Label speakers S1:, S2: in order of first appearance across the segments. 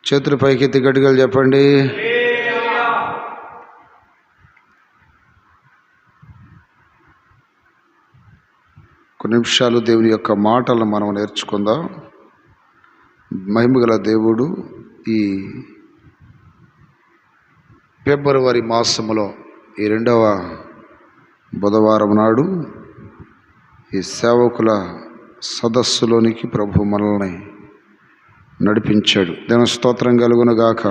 S1: చేతులు పైకెత్తి గట్టిగా చెప్పండి. కొన్ని నిమిషాలు దేవుని యొక్క మాటలను మనం నేర్చుకుందాం. మహిమగల దేవుడు ఈ ఫిబ్రవరి మాసములో ఈ 2వ బుధవారం నాడు ఈ సేవకుల సదస్సులోనికి ప్రభు మనల్ని నడిపించాడు. దేవుని స్తోత్రం కలుగును గాక.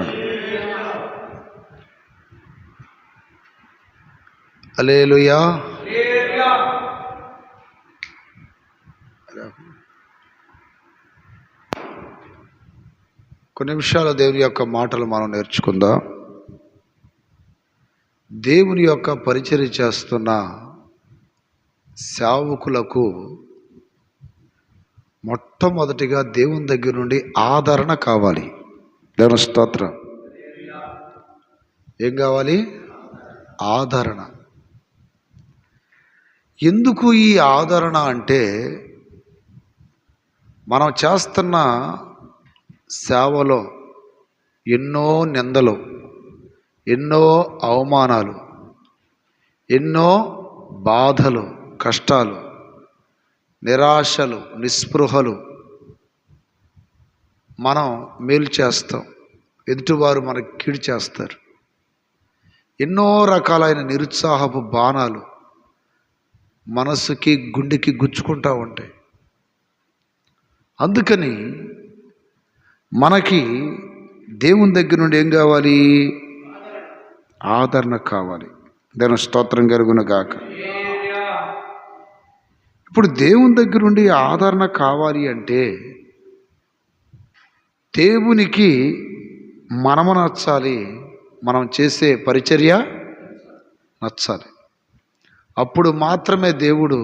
S1: హల్లెలూయా. కొన్ని నిమిషాలు దేవుని యొక్క మాటలు మనం నేర్చుకుందాం. దేవుని యొక్క పరిచర్య చేస్తున్న సేవకులకు మొట్టమొదటిగా దేవుని దగ్గర నుండి ఆదరణ కావాలి. దేవుని స్తోత్రం. ఏం కావాలి? ఆదరణ. ఎందుకు ఈ ఆదరణ అంటే, మనం చేస్తున్న సేవలో ఎన్నో నిందలు, ఎన్నో అవమానాలు, ఎన్నో బాధలు, కష్టాలు, నిరాశలు, నిస్పృహలు మనం మేలు చేస్తాం, ఎదుటివారు మనకి కీడు చేస్తారు. ఎన్నో రకాలైన నిరుత్సాహపు బాణాలు మనసుకి గుండెకి గుచ్చుకుంటూ ఉంటాయి. అందుకని మనకి దేవుని దగ్గర నుండి ఏం కావాలి? ఆదరణ కావాలి. దేవుని స్తోత్రం కలుగును గాక. ఇప్పుడు దేవుని దగ్గర నుండి ఆదరణ కావాలి అంటే దేవునికి మనము నచ్చాలి, మనం చేసే పరిచర్య నచ్చాలి. అప్పుడు మాత్రమే దేవుడు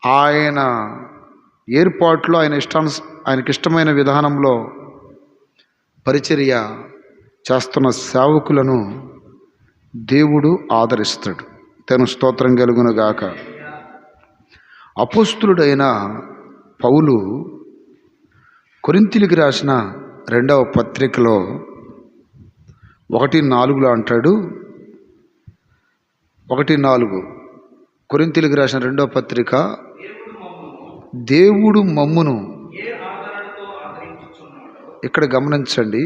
S1: ఆయన ఏర్పాట్లో ఆయనకి ఇష్టమైన విధానంలో పరిచర్య చేస్తున్న సేవకులను దేవుడు ఆదరిస్తాడు. తన స్తోత్రం కలుగును గాక. అపోస్తులుడైన పౌలు కొరింథీయులకు రాసిన 2వ పత్రికలో 1:4 అంటాడు. 1:4 కొరింథీయులకు రాసిన 2వ పత్రిక, దేవుడు మమ్మును, ఇక్కడ గమనించండి,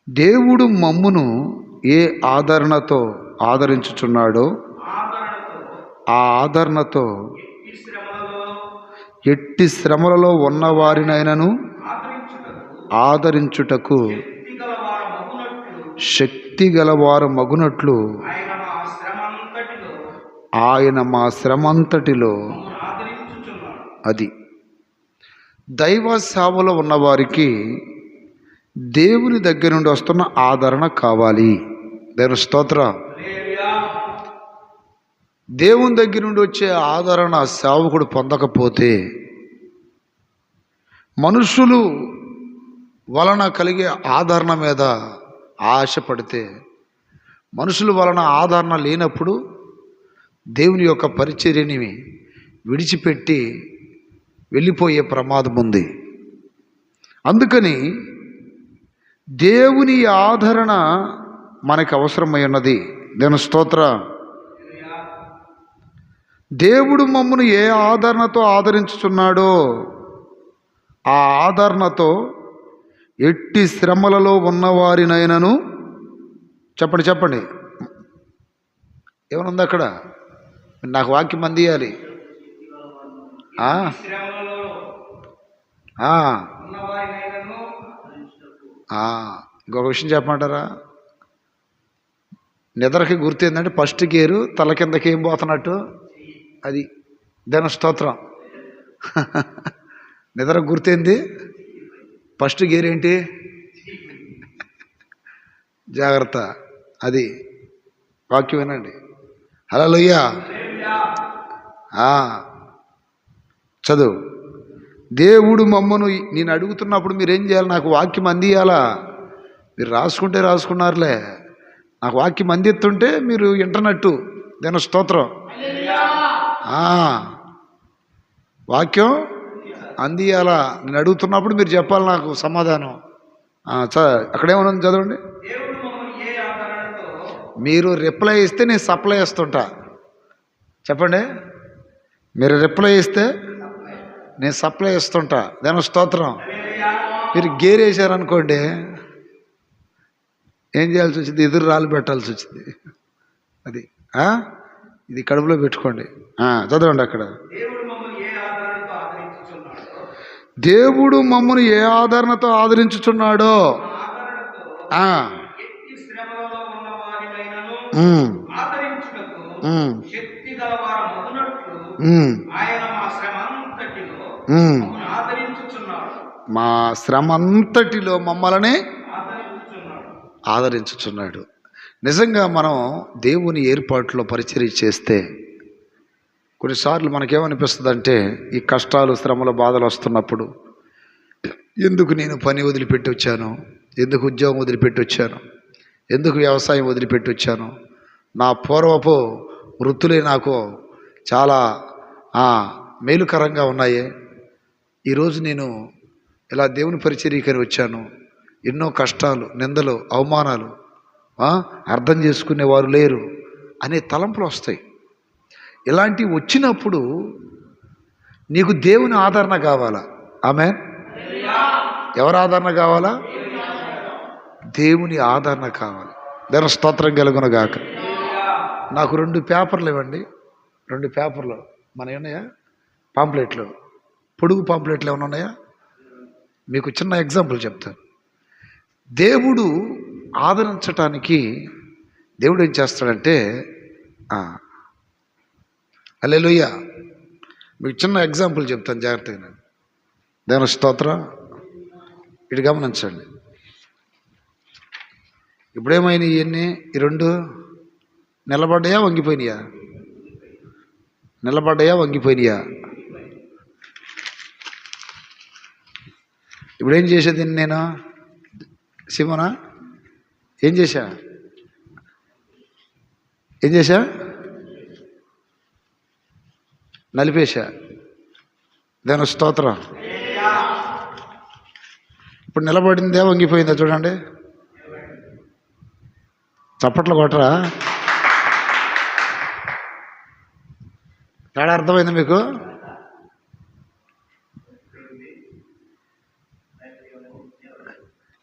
S1: దేవుడు మమ్మును ఏ ఆదరణతో ఆదరించుచున్నాడో ఆ ఆదరణతో ఎట్టి శ్రమలలో ఉన్నవారినైనను ఆదరించుటకు శక్తి గలవారు మగునట్లు ఆయన మా శ్రమంతటిలో, అది దైవ సేవలో ఉన్నవారికి దేవుని దగ్గర నుండి వస్తున్న ఆదరణ కావాలి. దేవుని స్తోత్రం. దేవుని దగ్గర నుండి వచ్చే ఆదరణ సేవకుడు పొందకపోతే, మనుషులు వలన కలిగే ఆదరణ మీద ఆశపడితే, మనుషుల వలన ఆదరణ లేనప్పుడు దేవుని యొక్క పరిచర్యని విడిచిపెట్టి వెళ్ళిపోయే ప్రమాదం ఉంది. అందుకని దేవుని ఆదరణ మనకు అవసరమై ఉన్నది. దేవుని స్తోత్రం. దేవుడు మమ్మను ఏ ఆదరణతో ఆదరించుచున్నాడో ఆ ఆదరణతో ఎట్టి శ్రమలలో ఉన్నవారినైనను, చెప్పండి ఏమనుంది అక్కడ? నాకు వాక్యం అందియాలి. ఇంకొక విషయం చెప్పమంటారా? నిద్రకి గుర్తు ఏంటంటే ఫస్ట్ గేరు తల కిందకి ఏం పోతున్నట్టు, అది. దేవుని స్తోత్రం. నిద్ర గుర్తేంది? ఫస్ట్ గేర్ ఏంటి? జాగ్రత్త. అది వాక్యం వినండి. హల్లెలూయా. చదువు. దేవుడు మమ్మను, నేను అడుగుతున్నప్పుడు మీరేం చేయాలి? నాకు వాక్యం అందియాలా? మీరు రాసుకుంటే రాసుకున్నారులే, నాకు వాక్యం అందిస్తుంటే మీరు ఇంటర్నెట్టు. దేవుని స్తోత్రం. వాక్యం అందియాలా? నేను అడుగుతున్నప్పుడు మీరు చెప్పాలి నాకు సమాధానం. అక్కడేమన్నా చదవండి. మీరు రిప్లై ఇస్తే నేను సప్లై ఇస్తుంటా. చెప్పండి. మీరు రిప్లై ఇస్తే నేను సప్లై ఇస్తుంటా. దాని స్తోత్రం. మీరు గేర్ వేసారనుకోండి, ఏం చేయాల్సి వచ్చింది? ఎదురు రాళ్ళు పెట్టాల్సి వచ్చింది. అది ఇది కడుపులో పెట్టుకోండి. చదవండి అక్కడ. దేవుడు మమ్మల్ని ఏ ఆదరణతో ఆదరించుచున్నాడో మా శ్రమంతటిలో మమ్మల్ని ఆదరించుచున్నాడు. నిజంగా మనం దేవుని ఏర్పాటులో పరిచర్య చేస్తే కొన్నిసార్లు మనకేమనిపిస్తుంది అంటే, ఈ కష్టాలు శ్రమలు బాధలు వస్తున్నప్పుడు ఎందుకు నేను పని వదిలిపెట్టి వచ్చాను, ఎందుకు ఉద్యోగం వదిలిపెట్టి వచ్చాను, ఎందుకు వ్యవసాయం వదిలిపెట్టి వచ్చాను, నా పూర్వపు వృత్తులే నాకు చాలా మేలుకరంగా ఉన్నాయే, ఈరోజు నేను ఇలా దేవుని పరిచర్యకని వచ్చాను, ఎన్నో కష్టాలు నిందలు అవమానాలు, అర్థం చేసుకునేవారు లేరు అనే తలంపులు వస్తాయి. ఇలాంటివి వచ్చినప్పుడు నీకు దేవుని ఆదరణ కావాలా? ఆమేన్. ఎవరి ఆదరణ కావాలా? దేవుని ఆదరణ కావాలి. దాని స్తోత్రం కలుగునుగాక. నాకు 2 పేపర్లు ఇవ్వండి. 2 పేపర్లు మన ఉన్నాయా? పాంప్లెట్లు, పొడుగు పాంప్లెట్లు ఏమైనా ఉన్నాయా? మీకు చిన్న ఎగ్జాంపుల్ చెప్తాను. దేవుడు ఆదరించటానికి దేవుడు ఏం చేస్తాడంటే, హల్లెలూయా, మీకు చిన్న ఎగ్జాంపుల్ చెప్తాను జాగ్రత్తగా. నేను దేవుని స్తోత్రం. ఇటు గమనించండి. ఇప్పుడేమైనాయి ఇవన్నీ? ఈ 2 నిలబడ్డాయా వంగిపోయినాయా? నిలబడ్డాయా వంగిపోయినాయా? ఇప్పుడేం చేసేది నేను? సిమోనా ఏం చేశా? నలిపేశా. దాని స్తోత్రం. ఇప్పుడు నిలబడిందే వంగిపోయిందా? చూడండి. చప్పట్లు కొట్టరా? తేడా అర్థమైంది మీకు?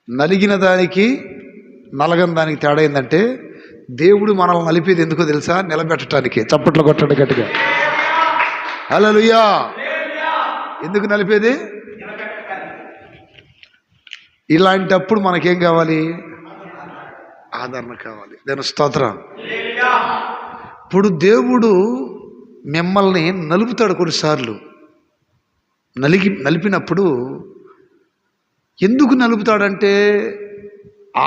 S1: నలిగిన దానికి నలగని దానికి తేడా ఏంటంటే, దేవుడు మనల్ని నలిపేది ఎందుకో తెలుసా? నిలబెట్టడానికి. చప్పట్లు కొట్టండి గట్టిగా. హల్లెలూయా. ఎందుకు నలిపేది? ఇలాంటప్పుడు మనకేం కావాలి? ఆదరణ కావాలి. దాని స్తోత్రం. ఇప్పుడు దేవుడు మిమ్మల్ని నలుపుతాడు. కొన్నిసార్లు నలిపినప్పుడు ఎందుకు నలుపుతాడంటే,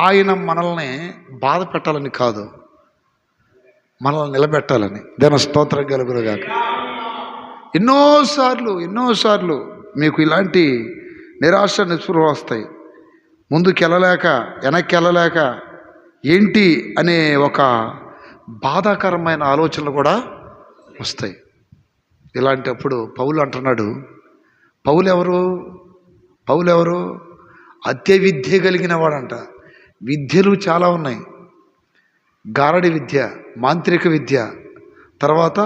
S1: ఆయన మనల్ని బాధ పెట్టాలని కాదు, మనల్ని నిలబెట్టాలని. దాని స్తోత్రం కలుగునుగాక. ఎన్నోసార్లు మీకు ఇలాంటి నిరాశ నిస్పృహ వస్తాయి. ముందుకు వెళ్ళలేక వెనక్కి వెళ్ళలేక ఏంటి అనే ఒక బాధాకరమైన ఆలోచనలు కూడా వస్తాయి. ఇలాంటప్పుడు పౌలు అంటున్నాడు, పౌలు ఎవరు? అత్య విద్య కలిగిన వాడంట. విద్యలు చాలా ఉన్నాయి. గారడి విద్య, మాంత్రిక విద్య, తర్వాత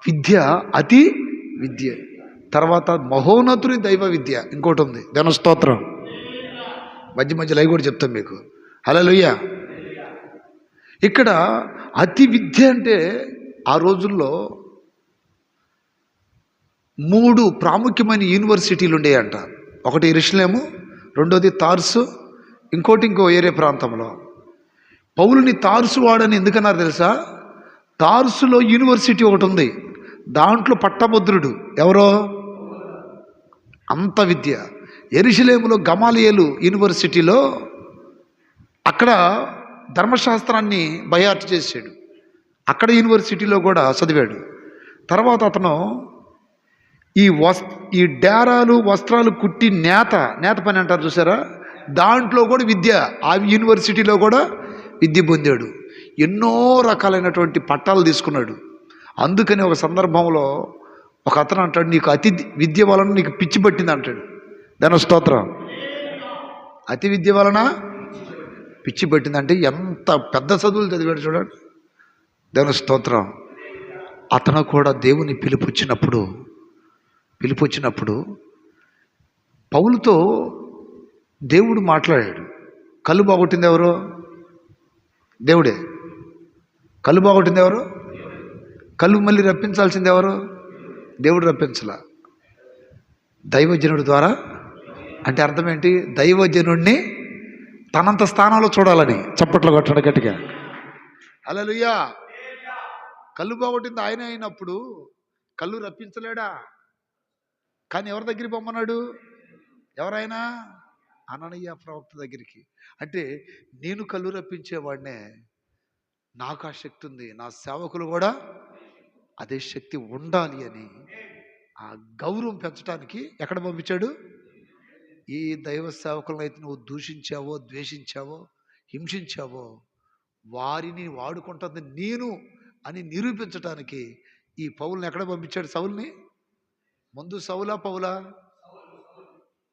S1: విద్య అతి విద్య, తర్వాత మహోన్నతుని దైవ విద్య, ఇంకోటి ఉంది. దాని స్తోత్రం. మధ్యలో అవి కూడా చెప్తాం మీకు. హల్లెలూయా. ఇక్కడ అతి విద్య అంటే ఆ రోజుల్లో 3 ప్రాముఖ్యమైన యూనివర్సిటీలు ఉండేయంట. ఒకటి యెరూషలేము, రెండోది తార్సు, ఇంకో ఏరే ప్రాంతంలో. పౌలుని తార్సు వాడని ఎందుకన్నారు తెలుసా? తార్సులో యూనివర్సిటీ ఒకటి ఉంది, దాంట్లో పట్టభద్రుడు ఎవరో, అంత విద్య. యెరూషలేములో గమాలియేలు యూనివర్సిటీలో అక్కడ ధర్మశాస్త్రాన్ని బయార్ట్ చేశాడు. అక్కడ యూనివర్సిటీలో కూడా చదివాడు. తర్వాత అతను ఈ డేరాలు వస్త్రాలు కుట్టి నేత పని అంటారు చూసారా, దాంట్లో కూడా విద్య, ఆ యూనివర్సిటీలో కూడా విద్య పొందాడు. ఎన్నో రకాలైనటువంటి పట్టాలు తీసుకున్నాడు. అందుకని ఒక సందర్భంలో ఒక అతను అంటాడు, నీకు అతి విద్య వలన నీకు పిచ్చి పట్టింది అంటాడు. దాని స్తోత్రం. అతి విద్య వలన పిచ్చి పట్టిందంటే ఎంత పెద్ద చదువులు చదివాడు చూడండి. దాని స్తోత్రం. అతను కూడా దేవుని పిలుపొచ్చినప్పుడు పౌలుతో దేవుడు మాట్లాడాడు. కళ్ళు బాగొట్టింది ఎవరు? దేవుడే. కళ్ళు బాగొట్టింది ఎవరు? కళ్ళు మళ్ళీ రప్పించాల్సింది ఎవరు? దేవుడు రప్పించలా, దైవజనుడి ద్వారా. అంటే అర్థం ఏంటి? దైవజనుడిని తనంత స్థానంలో చూడాలని. చప్పట్లు కొట్టడం గట్టిగా. హల్లెలూయా. కళ్ళు బాగొట్టింది ఆయన అయినప్పుడు కళ్ళు రప్పించలేడా? కానీ ఎవరి దగ్గరికి పొమ్మన్నాడు? ఎవరైనా అననీయ ప్రవక్త దగ్గరికి. అంటే నేను కళ్ళు రప్పించేవాడినే, నాకు ఆ శక్తి ఉంది, నా సేవకులు కూడా అదే శక్తి ఉండాలి అని ఆ గౌరవం పెంచడానికి ఎక్కడ పంపించాడు? ఈ దైవ సేవకులను అయితే నువ్వు దూషించావో, ద్వేషించావో, హింసించావో వారిని వాడుకుంటుంది నేను అని నిరూపించడానికి ఈ పౌల్ని ఎక్కడ పంపించాడు? సౌల్ని. ముందు సౌలా పౌలా?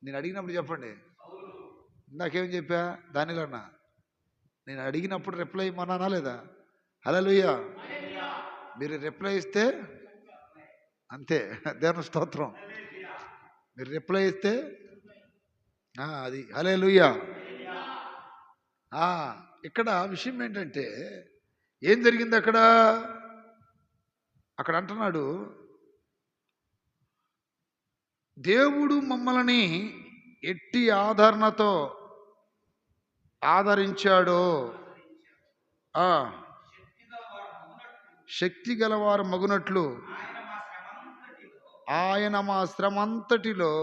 S1: నేను అడిగినప్పుడు చెప్పండి. నాకేం చెప్పా? దానిలన్నా నేను అడిగినప్పుడు రిప్లై ఇమ్మన్నానా లేదా? హల్లెలూయా. మీరు రిప్లై ఇస్తే అంతే. దేవుని స్తోత్రం. మీరు రిప్లై ఇస్తే అది హల్లెలూయా. ఇక్కడ విషయం ఏంటంటే ఏం జరిగింది అక్కడ? అక్కడ అంటున్నాడు, దేవుడు మమ్మల్ని ఎట్టి ఆదరణతో ఆదరించాడో, శక్తి గలవారు మగునట్లు ఆయన మా శ్రమంతటిలో.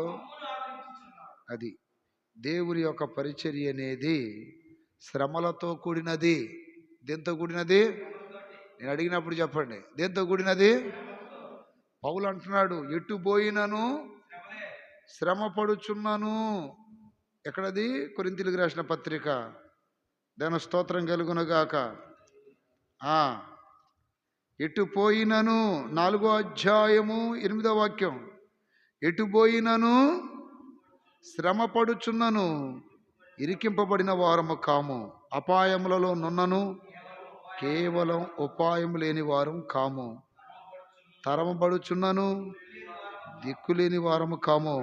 S1: అది దేవుని యొక్క పరిచర్య అనేది శ్రమలతో కూడినది. దేంతో కూడినది? నేను అడిగినప్పుడు చెప్పండి, దేంతో కూడినది? పౌలు అంటున్నాడు, ఎటు పోయినను శ్రమ పడుచున్నాను. ఎక్కడది? కొరింథీయులకు రాసిన పత్రిక. దాని స్తోత్రం కలుగునుగాక. ఎటు పోయినను 4వ అధ్యాయము 8వ వాక్యం. ఎటు పోయినను శ్రమ పడుచున్నను, ఇరికింపబడిన వారము కాము, అపాయములలో నున్నను కేవలం ఉపాయం లేని వారం కాము, తరమబడుచున్నను దిక్కులేని వారము కాము,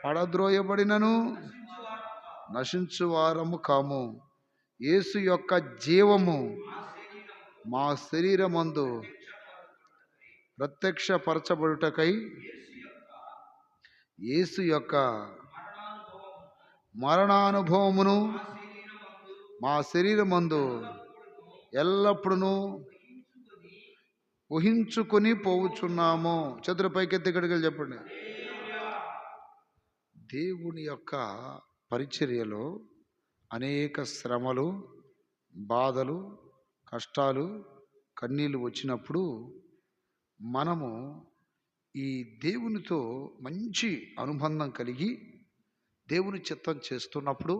S1: పడద్రోయబడినను నశించు వారము కాము, యేసు యొక్క జీవము మా శరీరమందు ప్రత్యక్షపరచబడుటకై యేసు యొక్క మరణానుభవమును మా శరీరమందు ఎల్లప్పుడూ ఊహించుకొని పోవుచున్నాము. చతుర పైకెత్తి గడిగలు చెప్పండి. దేవుని యొక్క పరిచర్యలో అనేక శ్రమలు, బాధలు, కష్టాలు, కన్నీళ్ళు వచ్చినప్పుడు మనము ఈ దేవునితో మంచి అనుబంధం కలిగి దేవుని చిత్తం చేస్తున్నప్పుడు,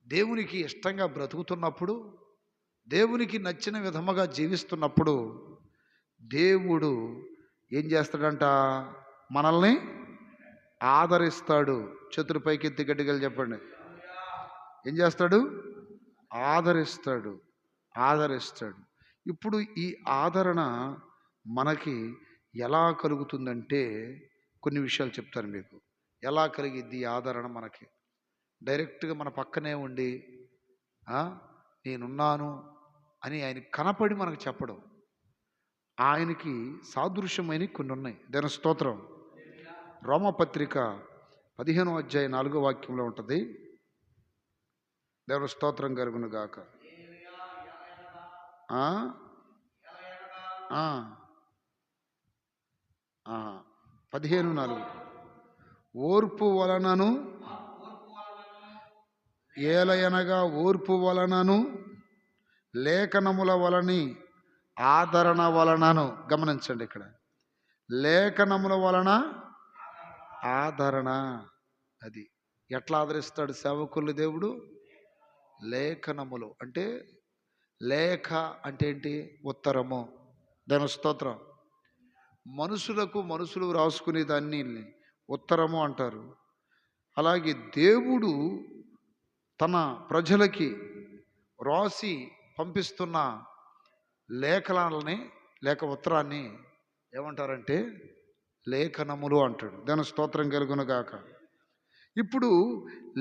S1: దేవునికి ఇష్టంగా బ్రతుకుతున్నప్పుడు, దేవునికి నచ్చిన విధముగా జీవిస్తున్నప్పుడు దేవుడు ఏం చేస్తాడంట? మనల్ని ఆదరిస్తాడు. చేతులు పైకెత్తి గట్టిగా చెప్పండి. ఏం చేస్తాడు? ఆదరిస్తాడు. ఇప్పుడు ఈ ఆదరణ మనకి ఎలా కలుగుతుందంటే కొన్ని విషయాలు చెప్తాను మీకు. ఎలా కలిగిద్ది ఈ ఆదరణ మనకి? డైరెక్ట్గా మన పక్కనే ఉండి నేనున్నాను అని ఆయన కనపడి మనకు చెప్పడం. ఆయనకి సాదృశ్యమైన కొన్ని ఉన్నాయి. దాని స్తోత్రం. రోమపత్రిక 15వ అధ్యాయం 4వ వాక్యంలో ఉంటుంది. దేవుని స్తోత్రం కలుగును గాక. 15:4 ఓర్పు వలనను, ఏలయనగా ఓర్పు వలనను, లేఖనముల వలని ఆదరణ వలనను. గమనించండి, ఇక్కడ లేఖనముల వలన ఆదరణ. అది ఎట్లా ఆదరిస్తాడు సేవకులు దేవుడు? లేఖనములు అంటే, లేఖ అంటే ఏంటి? ఉత్తరము. దాని స్తోత్రం. మనుషులు రాసుకునే దాన్ని ఉత్తరము అంటారు. అలాగే దేవుడు తన ప్రజలకి రాసి పంపిస్తున్న లేఖనాలని లేక ఉత్తరాన్ని ఏమంటారంటే లేఖనములు అంటాడు. దాని స్తోత్రం కలుగును గాక. ఇప్పుడు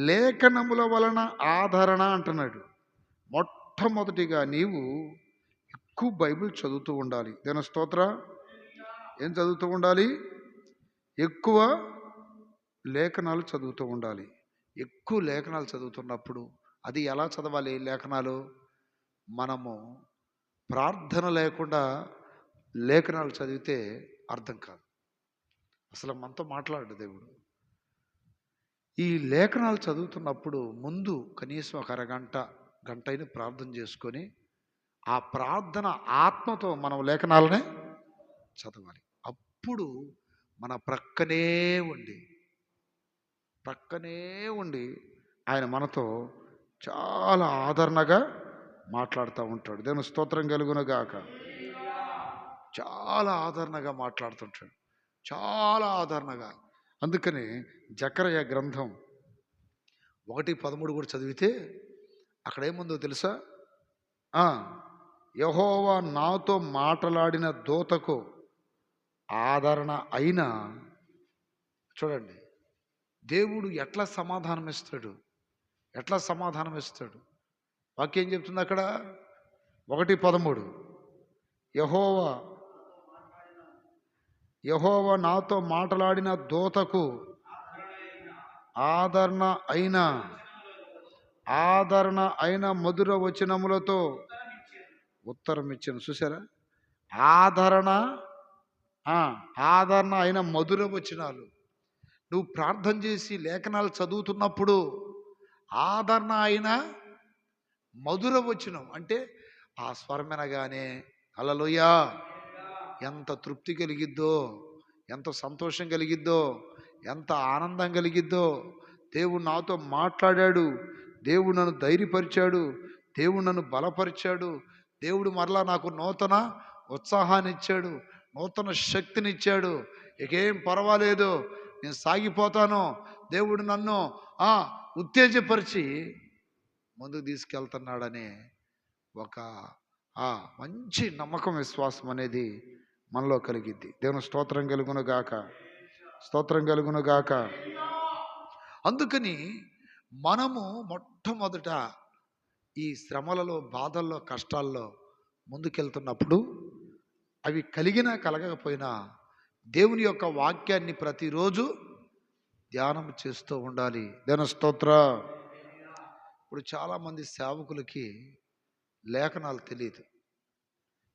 S1: లేఖనముల వలన ఆదరణ అంటున్నాడు. మొట్టమొదటిగా నీవు ఎక్కువ బైబిల్ చదువుతూ ఉండాలి. దాని స్తోత్ర. ఏం చదువుతూ ఉండాలి? ఎక్కువ లేఖనాలు చదువుతూ ఉండాలి. ఎక్కువ లేఖనాలు చదువుతున్నప్పుడు అది ఎలా చదవాలి? లేఖనాలు మనము ప్రార్థన లేకుండా లేఖనాలు చదివితే అర్థం కాదు. అసలు మనతో మాట్లాడు దేవుడు. ఈ లేఖనాలు చదువుతున్నప్పుడు ముందు కనీసం ఒక గంట అయినా ప్రార్థన చేసుకొని ఆ ప్రార్థన ఆత్మతో మనం లేఖనాలనే చదవాలి. అప్పుడు మన ప్రక్కనే ఉండి ఆయన మనతో చాలా ఆదరణగా మాట్లాడుతూ ఉంటాడు. దేవుని స్తోత్రం కలుగును గాక. చాలా ఆదరణగా మాట్లాడుతుంటాడు, చాలా ఆదరణగా. అందుకని జకర్యా గ్రంథం 1:13 కూడా చదివితే అక్కడ ఏముందో తెలుసా? యెహోవా నాతో మాట్లాడిన దూతకు ఆదరణ అయినా. చూడండి, దేవుడు ఎట్లా సమాధానం ఇస్తాడు? వాక్యం చెప్తుంది అక్కడ 1:13, యెహోవా నాతో మాట్లాడిన దూతకు ఆదరణ అయిన మధుర వచనములతో ఉత్తరం ఇచ్చాను. చూసారా? ఆదరణ అయిన మధుర వచనాలు. నువ్వు ప్రార్థన చేసి లేఖనాలు చదువుతున్నప్పుడు ఆదరణ అయిన మధుర వచనం అంటే ఆ స్వరమెనగానే హల్లెలూయా ఎంత తృప్తి కలిగిద్దో, ఎంత సంతోషం కలిగిద్దో, ఎంత ఆనందం కలిగిద్దో. దేవుడు నాతో మాట్లాడాడు, దేవుడు నన్ను ధైర్యపరిచాడు, దేవుడు నన్ను బలపరిచాడు, దేవుడు మరలా నాకు నూతన ఉత్సాహాన్ని ఇచ్చాడు, నూతన శక్తిని ఇచ్చాడు. ఇకేం పర్వాలేదు, నేను సాగిపోతాను. దేవుడు నన్ను ఉత్తేజపరిచి ముందుకు తీసుకెళ్తున్నాడనే ఒక మంచి నమ్మకం, విశ్వాసం అనేది మనలో కలిగిద్ది. దేవుని స్తోత్రం కలుగును గాక. అందుకని మనము మొట్టమొదట ఈ శ్రమలలో, బాధల్లో, కష్టాల్లో ముందుకెళ్తున్నప్పుడు అవి కలిగినా కలగకపోయినా దేవుని యొక్క వాక్యాన్ని ప్రతిరోజు ధ్యానం చేస్తూ ఉండాలి. దేవుని స్తోత్ర. ఇప్పుడు చాలామంది సేవకులకి లేఖనాలు తెలియదు.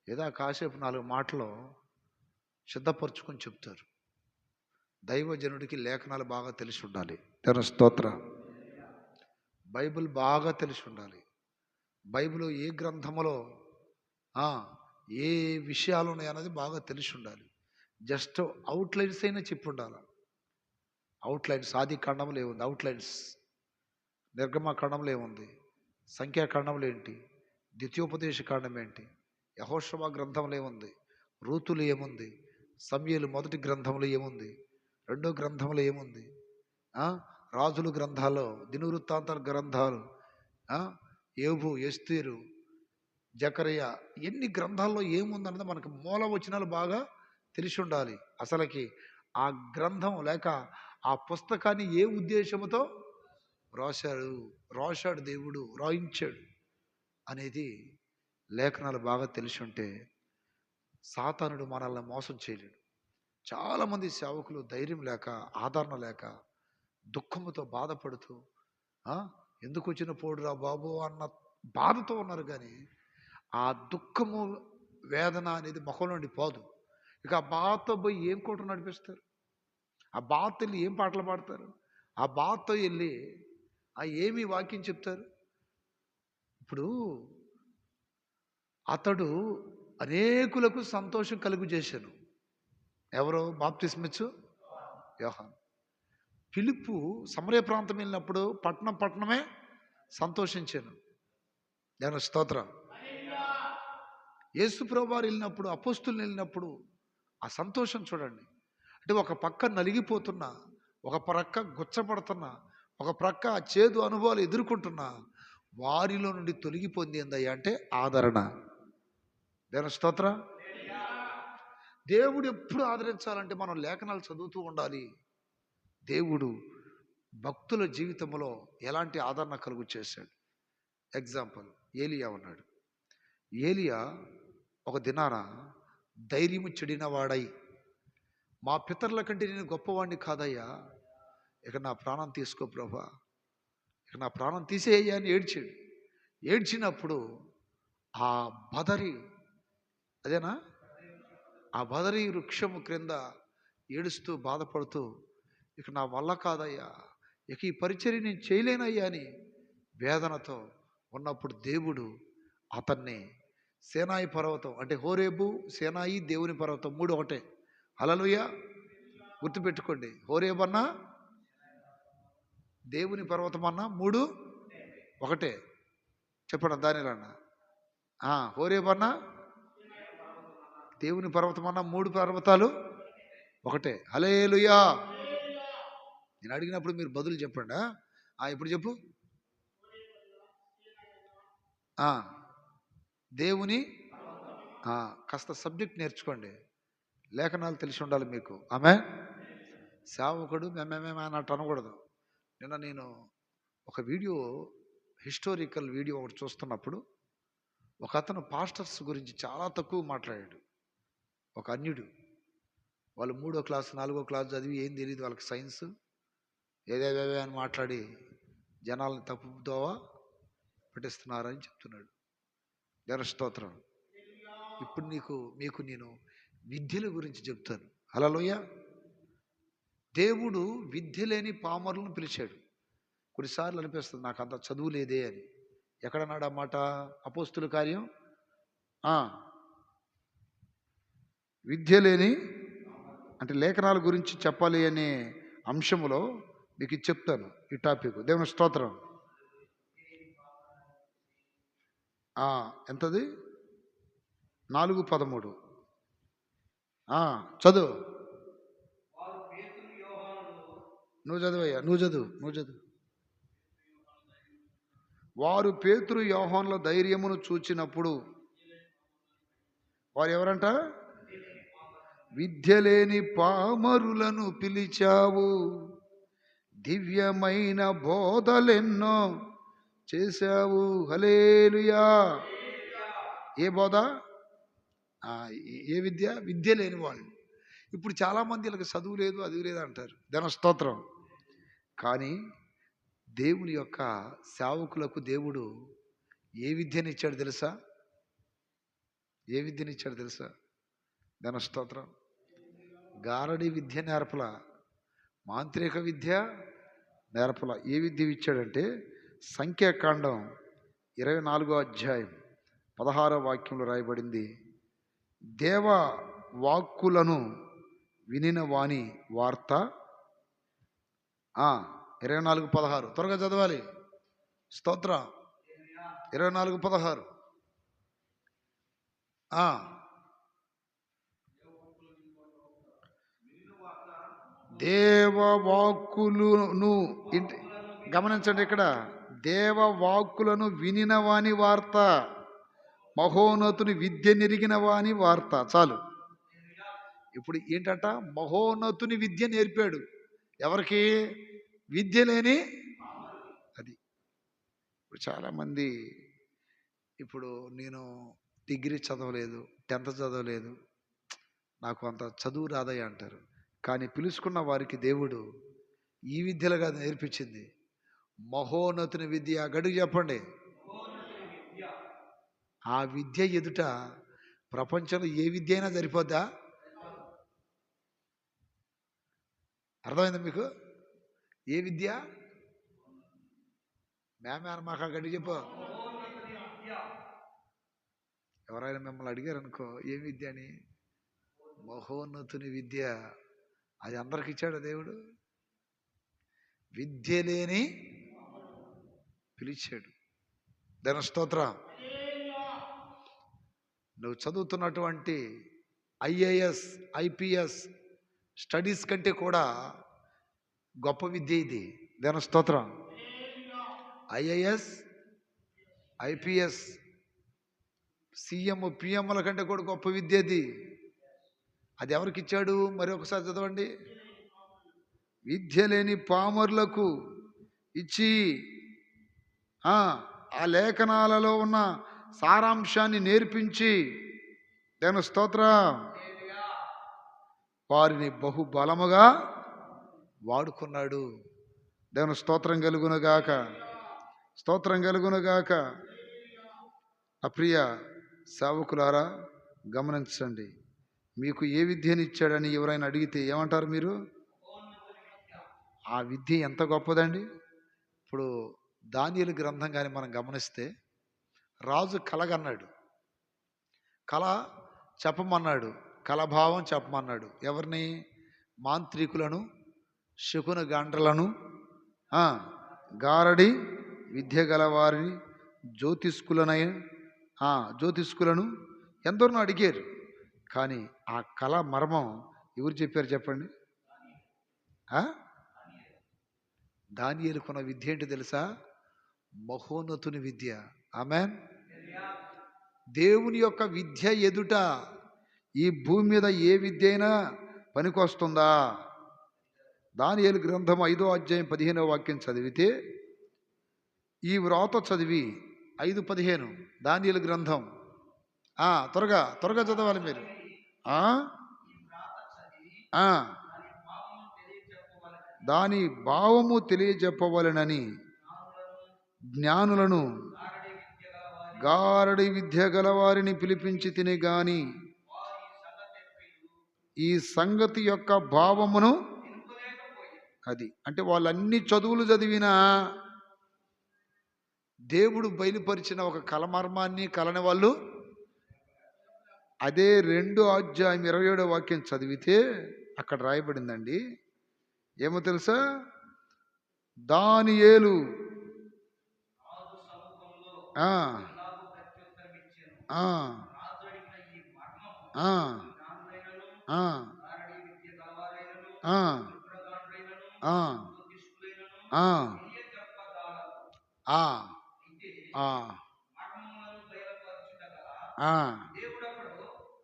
S1: ఏదో కాసేపు 4 మాటలు సిద్ధపరచుకొని చెప్తారు. దైవజనుడికి లేఖనాలు బాగా తెలిసి ఉండాలి. దేవుని స్తోత్ర. బైబిల్ బాగా తెలిసి ఉండాలి. బైబిల్ ఏ గ్రంథములో ఏ విషయాలు ఉన్నాయన్నది బాగా తెలిసి ఉండాలి. జస్ట్ అవుట్లైన్స్ అయినా చెప్పి ఉండాలి. అవుట్లైన్స్ ఆది ఖండంలో ఏముంది? అవుట్లైన్స్. నిర్గమకాండంలో ఏముంది? సంఖ్యాకాండంలో ఏంటి? ద్వితీయోపదేశ కాండం ఏంటి? యెహోషువ గ్రంథంలో ఏముంది? రూతులు ఏముంది? సమూయేలు మొదటి గ్రంథంలో ఏముంది? రెండో గ్రంథంలో ఏముంది? రాజుల గ్రంథాల్లో, దినవృత్తాంతాల గ్రంథాలు, యోబు, ఎస్తేరు, జకర్యా, ఎన్ని గ్రంథాల్లో ఏముందన్నది మనకు మూల వచనాలు బాగా తెలిసి ఉండాలి. అసలుకి ఆ గ్రంథం లేక ఆ పుస్తకాన్ని ఏ ఉద్దేశంతో రాశాడు దేవుడు, రాయించాడు అనేది లేఖనాలు బాగా తెలిసి ఉంటే సాతానుడు మనల్ని మోసం చేయలేడు. చాలామంది సేవకులు ధైర్యం లేక, ఆదరణ లేక, దుఃఖముతో బాధపడుతూ ఎందుకు వచ్చిన పోడురా బాబు అన్న బాధతో ఉన్నారు. కానీ ఆ దుఃఖము, వేదన అనేది ముఖం నుండి పోదు. ఇక ఆ బాధతో పోయి ఏం కోట నడిపిస్తారు? ఆ బాధతో వెళ్ళి ఏం పాటలు పాడతారు? ఆ బాధతో వెళ్ళి ఏమి వాక్యం చెప్తారు? ఇప్పుడు అతడు అనేకులకు సంతోషం కలుగు చేశాను. ఎవరు? బాప్తిస్మిచ్చు యోహాను. ఫిలిప్పు సమరయ ప్రాంతం వెళ్ళినప్పుడు పట్టణమే సంతోషించాను. దేవుని స్తోత్రం. యేసు ప్రభువారు వెళ్ళినప్పుడు, అపోస్తులు వెళ్ళినప్పుడు ఆ సంతోషం చూడండి. అంటే ఒక పక్క నలిగిపోతున్నా, ఒక ప్రక్క గుచ్చపడుతున్నా, ఒక ప్రక్క ఆ చేదు అనుభవాలు ఎదుర్కొంటున్నా, వారిలో నుండి తొలగిపోయింది ఏందయ్యా అంటే ఆదరణ. దేవుని స్తోత్రం. దేవుడు ఎప్పుడు ఆదరించాలంటే మనం లేఖనాలు చదువుతూ ఉండాలి. దేవుడు భక్తుల జీవితంలో ఎలాంటి ఆదరణ కలుగు చేశాడు. ఎగ్జాంపుల్, ఏలియా ఉన్నాడు. ఏలియా ఒక దినాన ధైర్యము చెడిన వాడై, మా పితరుల కంటే నేను గొప్పవాడిని కాదయ్యా, ఇక నా ప్రాణం తీసుకో ప్రభా, ఇక నా ప్రాణం తీసేయ్యా అని ఏడ్చాడు. ఏడ్చినప్పుడు ఆ బదరి, అదేనా, ఆ బదరి వృక్షము క్రింద ఏడుస్తూ బాధపడుతూ, ఇక నా వల్ల కాదయ్యా, ఇక ఈ పరిచర్య నేను చేయలేనయ్యా అని వేదనతో ఉన్నప్పుడు దేవుడు అతన్ని సేనాయి పర్వతం, అంటే హోరేబు, సేనాయి, దేవుని పర్వతం, మూడు ఒకటే. హల్లెలూయా. గుర్తుపెట్టుకోండి, హోరేబు అన్నా దేవుని పర్వతం అన్నా మూడు ఒకటే. చెప్పండి దానిలన్నా. హోరేబు అన్నా దేవుని పర్వతం అన్నా మూడు పర్వతాలు ఒకటే. హల్లెలూయా. నేను అడిగినప్పుడు మీరు బదులు చెప్పండి. ఇప్పుడు చెప్పు. దేవుని కాస్త సబ్జెక్ట్ నేర్చుకోండి, లేఖనాలు తెలిసి ఉండాలి మీకు. ఆమె సేవకుడు మేమేమేమే అన్నట్టు అనకూడదు. నిన్న నేను ఒక వీడియో, హిస్టారికల్ వీడియో ఒకటి చూస్తున్నప్పుడు ఒక అతను పాస్టర్స్ గురించి చాలా తక్కువ మాట్లాడాడు. ఒక అన్యుడు, వాళ్ళు 3వ క్లాస్ 4వ క్లాస్ చదివి ఏం తెలియదు వాళ్ళకి సైన్స్, ఏదేవేవే అని మాట్లాడి జనాలను తప్పుదోవా పట్టిస్తున్నారని చెప్తున్నాడు. దేవుని స్తోత్రం. ఇప్పుడు మీకు నేను విద్యల గురించి చెప్తాను. హల్లెలూయా. దేవుడు విద్య లేని పామరులను పిలిచాడు. కొన్నిసార్లు అనిపిస్తుంది నాకు అంత చదువు లేదే అని. ఎక్కడన్నాడు ఆ మాట? అపోస్తుల కార్యం విద్య లేని, అంటే లేఖనాల గురించి చెప్పాలి అనే అంశములో మీకు ఇది చెప్తాను, ఈ టాపిక్. దేవుని స్తోత్రం. ఎంతది? 4:13. చదువు. నువ్వు చదువయ్యా, నువ్వు చదువు. వారు పేతురు యోహానుల ధైర్యమును చూచినప్పుడు, వారు ఎవరంట? విద్య లేని పామరులను పిలిచావు, దివ్యమైన బోధలెన్నో చేశావు. హల్లెలూయా. ఏ బోధ? ఏ విద్య? విద్య లేని వాళ్ళు. ఇప్పుడు చాలామంది వీళ్ళకి చదువు లేదు, అది లేదు అంటారు. దేవుని స్తోత్రం. కానీ దేవుని యొక్క సేవకులకు దేవుడు ఏ విద్యనిచ్చాడు తెలుసా? ఏ విద్యనిచ్చాడు తెలుసా? దేవుని స్తోత్రం. గారడి విద్య నేర్పల, మాంత్రిక విద్య నేర్పల. ఏ విద్య ఇచ్చాడంటే సంఖ్యాకాండం 24వ అధ్యాయం 16వ వాక్యంలో రాయబడింది, దేవ వాక్కులను వినిన వాని వార్త. 24:16 త్వరగా చదవాలి. స్తోత్రం. 24:16. దేవవాక్కులను, గమనించండి ఇక్కడ, దేవవాక్కులను వినిన వాని వార్త, మహోన్నతుని విద్య నెరిగిన వాని వార్త. చాలు. ఇప్పుడు ఏంటంట? మహోన్నతుని విద్య నేర్పాడు. ఎవరికి? విద్య లేని. అది ఇప్పుడు చాలామంది, ఇప్పుడు నేను డిగ్రీ చదవలేదు, 10th చదవలేదు, నాకు అంత చదువు రాదయ్య అంటారు. కానీ పిలుచుకున్న వారికి దేవుడు ఈ విద్యలు కాదు నేర్పించింది, మహోన్నతుని విద్య. గడుగు చెప్పండి. ఆ విద్య ఎదుట ప్రపంచంలో ఏ విద్య అయినా సరిపోద్దా? అర్థమైందా మీకు? ఏ విద్య? మాకు గడ్డి చెప్పు. ఎవరైనా మిమ్మల్ని అడిగారు అనుకో ఏ విద్య అని, మహోన్నతుని విద్య. అది అందరికి ఇచ్చాడు దేవుడు. విద్య లేని పిలిచాడు. దేవుని స్తోత్రం. నువ్వు చదువుతున్నటువంటి ఐఏఎస్, ఐపీఎస్ స్టడీస్ కంటే కూడా గొప్ప విద్య ఇది. దేవుని స్తోత్రం. ఐఏఎస్, ఐపీఎస్, సీఎం, పిఎంల కంటే కూడా గొప్ప విద్య అది. అది ఎవరికి ఇచ్చాడు? మరి ఒకసారి చదవండి. విద్య లేని పామరులకు ఇచ్చి ఆ లేఖనాలలో ఉన్న సారాంశాన్ని నేర్పించి, దేవుని స్తోత్రం, వారిని బహుబలముగా వాడుకున్నాడు. దేవుని స్తోత్రం కలుగునుగాక, స్తోత్రం కలుగునుగాక. అప్రియ సేవకులారా గమనించండి. మీకు ఏ విద్యను ఇచ్చాడని ఎవరైనా అడిగితే ఏమంటారు మీరు? ఆ విద్య ఎంత గొప్పదండి. ఇప్పుడు దానియేలు గ్రంథం కానీ మనం గమనిస్తే, రాజు కలగన్నాడు, కళ చెప్పమన్నాడు, కలభావం చెప్పమన్నాడు. ఎవరిని? మాంత్రికులను, శకున గాండ్రలను, గారడి విద్య గలవారిని, జ్యోతిష్కులను ఎందరినో అడిగారు. కానీ ఆ కళ మర్మం ఎవరు చెప్పారు చెప్పండి? దానియేలుకున్న విద్య ఏంటి తెలుసా? మహోన్నతుని విద్య. ఆమేన్. దేవుని యొక్క విద్య ఎదుట ఈ భూమి మీద ఏ విద్య అయినా పనికొస్తుందా? దానియేలు గ్రంథం 5వ అధ్యాయం 15వ వాక్యం చదివితే, ఈ వ్రాత చదివి 5:15 దానియేలు గ్రంథం. త్వరగా చదవాలి మీరు. దాని భావము తెలియజెప్పవలెనని జ్ఞానులను, గారడి విద్య గలవారిని పిలిపించి తిని గాని ఈ సంగతి యొక్క భావమును, అది అంటే వాళ్ళన్ని చదువులు చదివినా దేవుడు బయలుపరిచిన ఒక కలమర్మాన్ని కలని వాళ్ళు, అదే 2వ అధ్యాయం 27వ వాక్యం చదివితే అక్కడ రాయబడిందండి. ఏమో తెలుసా? దానియేలు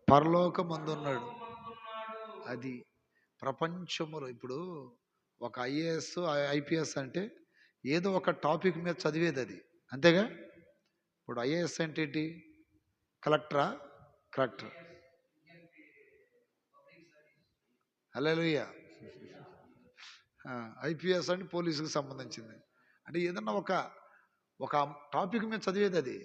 S1: పరలోకమందున్నాడు. అది ప్రపంచములో ఇప్పుడు ఒక ఐఏఎస్, ఐపీఎస్ అంటే ఏదో ఒక టాపిక్ మీద చదివేది అది, అంతేగా? ఇప్పుడు ఐఏఎస్ అంటే ఏంటి? కలెక్టర్. హల్లెలూయా. ఐపీఎస్ అంటే పోలీసుకు సంబంధించింది. అంటే ఏదన్నా ఒక టాపిక్ మీద చదివేది అది.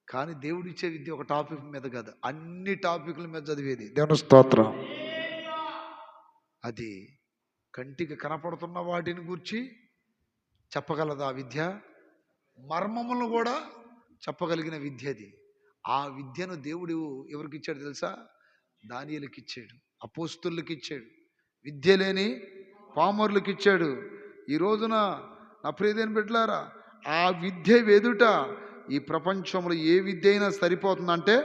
S1: కానీ దేవుడు ఇచ్చే విద్య ఒక టాపిక్ మీద కాదు, అన్ని టాపిక్ల మీద చదివేది. దేవుని స్తోత్రం. అది కంటికి కనపడుతున్న వాటిని గూర్చి చెప్పగలదు ఆ విద్య, మర్మములను కూడా చెప్పగలిగిన విద్య అది. ఆ విద్యను దేవుడు ఎవరికి ఇచ్చాడు తెలుసా? దానియేలుకి ఇచ్చాడు, అపోస్తలులకు ఇచ్చాడు, విద్య లేని పామరులకు ఇచ్చాడు. ఈ రోజున నా ప్రియమైన బిడ్డలారా, ఆ విద్య ఎదుట ఈ ప్రపంచంలో ఏ విద్య అయినా సరిపోతుందంటే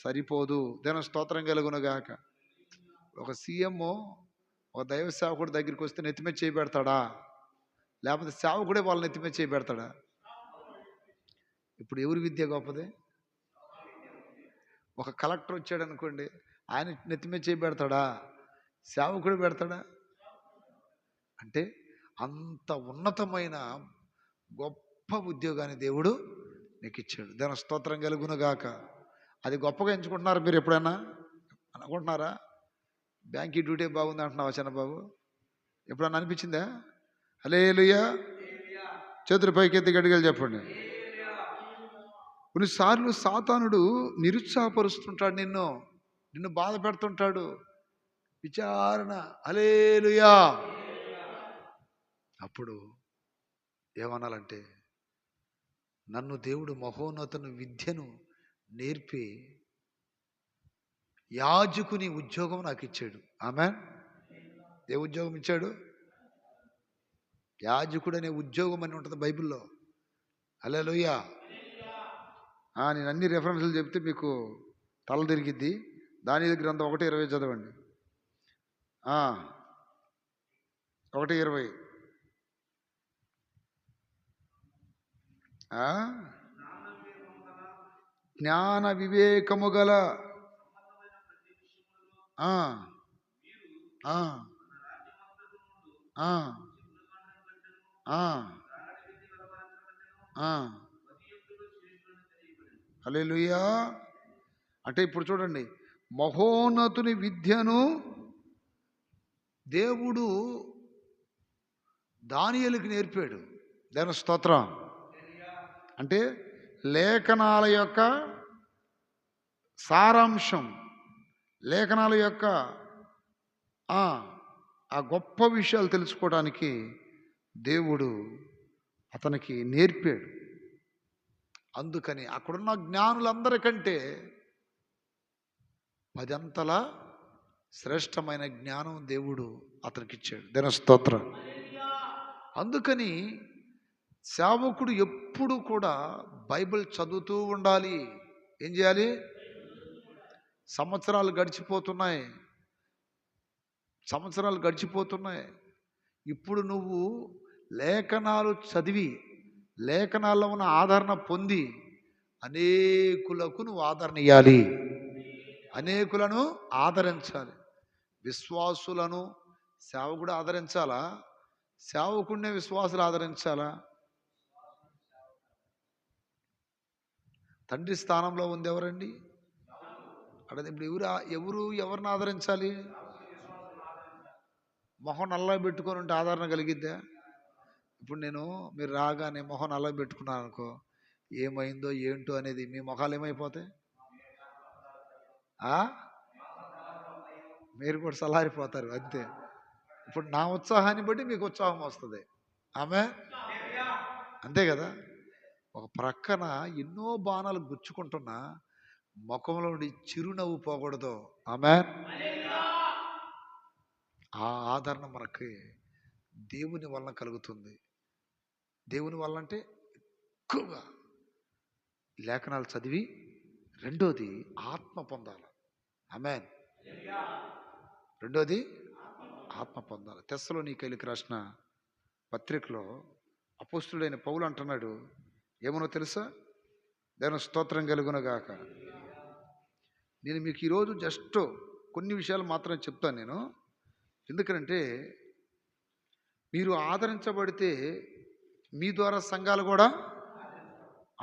S1: సరిపోదు. దేవుని స్తోత్రం కలుగునుగాక. ఒక సీఎం ఒక దైవ సేవకుడి దగ్గరికి వస్తే నెత్తిమీద చేయబెడతాడా? లేకపోతే సేవకుడే వాళ్ళ నెత్తిమీద చేయబెడతాడా? ఇప్పుడు ఎవరి విద్య గొప్పది? ఒక కలెక్టర్ వచ్చాడు అనుకోండి, ఆయన నెత్తిమీద చేయబెడతాడా? సేవకుడు పెడతాడా? అంటే అంత ఉన్నతమైన గొప్ప ఉద్యోగాన్ని దేవుడు నీకు ఇచ్చాడు. దాని స్తోత్రం కలుగునుగాక. అది గొప్పగా ఎంచుకుంటున్నారు మీరు ఎప్పుడైనా అనుకుంటున్నారా? బ్యాంక్ డ్యూటీ బాగుంది అంటున్నావా చిన్నబాబు? ఎప్పుడన్నా అనిపించిందా? హల్లెలూయా. చేతులు పైకెత్తి గట్టిగా చెప్పండి. కొన్నిసార్లు సాతానుడు నిరుత్సాహపరుస్తుంటాడు, నిన్ను బాధ పెడుతుంటాడు. విచారణ. హల్లెలూయా. అప్పుడు ఏమనాలంటే, నన్ను దేవుడు మహోన్నతను విద్యను నేర్పి యాజకుని ఉద్యోగం నాకు ఇచ్చాడు. ఆమేన్. ఏ ఉద్యోగం ఇచ్చాడు? యాజకుడు అనే ఉద్యోగం అని ఉంటుంది బైబిల్లో. హల్లెలూయా. నేను అన్ని రెఫరెన్స్లు చెప్తే మీకు తల తిరిగిద్ది. దానియేలు గ్రంథం 1:20 చదవండి. 1:20. జ్ఞాన వివేకము గల హల్లెలూయా. అంటే ఇప్పుడు చూడండి, మహోన్నతుని విద్యను దేవుడు దానియేలుకి నేర్పాడు. దేవుని స్తోత్రం. అంటే లేఖనాల యొక్క సారాంశం, లేఖనాల యొక్క ఆ గొప్ప విషయాలు తెలుసుకోవడానికి దేవుడు అతనికి నేర్పాడు. అందుకని అక్కడున్న జ్ఞానులందరికంటే 10 అంతల శ్రేష్టమైన జ్ఞానం దేవుడు అతనికి ఇచ్చాడు. దేవుని స్తోత్రం. అందుకని సేవకుడు ఎప్పుడు కూడా బైబిల్ చదువుతూ ఉండాలి. ఏం చేయాలి? సంవత్సరాలు గడిచిపోతున్నాయి. ఇప్పుడు నువ్వు లేఖనాలు చదివి లేఖనాల్లో ఉన్న ఆదరణ పొంది అనేకులకు నువ్వు ఆదరణ ఇవ్వాలి, అనేకులను ఆదరించాలి. విశ్వాసులను సేవకుడు ఆదరించాలా? సేవకుడినే విశ్వాసులు ఆదరించాలా? తండ్రి స్థానంలో ఉంది ఎవరండి? అక్కడ ఇప్పుడు ఎవరిని ఆదరించాలి? మొహం నల్లగా పెట్టుకొని ఉంటే ఆదరణ కలిగిద్దా? ఇప్పుడు మీరు రాగానే మొహం నల్లగా పెట్టుకున్నాను అనుకో, ఏమైందో ఏంటో అనేది మీ మొఖాలు ఏమైపోతాయి? మీరు కూడా సలారిపోతారు అంతే. ఇప్పుడు నా ఉత్సాహాన్ని బట్టి మీకు ఉత్సాహం వస్తుంది. అంతే కదా. ఒక ప్రక్కన ఎన్నో బాణాలు గుచ్చుకుంటున్నా ముఖంలో ఉండి చిరునవ్వు పోకూడదు. ఆ ఆదరణ మనకి దేవుని వలన కలుగుతుంది. దేవుని వలన అంటే ఎక్కువగా లేఖనాలు చదివి, రెండోది ఆత్మ పొందాలి. రెండోది ఆత్మ పొందాలి. తెస్సలోనికైలకు రాసిన పత్రికలో అపోస్తుడైన పౌలు అంటున్నాడు, ఏమనో తెలుసా? దేవుని స్తోత్రం కలుగునగాక. నేను మీకు ఈరోజు జస్ట్ కొన్ని విషయాలు మాత్రం చెప్తాను నేను. ఎందుకంటే మీరు ఆదరించబడితే మీ ద్వారా సంఘాలు కూడా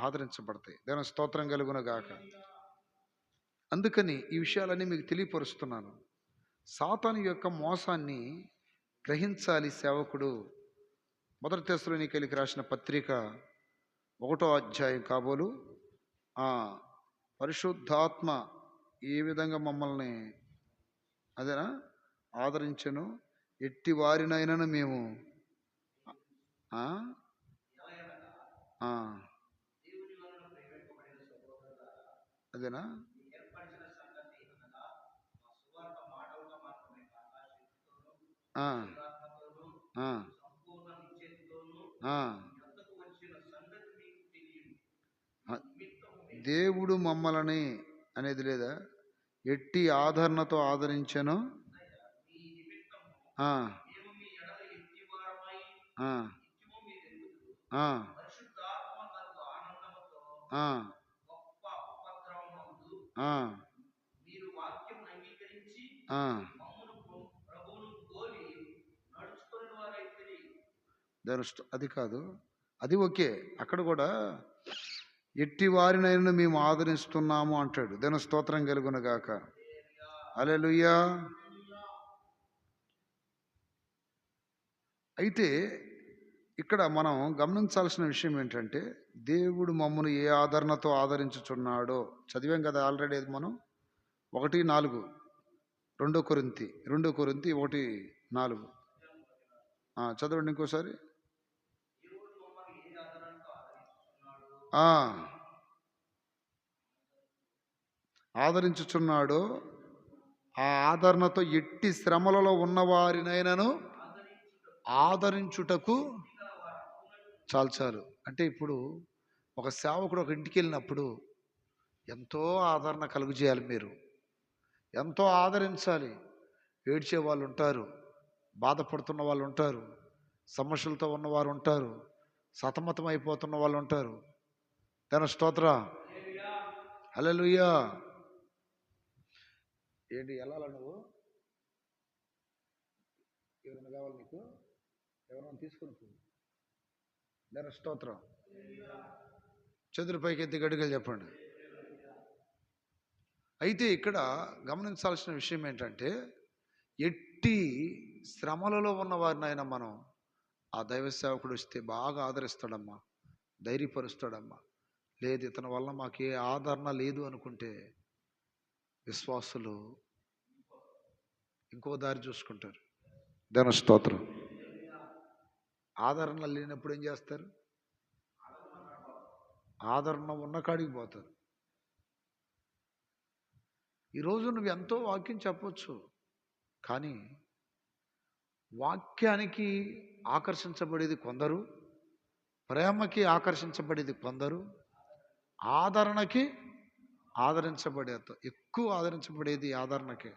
S1: ఆదరించబడతాయి. దేవుని స్తోత్రం కలుగునగాక. అందుకని ఈ విషయాలన్నీ మీకు తెలియపరుస్తున్నాను. సాతాను యొక్క మోసాన్ని గ్రహించాలి సేవకుడు. 1 తెస్సలోనికైలకు రాసిన పత్రిక 1వ అధ్యాయం కాబోలు పరిశుద్ధాత్మ ఏ విధంగా మమ్మల్ని ఆదరించెను, ఎట్టి వారినైనా మేము అదేనా దేవుడు మమ్మల్ని అనేది లేదా, ఎట్టి ఆదరణతో ఆదరించెను, అది కాదు, అది ఓకే. అక్కడ కూడా ఎట్టి వారినైనా మేము ఆదరిస్తున్నాము అంటాడు. దేవుని స్తోత్రం కలుగునగాక. హల్లెలూయా. అయితే ఇక్కడ మనం గమనించాల్సిన విషయం ఏంటంటే, దేవుడు మమ్మను ఏ ఆదరణతో ఆదరించుచున్నాడో చదివాం కదా ఆల్రెడీ. అది మనం 1:4 2 కొరింథీ 1:4 చదవండి ఇంకోసారి. ఆదరించుచున్నాడో ఆ ఆదరణతో ఎట్టి శ్రమలలో ఉన్నవారినైనాను ఆదరించుటకు చాలు. అంటే ఇప్పుడు ఒక సేవకుడు ఒక ఇంటికి వెళ్ళినప్పుడు ఎంతో ఆదరణ కలుగు చేయాలి. మీరు ఎంతో ఆదరించాలి. ఏడ్చే వాళ్ళు ఉంటారు, బాధపడుతున్న వాళ్ళు ఉంటారు, సమస్యలతో ఉన్నవారు ఉంటారు, సతమతం అయిపోతున్న వాళ్ళు ఉంటారు. దాని స్తోత్ర. హల్లెలూయా. ఏంటి వెళ్ళాలా నువ్వు? ఎవరైనా కావాలి నీకు? ఎవరైనా తీసుకుని పో. దాని స్తోత్రం. చేతుల పైకి ఎత్తి గడిగలు చెప్పండి. అయితే ఇక్కడ గమనించాల్సిన విషయం ఏంటంటే, ఎట్టి శ్రమలలో ఉన్న వారిని అయినా మనం ఆ దైవ సేవకుడు వస్తే బాగా ఆదరిస్తాడమ్మా, ధైర్యపరుస్తాడమ్మా. లేదు ఇతని వల్ల మాకు ఏ ఆదరణ లేదు అనుకుంటే విశ్వాసులు ఇంకో దారి చూసుకుంటారు. దాని స్తోత్రం. ఆదరణ లేనప్పుడు ఏం చేస్తారు? ఆదరణ ఉన్న కాడికి పోతారు. ఈరోజు నువ్వు ఎంతో వాక్యం చెప్పొచ్చు, కానీ వాక్యానికి ఆకర్షించబడేది కొందరు, ప్రేమకి ఆకర్షించబడేది కొందరు, ఆదరణకి ఎక్కువ ఆదరించబడేది ఆదరణకి.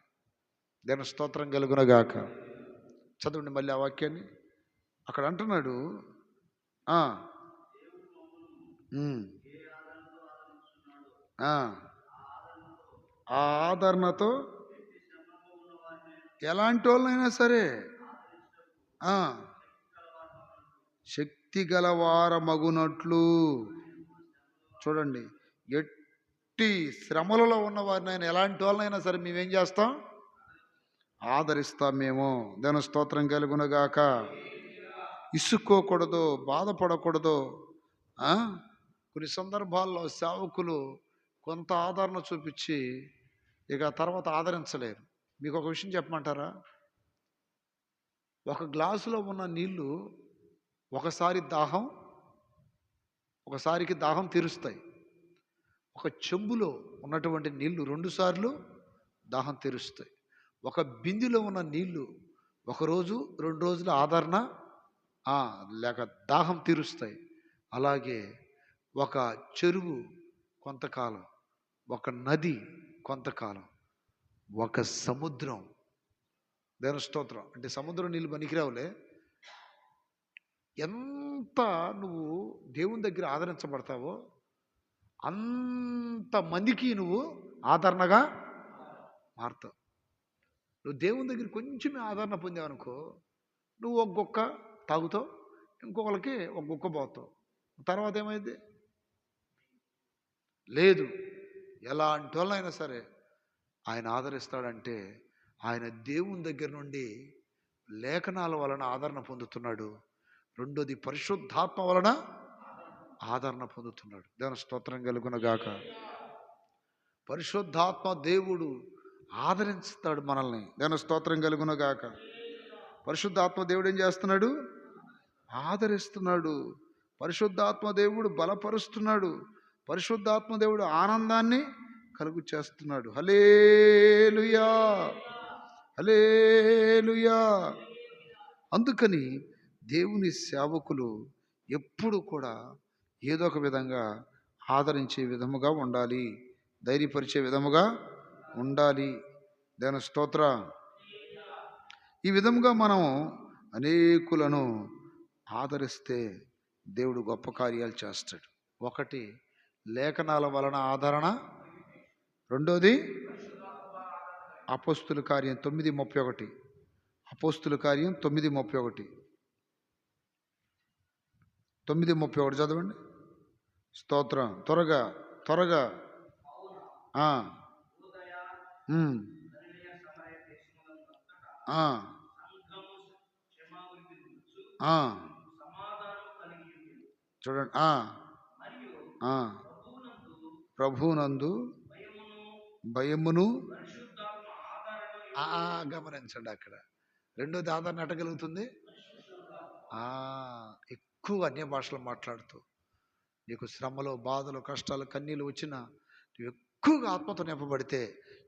S1: దాని స్తోత్రం కలుగునగాక. చదవండి మళ్ళీ ఆ వాక్యాన్ని. అక్కడ అంటున్నాడు, ఆ ఆదరణతో ఎలాంటి వాళ్ళైనా సరే శక్తి గలవారమగునట్లు. చూడండి, ఎట్టి శ్రమలలో ఉన్న వారిని ఆయన ఎలాంటి వాళ్ళనైనా సరే మేమేం చేస్తాం? ఆదరిస్తాం మేము. దాని స్తోత్రం కలుగునగాక. ఇసుక్కోకూడదు, బాధపడకూడదు. కొన్ని సందర్భాల్లో సేవకులు కొంత ఆదరణ చూపించి ఇక తర్వాత ఆదరించలేరు. మీకు ఒక విషయం చెప్పమంటారా? ఒక గ్లాసులో ఉన్న నీళ్లు ఒకసారికి దాహం తీరుస్తాయి. ఒక చెంబులో ఉన్నటువంటి నీళ్లు 2 సార్లు దాహం తీరుస్తాయి. ఒక బిందెలో ఉన్న నీళ్లు 1 రోజు 2 రోజుల ఆదరణ లేక దాహం తీరుస్తాయి. అలాగే ఒక చెరువు కొంతకాలం, ఒక నది కొంతకాలం, ఒక సముద్రం. దేవుని స్తోత్రం. అంటే సముద్రం నీళ్ళు పనికిరావులే. ఎంత నువ్వు దేవుని దగ్గర ఆదరించబడతావో అంతమందికి నువ్వు ఆదరణగా మారుతావు. నువ్వు దేవుని దగ్గర కొంచెమే ఆదరణ పొందావనుకో, నువ్వు ఒక గుక్క తాగుతావు, ఇంకొకరికి ఒక గుక్క పోతావు. తర్వాత ఏమైంది? లేదు. ఎలాంటి వాళ్ళైనా సరే ఆయన ఆదరిస్తాడంటే ఆయన దేవుని దగ్గర నుండి లేఖనాల వలన ఆదరణ పొందుతున్నాడు. రెండోది పరిశుద్ధాత్మ వలన ఆదరణ పొందుతున్నాడు. దేవుని స్తోత్రం కలుగునగాక. పరిశుద్ధాత్మ దేవుడు ఆదరిస్తాడు మనల్ని. దేవుని స్తోత్రం కలుగునగాక. పరిశుద్ధాత్మ దేవుడు ఏం చేస్తున్నాడు? ఆదరిస్తున్నాడు. పరిశుద్ధాత్మ దేవుడు బలపరుస్తున్నాడు. పరిశుద్ధాత్మ దేవుడు ఆనందాన్ని కలుగు చేస్తున్నాడు. హల్లెలూయా, హల్లెలూయా. అందుకని దేవుని సేవకులు ఎప్పుడు కూడా ఏదో ఒక విధంగా ఆదరించే విధముగా ఉండాలి, ధైర్యపరిచే విధముగా ఉండాలి. దేవుని స్తోత్ర. ఈ విధముగా మనం అనేకులను ఆదరిస్తే దేవుడు గొప్ప కార్యాలు చేస్తాడు. ఒకటి లేఖనాల వలన ఆదరణ, రెండోది అపోస్తుల కార్యం 9:31. అపోస్తుల కార్యం 9:31. 9:31 చదవండి. స్తోత్రం. త్వరగా త్వరగా. చూడండి. ప్రభువునందు భయమును. గమనించండి, అక్కడ రెండోది ఆదరణ అటగలుగుతుంది. ఎక్కువ అన్య భాషలు మాట్లాడుతూ నీకు శ్రమలో, బాధలు, కష్టాలు, కన్నీళ్ళు వచ్చినా నువ్వు ఎక్కువగా ఆత్మతో నింపబడితే,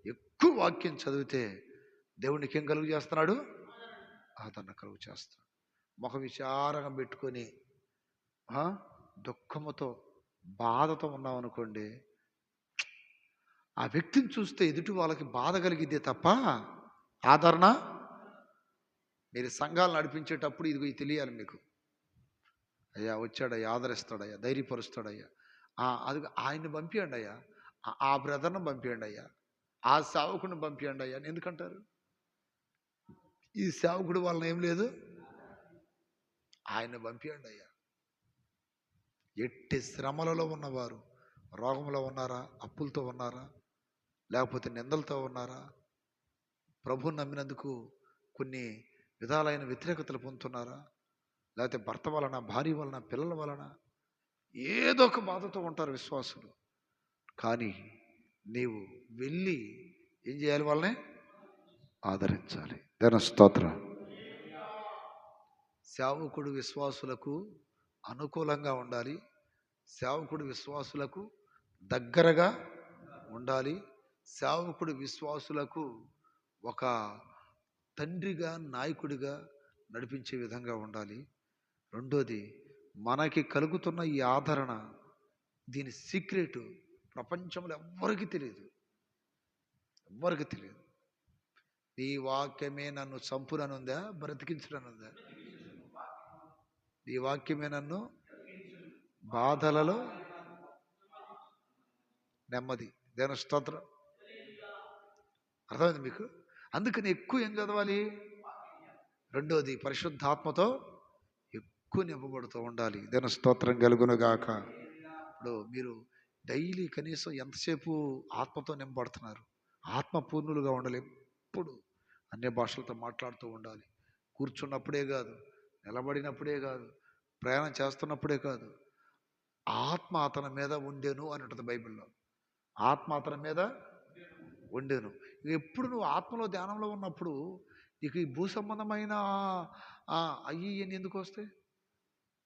S1: ఎక్కువ వాక్యం చదివితే దేవునికి ఏం కలుగు చేస్తున్నాడు? ఆదరణ కలుగు చేస్తాడు. ముఖ విచారంగా పెట్టుకొని దుఃఖముతో, బాధతో ఉన్నావు అనుకోండి, ఆ వ్యక్తిని చూస్తే ఎదుటి వాళ్ళకి బాధ కలిగిద్దే తప్ప ఆదరణ. మీరు సంఘాలు నడిపించేటప్పుడు ఇదిగో ఇది తెలియాలి మీకు. అయ్యా వచ్చాడయ్యా, ఆదరిస్తాడయ్యా, ధైర్యపరుస్తాడయ్యా, అది ఆయన్ని పంపించండి అయ్యా, ఆ బ్రదర్ను పంపించండి అయ్యా, ఆ సేవకుడిని పంపించండి అయ్యా అని ఎందుకంటారు? ఈ సేవకుడి వలన ఏం లేదు, ఆయన పంపించండి అయ్యా. ఎట్టి శ్రమలలో ఉన్నవారు, రోగంలో ఉన్నారా, అప్పులతో ఉన్నారా, లేకపోతే నిందలతో ఉన్నారా, ప్రభువుని నమ్మినందుకు కొన్ని విధాలైన వ్యతిరేకతలు పొందుతున్నారా, లేకపోతే భర్త వలన, భార్య వలన, పిల్లల వలన ఏదో ఒక బాధతో ఉంటారు విశ్వాసులు. కానీ నీవు వెళ్ళి ఏం చేయాలి? వాళ్ళని ఆదరించాలి. దేని స్తోత్రం. సేవకుడు విశ్వాసులకు అనుకూలంగా ఉండాలి. సేవకుడు విశ్వాసులకు దగ్గరగా ఉండాలి. సేవకుడు విశ్వాసులకు ఒక తండ్రిగా, నాయకుడిగా నడిపించే విధంగా ఉండాలి. రెండోది, మనకి కలుగుతున్న ఈ ఆదరణ, దీని సీక్రెట్ ప్రపంచంలో ఎవ్వరికి తెలియదు. నీ వాక్యమే నన్ను చంపుననుందా, బ్రతికించుననుందా? నీ వాక్యమే నన్ను బాధలలో నెమ్మది. దేని స్తోత్రం. అర్థమైంది మీకు? అందుకని ఎక్కువ ఏం చదవాలి? రెండోది, పరిశుద్ధాత్మతో ఎక్కువ నింపబడుతూ ఉండాలి. దేని స్తోత్రం కలుగునుగాక. ఇప్పుడు మీరు డైలీ కనీసం ఎంతసేపు ఆత్మతో నింపబడుతున్నారు? ఆత్మ పూర్ణులుగా ఉండాలి. ఎప్పుడు అన్య భాషలతో మాట్లాడుతూ ఉండాలి. కూర్చున్నప్పుడే కాదు, నిలబడినప్పుడే కాదు, ప్రయాణం చేస్తున్నప్పుడే కాదు. ఆత్మ అతని మీద ఉండేను అని ఉంటుంది బైబిల్లో. ఆత్మ అతని మీద ఉండేను. ఎప్పుడు నువ్వు ఆత్మలో ధ్యానంలో ఉన్నప్పుడు నీకు ఈ భూ సంబంధమైన అయ్యి ఎందుకు వస్తాయి?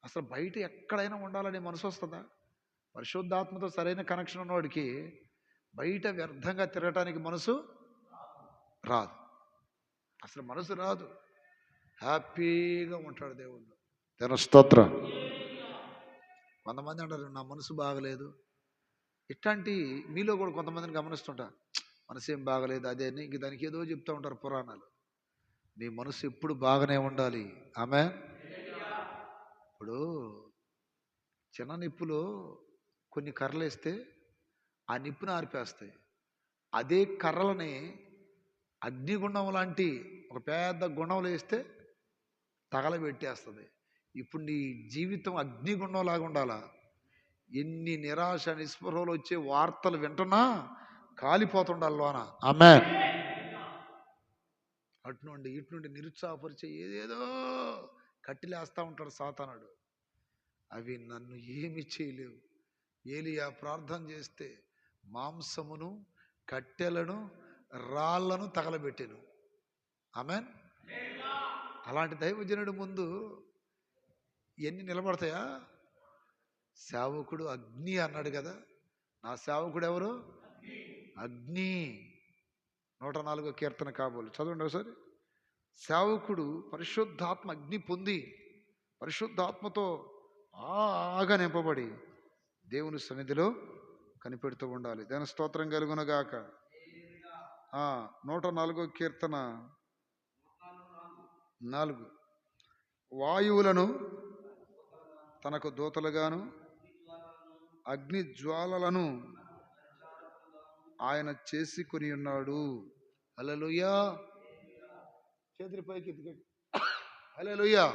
S1: అసలు బయట ఎక్కడైనా ఉండాలనే మనసు వస్తుందా? పరిశుద్ధాత్మతో సరైన కనెక్షన్ ఉన్నవాడికి బయట వ్యర్థంగా తిరగటానికి మనసు రాదు. అసలు మనసు రాదు. హ్యాపీగా ఉంటాడు దేవుడు. తన స్తోత్రం. కొంతమంది అంటారు నా మనసు బాగలేదు. ఇట్లాంటి మీలో కూడా కొంతమందిని గమనిస్తుంటా, మనసు ఏం బాగలేదు అదే అని ఇంక దానికి ఏదో చెప్తూ ఉంటారు పురాణాలు. నీ మనసు ఎప్పుడు బాగానే ఉండాలి. ఆమె ఇప్పుడు చిన్న నిప్పులో కొన్ని కర్రలు వేస్తే ఆ నిప్పును ఆర్పేస్తాయి. అదే కర్రలని అగ్నిగుండం లాంటి ఒక పెద్ద గుండంలో వేస్తే తగలబెట్టేస్తుంది. ఇప్పుడు నీ జీవితం అగ్నిగుండం లాగా ఉండాలా? ఎన్ని నిరాశ నిస్పృహలు వచ్చే వార్తలు వింటున్నా కాలిపోతుండాలి లోన. ఆమేన్. అటు నుండి ఇటు నుండి నిరుత్సాహపరిచే ఏదేదో కట్టిలేస్తూ ఉంటాడు సాతానుడు. అవి నన్ను ఏమి చేయలేవు. ఏలియా ప్రార్థన చేస్తే మాంసమును, కట్టెలను, రాళ్లను తగలబెట్టాను. ఆమేన్. అలాంటి దైవజనుడి ముందు ఎన్ని నిలబడతాయా? సేవకుడు అగ్ని అన్నాడు కదా. నా సేవకుడు ఎవరు? అగ్ని. 104వ కీర్తన కాబోలు చదవండి ఒకసారి. సేవకుడు పరిశుద్ధాత్మ అగ్ని పొంది పరిశుద్ధాత్మతో ఆగా నింపబడి దేవుని సన్నిధిలో కనిపెడుతూ ఉండాలి. దాని స్తోత్రం కలుగునగాక. 104వ కీర్తన 4. వాయువులను తనకు దూతలుగాను, అగ్ని జ్వాలలను ఆయన చేసి కొని ఉన్నాడు. హల్లెలూయా. చేతుల పైకి ఎత్తుకోండి. హల్లెలూయా.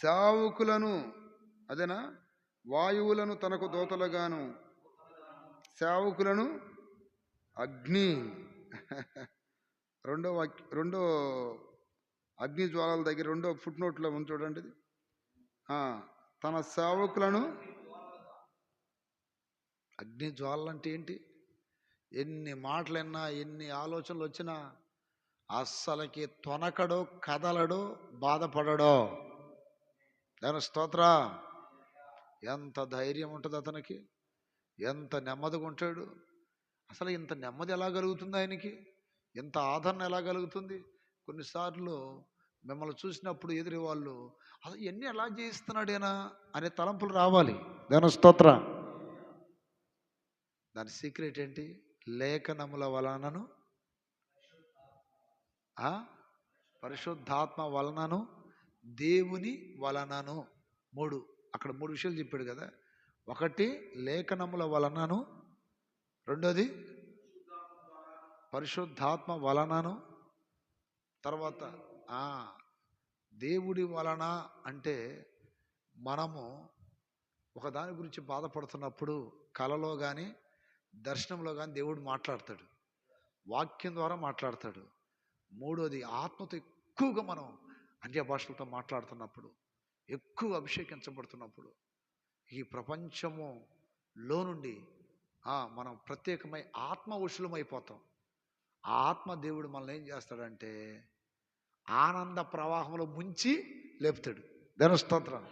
S1: సేవకులను అదేనా, వాయువులను తనకు దూతలుగాను, సేవకులను అగ్ని. రెండో అగ్ని జ్వాలల దగ్గర 2వ ఫుట్ నోట్లో ఉంది చూడండి. తన సేవకులను అగ్ని జ్వాలలు అంటే ఏంటి? ఎన్ని మాటలు విన్నా, ఎన్ని ఆలోచనలు వచ్చినా అస్సలకి తొనకడో, కదలడో, బాధపడడో. దాని స్తోత్ర. ఎంత ధైర్యం ఉంటుంది అతనికి, ఎంత నెమ్మదిగా ఉంటాడు. అసలు ఇంత నెమ్మది ఎలా కలుగుతుంది ఆయనకి? ఇంత ఆదరణ ఎలా కలుగుతుంది? కొన్నిసార్లు మిమ్మల్ని చూసినప్పుడు ఎదురు వాళ్ళు అసలు ఎన్ని ఎలా చేయిస్తున్నాడేనా అనే తలంపులు రావాలి. దాని స్తోత్ర. దాని సీక్రెట్ ఏంటి? లేఖనముల వలనను, పరిశుద్ధాత్మ వలనను, దేవుని వలనను. అక్కడ మూడు విషయాలు చెప్పాడు కదా. ఒకటి లేఖనముల వలనను, రెండోది పరిశుద్ధాత్మ వలనను, తర్వాత దేవుడి వలన. అంటే మనము ఒక దాని గురించి బాధపడుతున్నప్పుడు కలలో కానీ దర్శనంలో కానీ దేవుడు మాట్లాడతాడు, వాక్యం ద్వారా మాట్లాడతాడు. మూడోది ఆత్మతో ఎక్కువగా మనం అన్య భాషలతో మాట్లాడుతున్నప్పుడు, ఎక్కువ అభిషేకించబడుతున్నప్పుడు, ఈ ప్రపంచములో నుండి మనం ప్రత్యేకమై ఆత్మ వశులమైపోతాం. ఆ ఆత్మ దేవుడు మనల్ని ఏం చేస్తాడంటే ఆనంద ప్రవాహంలో ముంచి లేపుతాడు. దేవుని స్తోత్రం.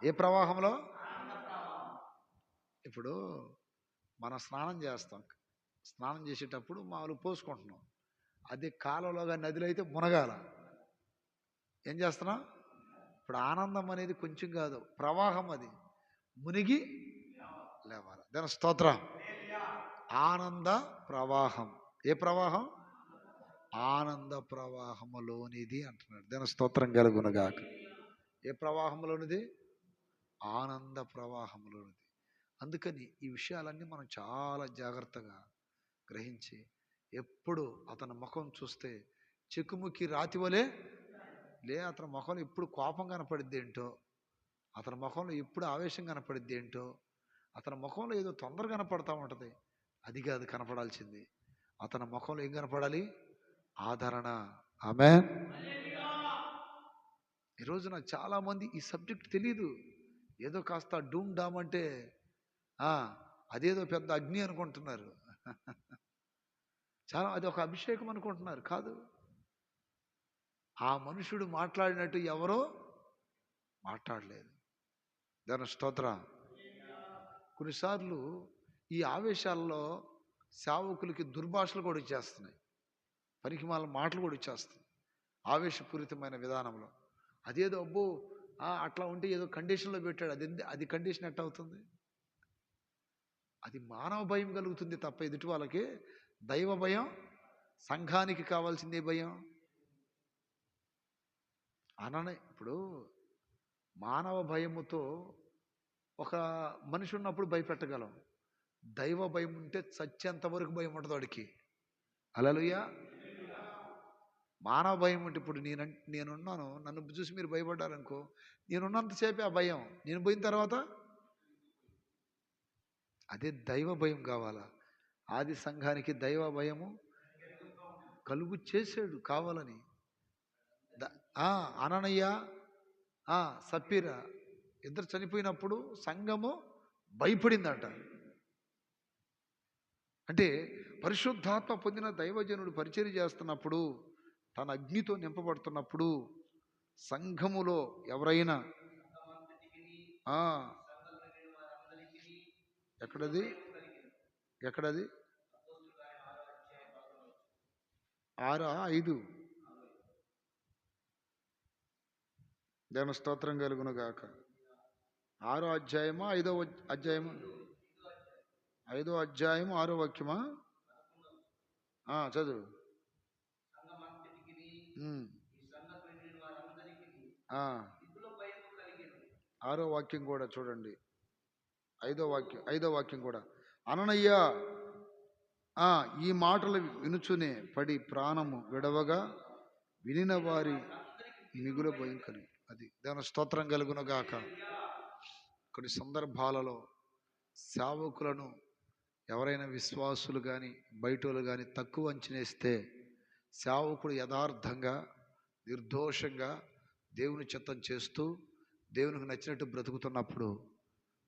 S1: ఏ ప్రవాహంలో? ఇప్పుడు మనం స్నానం చేస్తాం, స్నానం చేసేటప్పుడు మామూలు పోసుకుంటున్నాం. అది కాలంలోగా నదిలో అయితే మునగాల. ఏం చేస్తున్నాం? ఇప్పుడు ఆనందం అనేది కొంచెం కాదు, ప్రవాహం. అది మునిగి లేవాలి. దాని స్తోత్రం. ఆనంద ప్రవాహం. ఏ ప్రవాహం? ఆనంద ప్రవాహములోనిది అంటున్నాడు. దాని స్తోత్రం కలుగునగాక. ఏ ప్రవాహంలోనిది? ఆనంద ప్రవాహంలోనిది. అందుకని ఈ విషయాలన్నీ మనం చాలా జాగ్రత్తగా గ్రహించి, ఎప్పుడు అతని ముఖం చూస్తే చెక్కుముక్కి రాతి వలే అతని ముఖంలో ఎప్పుడు కోపం కనపడిద్ది ఏంటో, అతని ముఖంలో ఎప్పుడు ఆవేశం కనపడిద్ది ఏంటో, అతని ముఖంలో ఏదో తొందర కనపడతా ఉంటుంది. అది కాదు కనపడాల్సింది. అతని ముఖంలో ఏం కనపడాలి? ఆదరణ. ఆమేన్. ఈరోజున చాలామంది ఈ సబ్జెక్ట్ తెలీదు. ఏదో కాస్త డూమ్ డామ్ అంటే అదేదో పెద్ద అగ్ని అనుకుంటున్నారు. చాలా అది ఒక అభిషేకం అనుకుంటున్నారు. కాదు, ఆ మనుషుడు మాట్లాడినట్టు ఎవరో మాట్లాడలేదు. దాని స్తోత్రం. కొన్నిసార్లు ఈ ఆవేశాల్లో సేవకులకి దుర్భాషలు కూడా ఇచ్చేస్తున్నాయి, పనికిమాల మాటలు కూడా ఇచ్చేస్తున్నాయి ఆవేశపూరితమైన విధానంలో. అదేదో అబ్బో అట్లా ఉంటే ఏదో కండిషన్లో పెట్టాడు. అది కండిషన్ ఎట్ట అవుతుంది? అది మానవ భయం కలుగుతుంది తప్ప ఎదుటి వాళ్ళకి దైవ భయం. సంఘానికి కావాల్సిందే భయం. ఇప్పుడు మానవ భయముతో ఒక మనిషి ఉన్నప్పుడు భయపెట్టగలం. దైవ భయం ఉంటే చచ్చేంత వరకు భయం ఉంటుంది వాడికి. హల్లెలూయా. మానవ భయం ఉంటే, ఇప్పుడు నేనున్నాను, నన్ను చూసి మీరు భయపడ్డారనుకో, నేనున్నంతసేపే ఆ భయం, నేను పోయిన తర్వాత అదే దైవ భయం కావాలా. ఆది సంఘానికి దైవ భయము కలుగు చేశాడు కావాలని. అననయ్య సప్పీరా ఇద్దరు చనిపోయినప్పుడు సంఘము భయపడిందట. అంటే పరిశుద్ధాత్మ పొందిన దైవజనుడు పరిచర్య చేస్తున్నప్పుడు, తన అగ్నితో నింపబడుతున్నప్పుడు, సంఘములో ఎవరైనా ఎక్కడది 6:5. దేవుని స్తోత్రం కలుగును గాక. 6వ అధ్యాయమా 5వ అధ్యాయమా? 5వ అధ్యాయం 6వ వాక్యమా? చదువు. 6వ వాక్యం కూడా చూడండి. 5వ వాక్యం కూడా. అననయ్య ఈ మాటలు వినుచునే పడి ప్రాణము విడవగా వినిన వారి మిగుల భయం కలిగి. అది దాని స్తోత్రం కలుగును గాక. కొన్ని సందర్భాలలో సేవకులను ఎవరైనా విశ్వాసులు కానీ బయటోళ్ళు కానీ తక్కువ అంచనేస్తే, సేవకుడు యథార్థంగా నిర్దోషంగా దేవుని చిత్తం చేస్తూ దేవునికి నచ్చినట్టు బ్రతుకుతున్నప్పుడు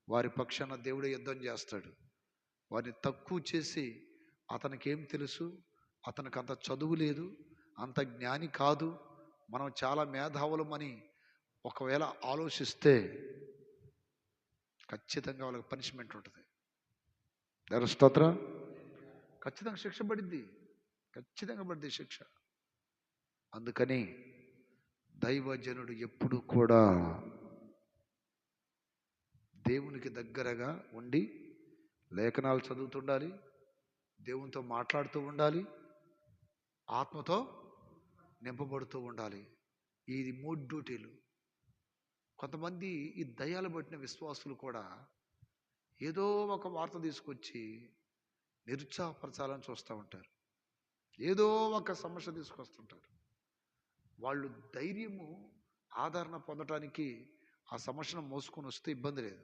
S1: వారి పక్షాన దేవుడే యుద్ధం చేస్తాడు. వారిని తక్కువ చేసి, అతనికి ఏం తెలుసు, అతనికి అంత చదువు లేదు, అంత జ్ఞాని కాదు, మనం చాలా మేధావులమని ఒకవేళ ఆలోచిస్తే ఖచ్చితంగా వాళ్ళకి పనిష్మెంట్ ఉంటుంది. దేవుని స్తోత్రం. ఖచ్చితంగా శిక్ష పడిద్ది, ఖచ్చితంగా పడిద్ది శిక్ష. అందుకని దైవజనుడు ఎప్పుడు కూడా దేవునికి దగ్గరగా ఉండి లేఖనాలు చదువుతుండాలి, దేవునితో మాట్లాడుతూ ఉండాలి, ఆత్మతో నింపబడుతూ ఉండాలి. ఇది 3 డ్యూటీలు. కొంతమంది ఈ దయ్యాలు పట్టిన విశ్వాసులు కూడా ఏదో ఒక వార్త తీసుకొచ్చి నిరుత్సాహపరచాలని చూస్తూ ఉంటారు. ఏదో ఒక సమస్య తీసుకొస్తుంటారు. వాళ్ళు ధైర్యము, ఆదరణ పొందటానికి ఆ సమస్యను మోసుకొని వస్తే ఇబ్బంది లేదు.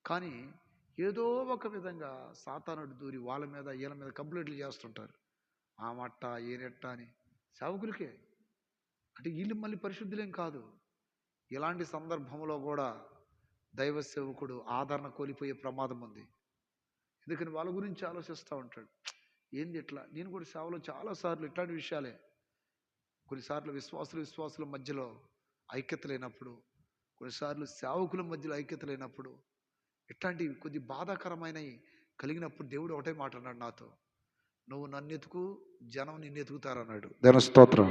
S1: కానీ ఏదో ఒక విధంగా సాతానుడు దూరి వాళ్ళ మీద వీళ్ళ మీద కంప్లైంట్లు చేస్తుంటారు. ఆ మట్ట ఏనెట్ట అని సేవకులకే. అంటే వీళ్ళు మళ్ళీ పరిశుద్ధులేం కాదు. ఇలాంటి సందర్భంలో కూడా దైవ సేవకుడు ఆదరణ కోల్పోయే ప్రమాదం ఉంది. ఎందుకని వాళ్ళ గురించి ఆలోచిస్తూ ఉంటాడు. ఏంది ఇట్లా? నేను కూడా సేవలో చాలాసార్లు ఇట్లాంటి విషయాలే. కొన్నిసార్లు విశ్వాసుల మధ్యలో ఐక్యత లేనప్పుడు, కొన్నిసార్లు సేవకుల మధ్యలో ఐక్యత లేనప్పుడు, ఇట్లాంటివి కొద్ది బాధాకరమైనవి కలిగినప్పుడు దేవుడు ఒకటే మాట అన్నాడు నాతో, నువ్వు నన్ను ఎతుకు, జనం నిన్ను ఎతుకుతారన్నాడు. దాని స్తోత్రం.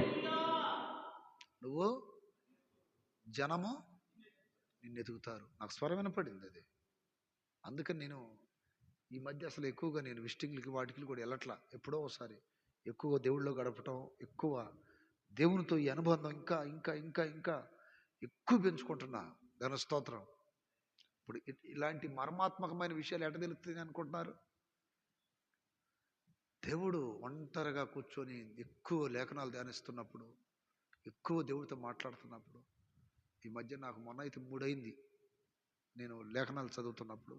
S1: నువ్వు, జనము నిన్ను ఎతుకుతారు. నాకు స్వరం వినపడింది అది. అందుకని నేను ఈ మధ్య అసలు ఎక్కువగా నేను విజిటింగ్లకి వాటికి కూడా వెళ్ళట్లా. ఎప్పుడో ఒకసారి ఎక్కువ దేవుళ్ళలో గడపటం, ఎక్కువ దేవునితో ఈ అనుబంధం ఇంకా ఇంకా ఇంకా ఇంకా ఎక్కువ పెంచుకుంటున్నా. దాని స్తోత్రం. ఇప్పుడు ఇలాంటి మర్మాత్మకమైన విషయాలు ఎట తెలుస్తుంది అనుకుంటున్నారు? దేవుడు ఒంటరిగా కూర్చొని ఎక్కువ లేఖనాలు ధ్యానిస్తున్నప్పుడు, ఎక్కువ దేవుడితో మాట్లాడుతున్నప్పుడు, ఈ మధ్య నాకు మొన్న అయితే 3 అయింది, నేను లేఖనాలు చదువుతున్నప్పుడు,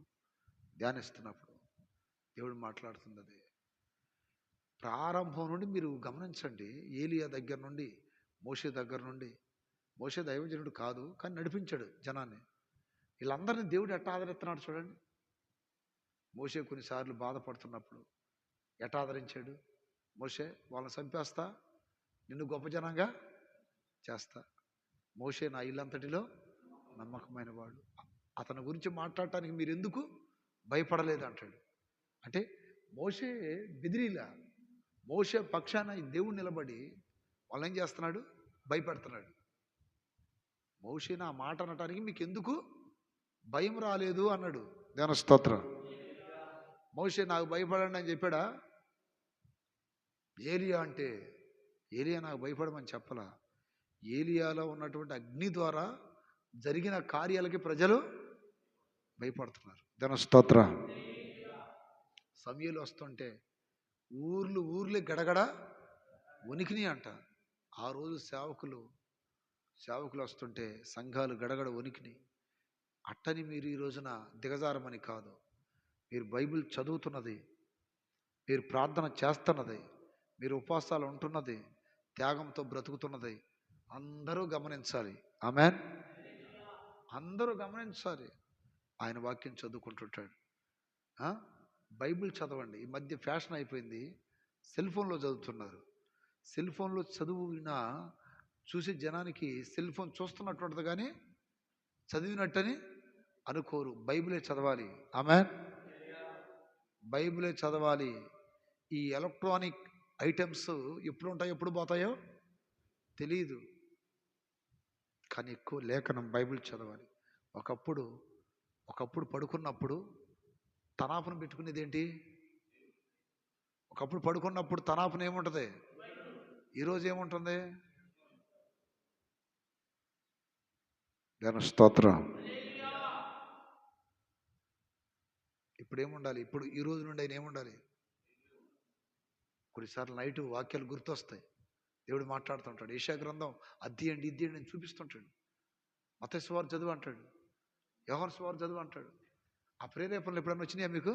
S1: ధ్యానిస్తున్నప్పుడు దేవుడు మాట్లాడుతుంది. అదే ప్రారంభం నుండి మీరు గమనించండి. ఏలియా దగ్గర నుండి, మోషే దగ్గర నుండి, మోషే దైవజనుడు కాదు కానీ నడిపించాడు జనాన్ని. వీళ్ళందరినీ దేవుడు ఎట్లా ఆదరిస్తున్నాడు చూడండి. మోషే కొన్నిసార్లు బాధపడుతున్నప్పుడు ఎట్లా ఆదరించాడు. మోషే వాళ్ళని చంపేస్తా, నిన్ను గొప్ప జనంగా చేస్తా. మోషే నా ఇల్లంతటిలో నమ్మకమైన వాడు, అతని గురించి మాట్లాడటానికి మీరు ఎందుకు భయపడలేదు అంటాడు. అంటే మోషే బెదిరిలా, మోషే పక్షాన ఈ దేవుడు నిలబడి వాళ్ళని ఏం చేస్తున్నాడు, భయపెడుతున్నాడు. మోషే నా మాట అనటానికి మీకు ఎందుకు భయం రాలేదు అన్నాడు. దేవుని స్తోత్రం. మోషే నాకు భయపడండి అని చెప్పాడా? ఏలియా అంటే ఏలియా నాకు భయపడమని చెప్పలా. ఏలియాలో ఉన్నటువంటి అగ్ని ద్వారా జరిగిన కార్యాలకి ప్రజలు భయపడుతున్నారు. దేవుని స్తోత్రం. సమూయేలు వస్తుంటే ఊర్లు గడగడ వణికిని అంట. ఆ రోజు సేవకులు వస్తుంటే సంఘాలు గడగడ వణికిని. అట్టని మీరు ఈ రోజున దిగజారమని కాదు. మీరు బైబిల్ చదువుతున్నది, మీరు ప్రార్థన చేస్తున్నది, మీరు ఉపవాసాలు ఉంటున్నది, త్యాగంతో బ్రతుకుతున్నది అందరూ గమనించాలి. ఆమేన్. అందరూ గమనించాలి. ఆయన వాక్యం చదువుకుంటుంటాడు. బైబిల్ చదవండి. ఈ మధ్య ఫ్యాషన్ అయిపోయింది, సెల్ ఫోన్లో చదువుతున్నారు. సెల్ ఫోన్లో చదువున చూసి జనానికి సెల్ ఫోన్ చూస్తున్నట్టు కానీ చదివినట్టని అనుకోరు. బైబిలే చదవాలి. ఆమేన్. బైబిలే చదవాలి. ఈ ఎలక్ట్రానిక్ ఐటమ్స్ ఎప్పుడు ఉంటాయో ఎప్పుడు పోతాయో తెలియదు. కానీ ఎక్కువ లేఖనం బైబిల్ చదవాలి. ఒకప్పుడు పడుకున్నప్పుడు తనాపును పెట్టుకునేది ఏంటి? ఒకప్పుడు పడుకున్నప్పుడు తనాపున ఏముంటుంది? ఈరోజు ఏముంటుంది? దేవుని స్తోత్రం. ఇప్పుడు ఏముండాలి? ఇప్పుడు ఈ రోజు నుండి ఆయన ఏముండాలి? కొన్నిసార్లు నైటు వాక్యాలు గుర్తొస్తాయి. దేవుడు మాట్లాడుతుంటాడు. యెషయా గ్రంథం ఇది అని చూపిస్తుంటాడు. మత్తయి సువార్త చదువు అంటాడు, యోహాను సువార్త చదువు అంటాడు. ఆ ప్రేరేపణలు ఎప్పుడన్నా వచ్చినాయా మీకు?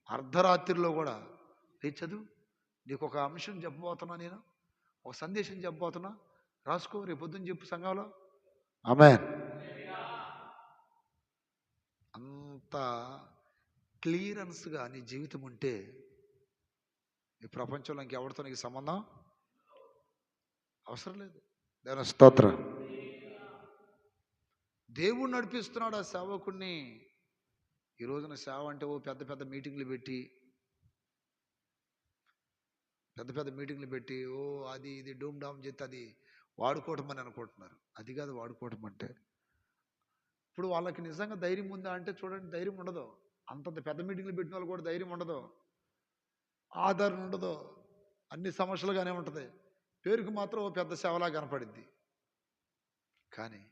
S1: అర్ధరాత్రిలో కూడా చదువు. నీకు ఒక అంశం చెప్పబోతున్నా, నేను ఒక సందేశం చెప్పబోతున్నా, రాసుకో, రేపు పొద్దున్న చెప్పు సంఘంలో. ఆమేన్. అంత క్లియరెన్స్గా నీ జీవితం ఉంటే ఈ ప్రపంచంలో ఇంకెవరితో నీకు సంబంధం అవసరం లేదు. దేవుని స్తోత్రం. దేవుడు నడిపిస్తున్నాడు ఆ సేవకుడిని. ఈ రోజున సేవ అంటే పెద్ద పెద్ద మీటింగ్లు పెట్టి అది ఇది డూమ్ డామ్ చేస్తే అది వాడుకోవటం అని అనుకుంటున్నారు. అది కాదు వాడుకోవటం అంటే. ఇప్పుడు వాళ్ళకి నిజంగా ధైర్యం ఉందా అంటే చూడండి, ధైర్యం ఉండదు. అంతంత పెద్ద మీటింగ్లు పెట్టిన వాళ్ళు కూడా ధైర్యం ఉండదు, ఆదరణ ఉండదు, అన్ని సమస్యలుగానే ఉంటుంది. పేరుకు మాత్రం ఓ పెద్ద సేవలా కనపడిద్ది. కానీ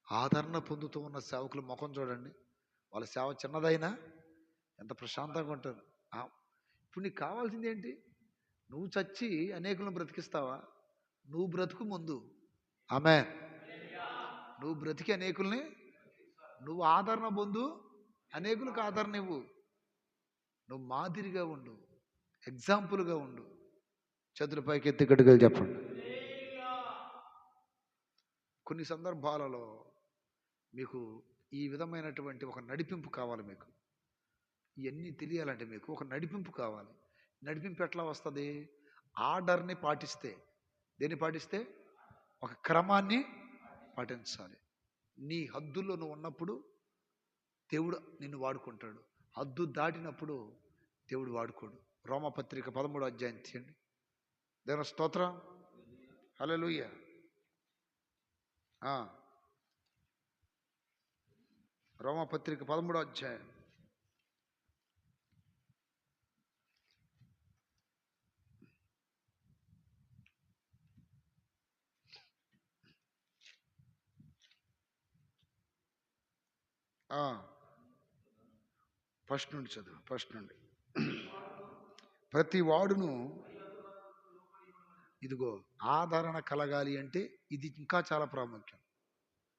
S1: ఆదరణ పొందుతూ ఉన్న సేవకుల ముఖం చూడండి, వాళ్ళ సేవ చిన్నదైనా ఎంత ప్రశాంతంగా ఉంటారు. ఇప్పుడు నీకు కావాల్సింది ఏంటి? నువ్వు చచ్చి అనేకులను బ్రతికిస్తావా? నువ్వు బ్రతుకు ముందు. ఆమేన్. నువ్వు బ్రతికి అనేకుల్ని, నువ్వు ఆదరణ పొందు, అనేకులకు ఆదరణ ఇవ్వు. నువ్వు మాదిరిగా ఉండు, ఎగ్జాంపుల్గా ఉండు. చేతుల పైకి ఎత్తి గట్టిగా చెప్పండి. కొన్ని సందర్భాలలో మీకు ఈ విధమైనటువంటి ఒక నడిపింపు కావాలి. మీకు ఇవన్నీ తెలియాలంటే మీకు ఒక నడిపింపు కావాలి. నడిపింపు ఎట్లా వస్తుంది? ఆర్డర్ని పాటిస్తే. దేన్ని పాటిస్తే? ఒక క్రమాన్ని పాటించాలి. నీ హద్దుల్లో నువ్వు ఉన్నప్పుడు దేవుడు నిన్ను వాడుకుంటాడు, హద్దు దాటినప్పుడు దేవుడు వాడుకోడు. రోమపత్రిక 13వ అధ్యాయం తీయండి. దేవుని స్తోత్రం, హల్లెలూయా. రోమపత్రిక 13వ అధ్యాయం. ఫస్ట్ నుండి చదువు, ఫస్ట్ నుండి. ప్రతి వాడును, ఇదిగో ఆదరణ కలగాలి అంటే ఇది ఇంకా చాలా ప్రాముఖ్యం.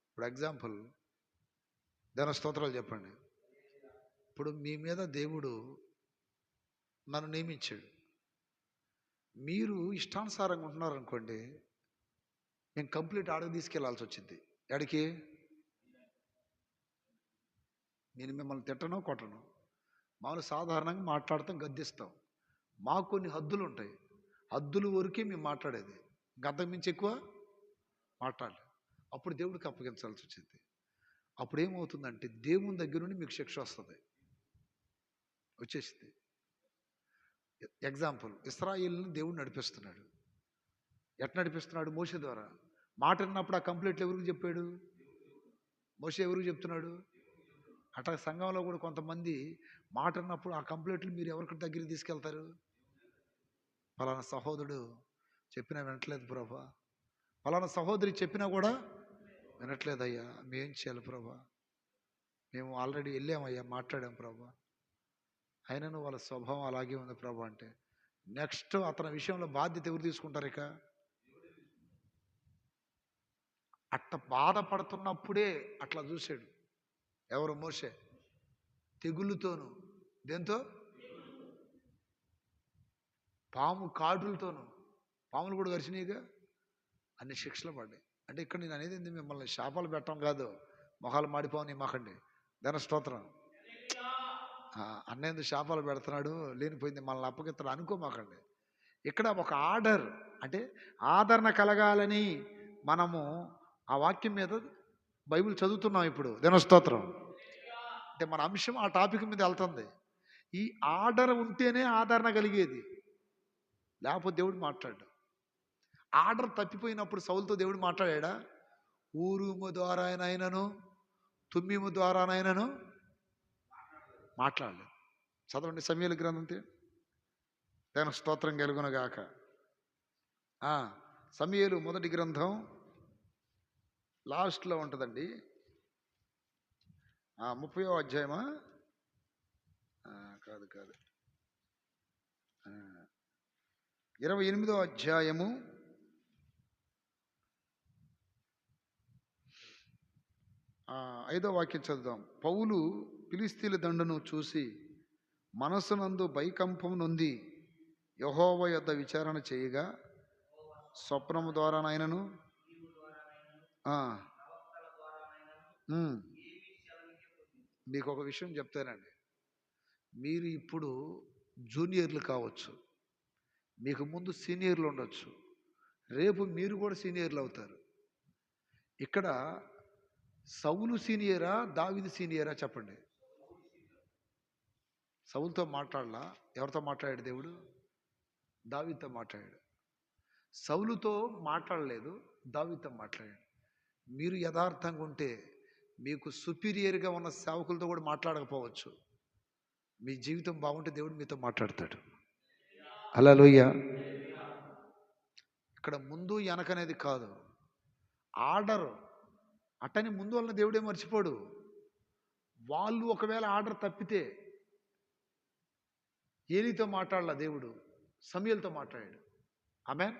S1: ఇప్పుడు ఎగ్జాంపుల్, దేని స్తోత్రాలు చెప్పండి. ఇప్పుడు మీ మీద దేవుడు నన్ను నియమించాడు, మీరు ఇష్టానుసారంగా ఉంటున్నారనుకోండి, నేను కంప్లీట్ ఆడకు తీసుకెళ్లాల్సి వచ్చింది. ఎక్కడికి? నేను మిమ్మల్ని తిట్టను, కొట్టను, మామూలు సాధారణంగా మాట్లాడతాం, గద్దిస్తాం. మాకు కొన్ని హద్దులు ఉంటాయి, హద్దుల వరకే మేము మాట్లాడేది, గంతకు మించి ఎక్కువ మాట్లాడలేదు. అప్పుడు దేవుడికి అప్పగించాల్సి వచ్చింది. అప్పుడు ఏమవుతుందంటే దేవుని దగ్గర నుండి మీకు శిక్ష వస్తుంది, వచ్చేసింది. ఎగ్జాంపుల్, ఇశ్రాయేలుని దేవుడు నడిపిస్తున్నాడు. ఎట్లా నడిపిస్తున్నాడు? మోషే ద్వారా. మాట విన్నప్పుడు ఆ కంప్లైంట్లు ఎవరికి చెప్పాడు? మోషే ఎవరికి చెప్తున్నాడు? అట్లా సంఘంలో కూడా కొంతమంది మాట విన్నప్పుడు ఆ కంప్లైంట్లు మీరు ఎవరికి దగ్గరికి తీసుకెళ్తారు? ఫలానా సహోదరుడు చెప్పినా వినట్లేదు ప్రభా, ఫలానా సహోదరి చెప్పినా కూడా వినట్లేదయ్యా, మేం చేయాలి ప్రభా, మేము ఆల్రెడీ వెళ్ళామయ్యా, మాట్లాడాం ప్రభా, అయినను వాళ్ళ స్వభావం అలాగే ఉంది ప్రభా అంటే నెక్స్ట్ అతని విషయంలో బాధ్యత ఎవరు తీసుకుంటారు? ఇక అట్ట బాధపడుతున్నప్పుడే అట్లా చూశాడు. ఎవరు? మోషే. తెగుళ్ళతోను, దేంతో? పాము కాటులతోను. పాములు కూడా కరిచినాయిగా, అన్ని శిక్షలు పడ్డాయి. అంటే ఇక్కడ నేను అనేది మిమ్మల్ని శాపాలు పెట్టడం కాదు, మొహాలు మాడిపోవని మాకండి. దాని స్తోత్రం. అన్నేందు శాపాలు పెడుతున్నాడు, లేనిపోయింది మనల్ని అప్పగిస్తాడు అనుకోమాకండి. ఇక్కడ ఒక ఆర్డర్, అంటే ఆదరణ కలగాలని మనము ఆ వాక్యం మీద బైబిల్ చదువుతున్నాం ఇప్పుడు. దినస్తోత్రం అంటే మన అంశం ఆ టాపిక్ మీద వెళ్తుంది. ఈ ఆర్డర్ ఉంటేనే ఆదరణ కలిగేది, లేకపోతే దేవుడు మాట్లాడు. ఆర్డర్ తప్పిపోయినప్పుడు సౌలుతో దేవుడు మాట్లాడా? ఊరుము ద్వారానైనను తుమ్మిము ద్వారానైనను మాట్లాడలేదు. చదవండి సమూయేలు గ్రంథం. దేని స్తోత్రం కలుగునుగాక. సమూయేలు మొదటి గ్రంథం లాస్ట్లో ఉంటుందండి. 30వ అధ్యాయమా? కాదు 28వ అధ్యాయము 5వ వాక్యం చదువుదాం. పౌలు ఫిలిష్తీయుల దండును చూసి మనసునందు భయకంపం నొంది యెహోవా యొద్ద విచారణ చేయగా, స్వప్నము ద్వారానైనను మీకు ఒక విషయం చెప్తానండి. మీరు ఇప్పుడు జూనియర్లు కావచ్చు, మీకు ముందు సీనియర్లు ఉండొచ్చు, రేపు మీరు కూడా సీనియర్లు అవుతారు. ఇక్కడ సౌలు సీనియరా, దావీదు సీనియరా? చెప్పండి. సౌలుతో మాట్లాడలా, ఎవరితో మాట్లాడాడు దేవుడు? దావీదుతో మాట్లాడాడు. సౌలుతో మాట్లాడలేదు, దావీదుతో మాట్లాడాడు. మీరు యథార్థంగా ఉంటే మీకు సుపీరియర్గా ఉన్న సేవకులతో కూడా మాట్లాడకపోవచ్చు, మీ జీవితం బాగుంటే దేవుడు మీతో మాట్లాడతాడు. హల్లెలూయా. ఇక్కడ ముందు వెనకనేది కాదు, ఆర్డర్. అట్టని ముందు వలన దేవుడే మర్చిపోడు. వాళ్ళు ఒకవేళ ఆర్డర్ తప్పితే ఏలీతో మాట్లాడాల దేవుడు, సమూయేలుతో మాట్లాడాడు. ఆమేన్.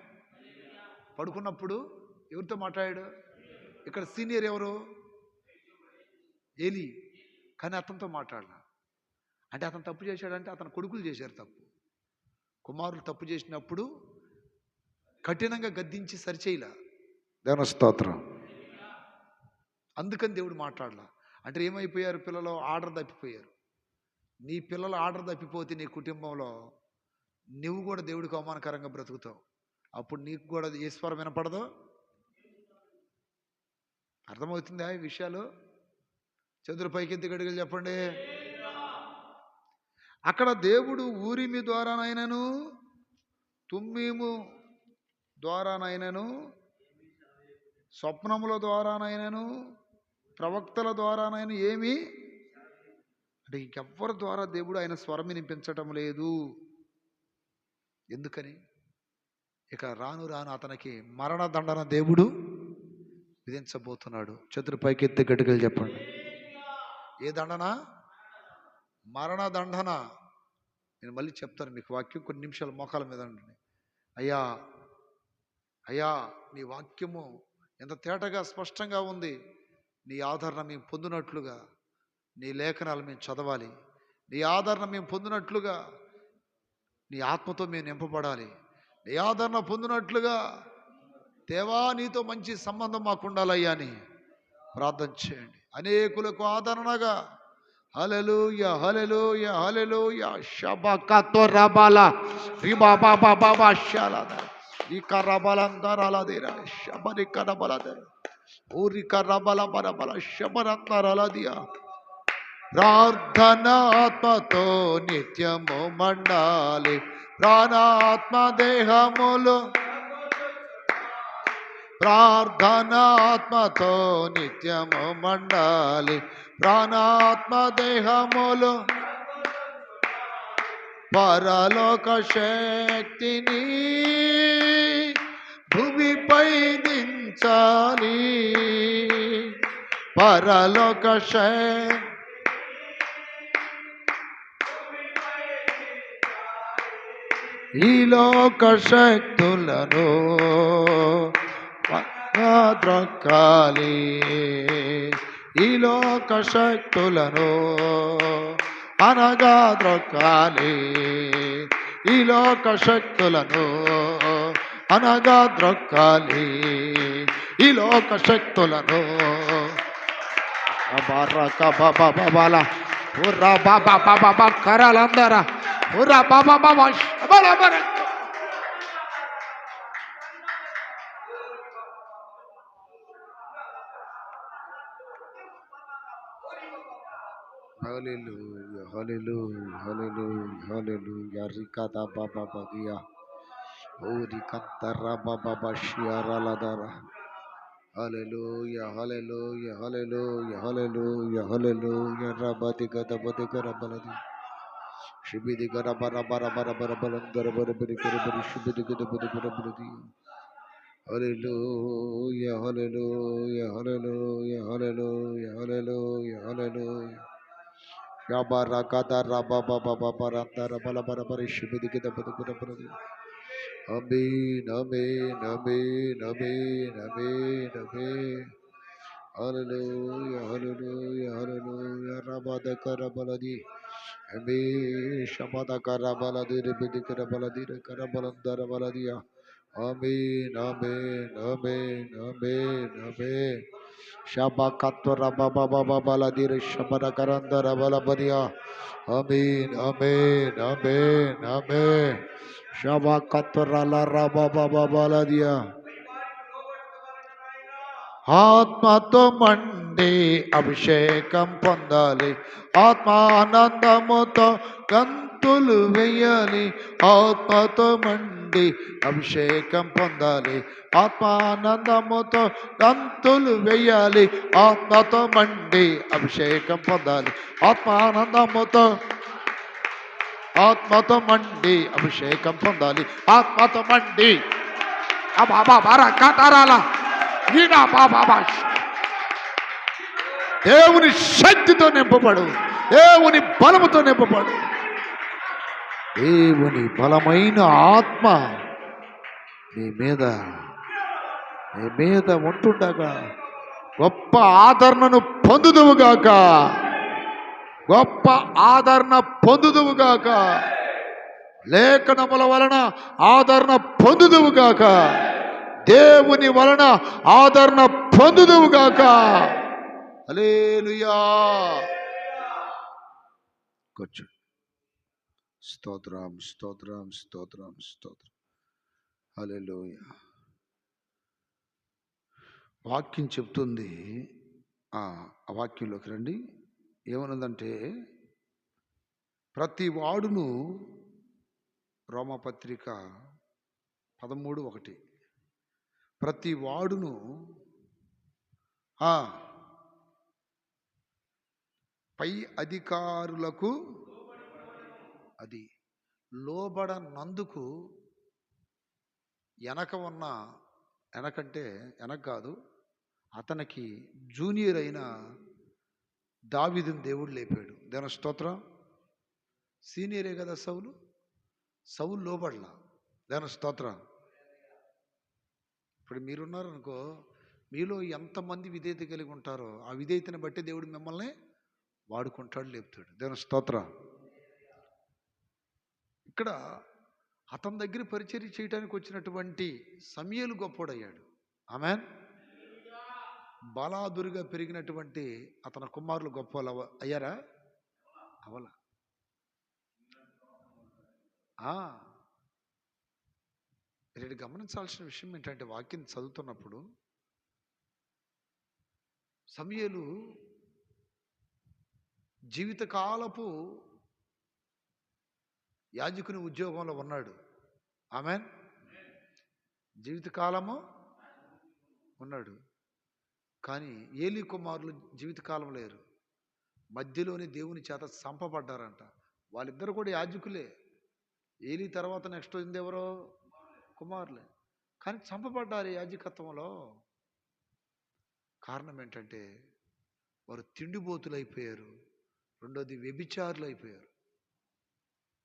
S1: పడుకున్నప్పుడు ఎవరితో మాట్లాడాడు? ఇక్కడ సీనియర్ ఎవరు? ఏలీ. కానీ అతనితో మాట్లాడాల. అంటే అతను తప్పు చేశాడంటే అతని కొడుకులు చేశారు తప్పు. కుమారులు తప్పు చేసినప్పుడు కఠినంగా గద్దించి సరిచేయలా. దేవుని స్తోత్రం. అందుకని దేవుడు మాట్లాడలా. అంటే ఏమైపోయారు? పిల్లలు ఆర్డర్ తప్పిపోయారు. నీ పిల్లలు ఆర్డర్ తప్పిపోతే నీ కుటుంబంలో నువ్వు కూడా దేవుడికి అవమానకరంగా బ్రతుకుతావు. అప్పుడు నీకు కూడా ఏ స్వరం వినపడదు. అర్థమవుతుందా ఈ విషయాలు? చంద్రుడి పైకెత్తి గడిగలు చెప్పండి. అక్కడ దేవుడు ఊరిమి ద్వారానైనను తుమ్మీము ద్వారానైనను స్వప్నముల ద్వారానైనను ప్రవక్తల ద్వారానైనా ఏమి అంటే ఇంకెవ్వరి ద్వారా దేవుడు ఆయన స్వరం వినిపించటం లేదు. ఎందుకని? ఇక రాను రాను అతనికి మరణదండన దేవుడు విధించబోతున్నాడు. చతురు పైకెత్తి గట్టిగా చెప్పండి. ఏ దండన? మరణదండన. నేను మళ్ళీ చెప్తాను మీకు వాక్యం, కొన్ని నిమిషాలు మోకాల మీద ఉండండి. అయ్యా అయ్యా నీ వాక్యము ఎంత తేటగా స్పష్టంగా ఉంది. నీ ఆదరణ మేము పొందినట్లుగా నీ లేఖనాలు మేము చదవాలి. నీ ఆదరణ మేము పొందినట్లుగా నీ ఆత్మతో మేము నింపబడాలి. నీ ఆదరణ పొందినట్లుగా దేవా నీతో మంచి సంబంధం మాకు ఉండాలయ్యా అని ప్రార్థన చేయండి. అనేకులకు ఆదరణగా. హల్లెలూయా హల్లెలూయా హల్లెలూయా. షబకతో రబాల రిబాబా బాబా షాలాద ఇకరబలందరలదిరా షబరికరబలదర ఊరికరబల బరబల షబరందరలదియా. ప్రార్థన ఆత్మతో నిత్యము మండాలి. ప్రాణాత్మ దేహములు ప్రార్థన ఆత్మతో నిత్యము మండాలి. ప్రాణాత్మ దేహములు పరలోక శక్తిని భూమిపై దించాలి. పరలోక శక్తి ఈ లోక శక్తులను ద్రొక్కాలి. ఈ లోక శక్తులను అనగా ద్రొక్కాలి. ఈ లోక శక్తులను అనగా ద్రొక్కాలి. ఈ లోక శక్తులను కరాలందరా హల్లెలూయా హల్లెలూయా హల్లెలూయా హల్లెలూయా. రికాదా బాబా బదియా ఓరి కత్తరా బాబా బషియారాలదరా. హల్లెలూయా హల్లెలూయా హల్లెలూయా హల్లెలూయా హల్లెలూయా. రబది గదబది గరబలది షిబిది గరబర బర బర బర బలందర బర బరి గరబరి షిబిది గదబది గరబలది. హల్లెలూయా హల్లెలూయా హల్లెలూయా హల్లెలూయా హల్లెలూయా హల్లెలూయా. యాబారా కదరా బాబా బాబా బరందర బల బర బరి షిబిది గదబది గరబలది. ఆమేన్ ఆమేన్ ఆమేన్ ఆమేన్ ఆమేన్ ఆమేన్. హల్లెలూయా హల్లెలూయా హల్లెలూయా. రబద కరబలది ఆమేన్. శబద కరబలది రిబిది కరబలది కరబలందర బలదియా. ఆమేన్ ఆమేన్ ఆమేన్ ఆమేన్ ఆమేన్. శబకత్వర బాబా బాబా బలది శబద కరందర బలబదియా. ఆమేన్ ఆమేన్ ఆమేన్ ఆమేన్. శబకత్వరల రబా బాబా బలదియా. ఆత్మతో మండి అభిషేకం పొందాలి. ఆత్మానందముతో గంతులు వేయాలి. ఆత్మతో మండి అభిషేకం పొందాలి. ఆత్మానందముతో గంతులు వేయాలి. ఆత్మతో మండి అభిషేకం పొందాలి. ఆత్మానందముతో ఆత్మతో మండి అభిషేకం పొందాలి. ఆత్మతో మండి అబాబా బారా కాటారాల ఈనా బాబా. దేవుని శక్తితో నింపబడు, దేవుని బలముతో నింపబడు. దేవుని బలమైన ఆత్మ నీ మీద ఉంటుండగా గొప్ప ఆదరణను పొందుదువుగాక, గొప్ప ఆదరణ పొందుదువుగాక. లేఖనముల వలన ఆదరణ పొందుదువుగాక, దేవుని వలన ఆదరణ పొందుదువుగాక. హల్లెలూయా. కూర్చోండి. స్తోత్రం స్తోత్రం స్తోత్రం స్తోత్రం. హల్లెలూయా. వాక్యం చెప్తుంది, ఆ వాక్యంలోకి రండి. ఏమన్నదంటే, ప్రతి వాడును, రోమపత్రిక 13:1, ప్రతి వాడును పై అధికారులకు అది లోబడనందుకు వెనకంటే వెనక కాదు, అతనికి జూనియర్ అయిన దావీదుని దేవుడు లేపాడు. దేవుని స్తోత్రం. సీనియరే కదా సౌలు లోబడలా. దేవుని స్తోత్రం. ఇప్పుడు మీరున్నారనుకో, మీలో ఎంతమంది విధేయత కలిగి ఉంటారో ఆ విధేయతను బట్టి దేవుడు మిమ్మల్ని వాడుకుంటాడు, లేపుతాడు. దేవుని స్తోత్రం. ఇక్కడ అతని దగ్గర పరిచర్య చేయడానికి వచ్చినటువంటి సమూయేలు గొప్పోడయ్యాడు. ఆమేన్. బలాదురుగా పెరిగినటువంటి అతని కుమారులు గొప్ప అయ్యారా? అవలా. మీరు గమనించాల్సిన విషయం ఏంటంటే, వాక్యం చదువుతున్నప్పుడు సమూయేలు జీవితకాలపు యాజకుని ఉద్యోగంలో ఉన్నాడు. ఆమేన్. జీవితకాలము ఉన్నాడు. కానీ ఏలీ కుమారులు జీవితకాలం లేరు, మధ్యలోనే దేవుని చేత చంపబడ్డారంట. వాళ్ళిద్దరు కూడా యాజకులే. ఏలీ తర్వాత నెక్స్ట్ ఉంది ఎవరో? కుమారులే. కానీ చంపబడ్డారు యాజకత్వంలో. కారణం ఏంటంటే, వారు తిండిబోతులు అయిపోయారు. రెండోది వ్యభిచారులు అయిపోయారు.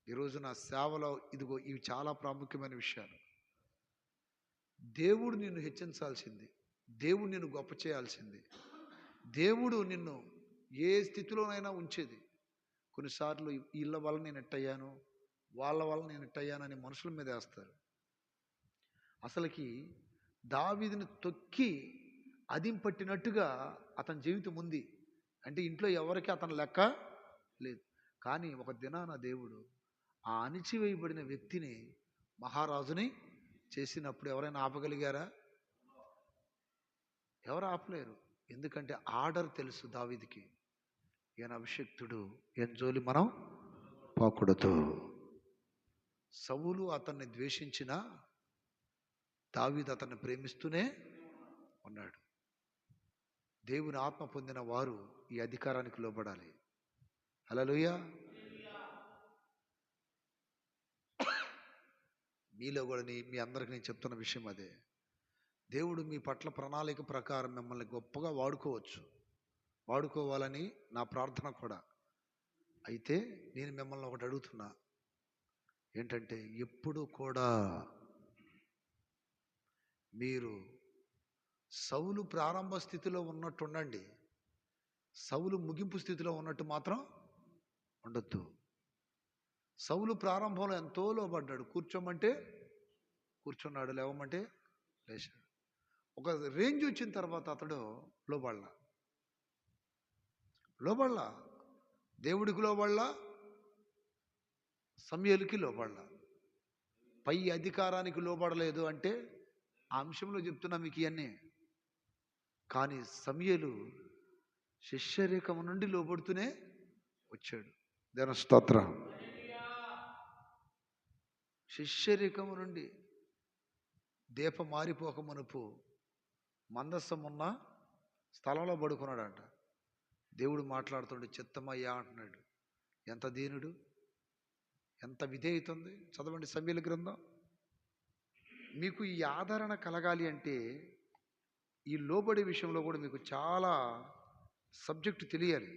S1: ఈరోజు నా సేవలో ఇదిగో ఇవి చాలా ప్రాముఖ్యమైన విషయాలు. దేవుడు నిన్ను హెచ్చించాల్సింది, దేవుడు నిన్ను గొప్ప చేయాల్సింది, దేవుడు నిన్ను ఏ స్థితిలోనైనా ఉంచేది. కొన్నిసార్లు వీళ్ళ వల్ల నేను ఎట్టయ్యాను, వాళ్ళ వల్ల నేను ఎట్టయ్యాను అని మనుషుల మీద వేస్తారు. అసలుకి దావీదుని తొక్కి అదింపట్టినట్టుగా అతని జీవితం ఉంది. అంటే ఇంట్లో ఎవరికి అతను లెక్క లేదు. కానీ ఒక దినాన దేవుడు ఆ అణిచివేయబడిన వ్యక్తిని మహారాజుని చేసినప్పుడు ఎవరైనా ఆపగలిగారా? ఎవరు ఆపలేరు. ఎందుకంటే ఆర్డర్ తెలుసు దావీదుకి. ఈయన అభిషిక్తుడు, ఈయన జోలి మనం పోకూడదు. సౌలు అతన్ని ద్వేషించిన దావీదు అతన్ని ప్రేమిస్తూనే ఉన్నాడు. దేవుని ఆత్మ పొందిన వారు ఈ అధికారానికి లోబడాలి. హల్లెలూయా. మీలో కూడా మీ అందరికి నేను చెప్తున్న విషయం అదే. దేవుడు మీ పట్ల ప్రణాళిక ప్రకారం మిమ్మల్ని గొప్పగా వాడుకోవాలని నా ప్రార్థన కూడా. అయితే నేను మిమ్మల్ని ఒకటి అడుగుతున్నా, ఏంటంటే ఎప్పుడు కూడా మీరు సౌలు ప్రారంభ స్థితిలో ఉన్నట్టు ఉండండి, సౌలు ముగింపు స్థితిలో ఉన్నట్టు మాత్రం ఉండొద్దు. సౌలు ప్రారంభంలో ఎంతో లోబడ్డాడు. కూర్చోమంటే కూర్చున్నాడు, లేవమంటే లేచాడు. ఒక రేంజ్ వచ్చిన తర్వాత అతడు లోబడలా. దేవుడికి లోబడలా, సమూయేలుకి లోబడలా. పై అధికారానికి లోబడలేదు అంటే ఆ అంశంలో చెప్తున్నా మీకు ఇవన్నీ. కానీ సమూయేలు శిష్యరేఖము నుండి లోబడుతూనే వచ్చాడు. దేవుని స్తోత్రం. శిష్యరేఖము నుండి దీపం మారిపోక మునుపు మందస్సం ఉన్న స్థలంలో పడుకున్నాడంట. దేవుడు మాట్లాడుతుండే, చిత్తమయ్యా అంటున్నాడు. ఎంత దీనుడు, ఎంత విధేయత ఉంది. చదవండి సమూయేలు గ్రంథం. మీకు ఈ ఆదరణ కలగాలి అంటే ఈ లోబడే విషయంలో కూడా మీకు చాలా సబ్జెక్టు తెలియాలి.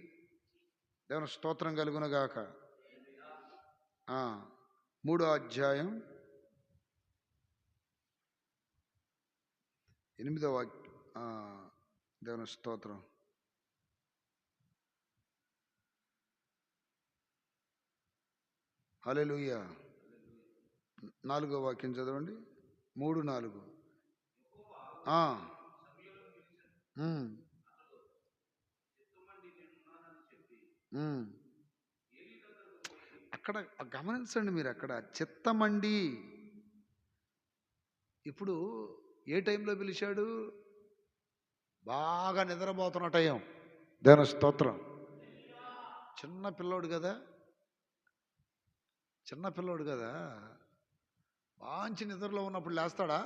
S1: దేవుని స్తోత్రం కలుగునగాక. 3వ అధ్యాయం 8వ వాక్యం. దేవుని స్తోత్రం. హల్లెలూయా. 4వ వాక్యం చదవండి. 3:4. అక్కడ గమనించండి మీరు, అక్కడ చిత్తమండి. ఇప్పుడు ఏ టైంలో పిలిచాడు? బాగా నిద్రపోతున్న టైం. దేవుని స్తోత్రం. చిన్న పిల్లోడు కదా, మంచి నిద్రలో ఉన్నప్పుడు లేస్తాడా?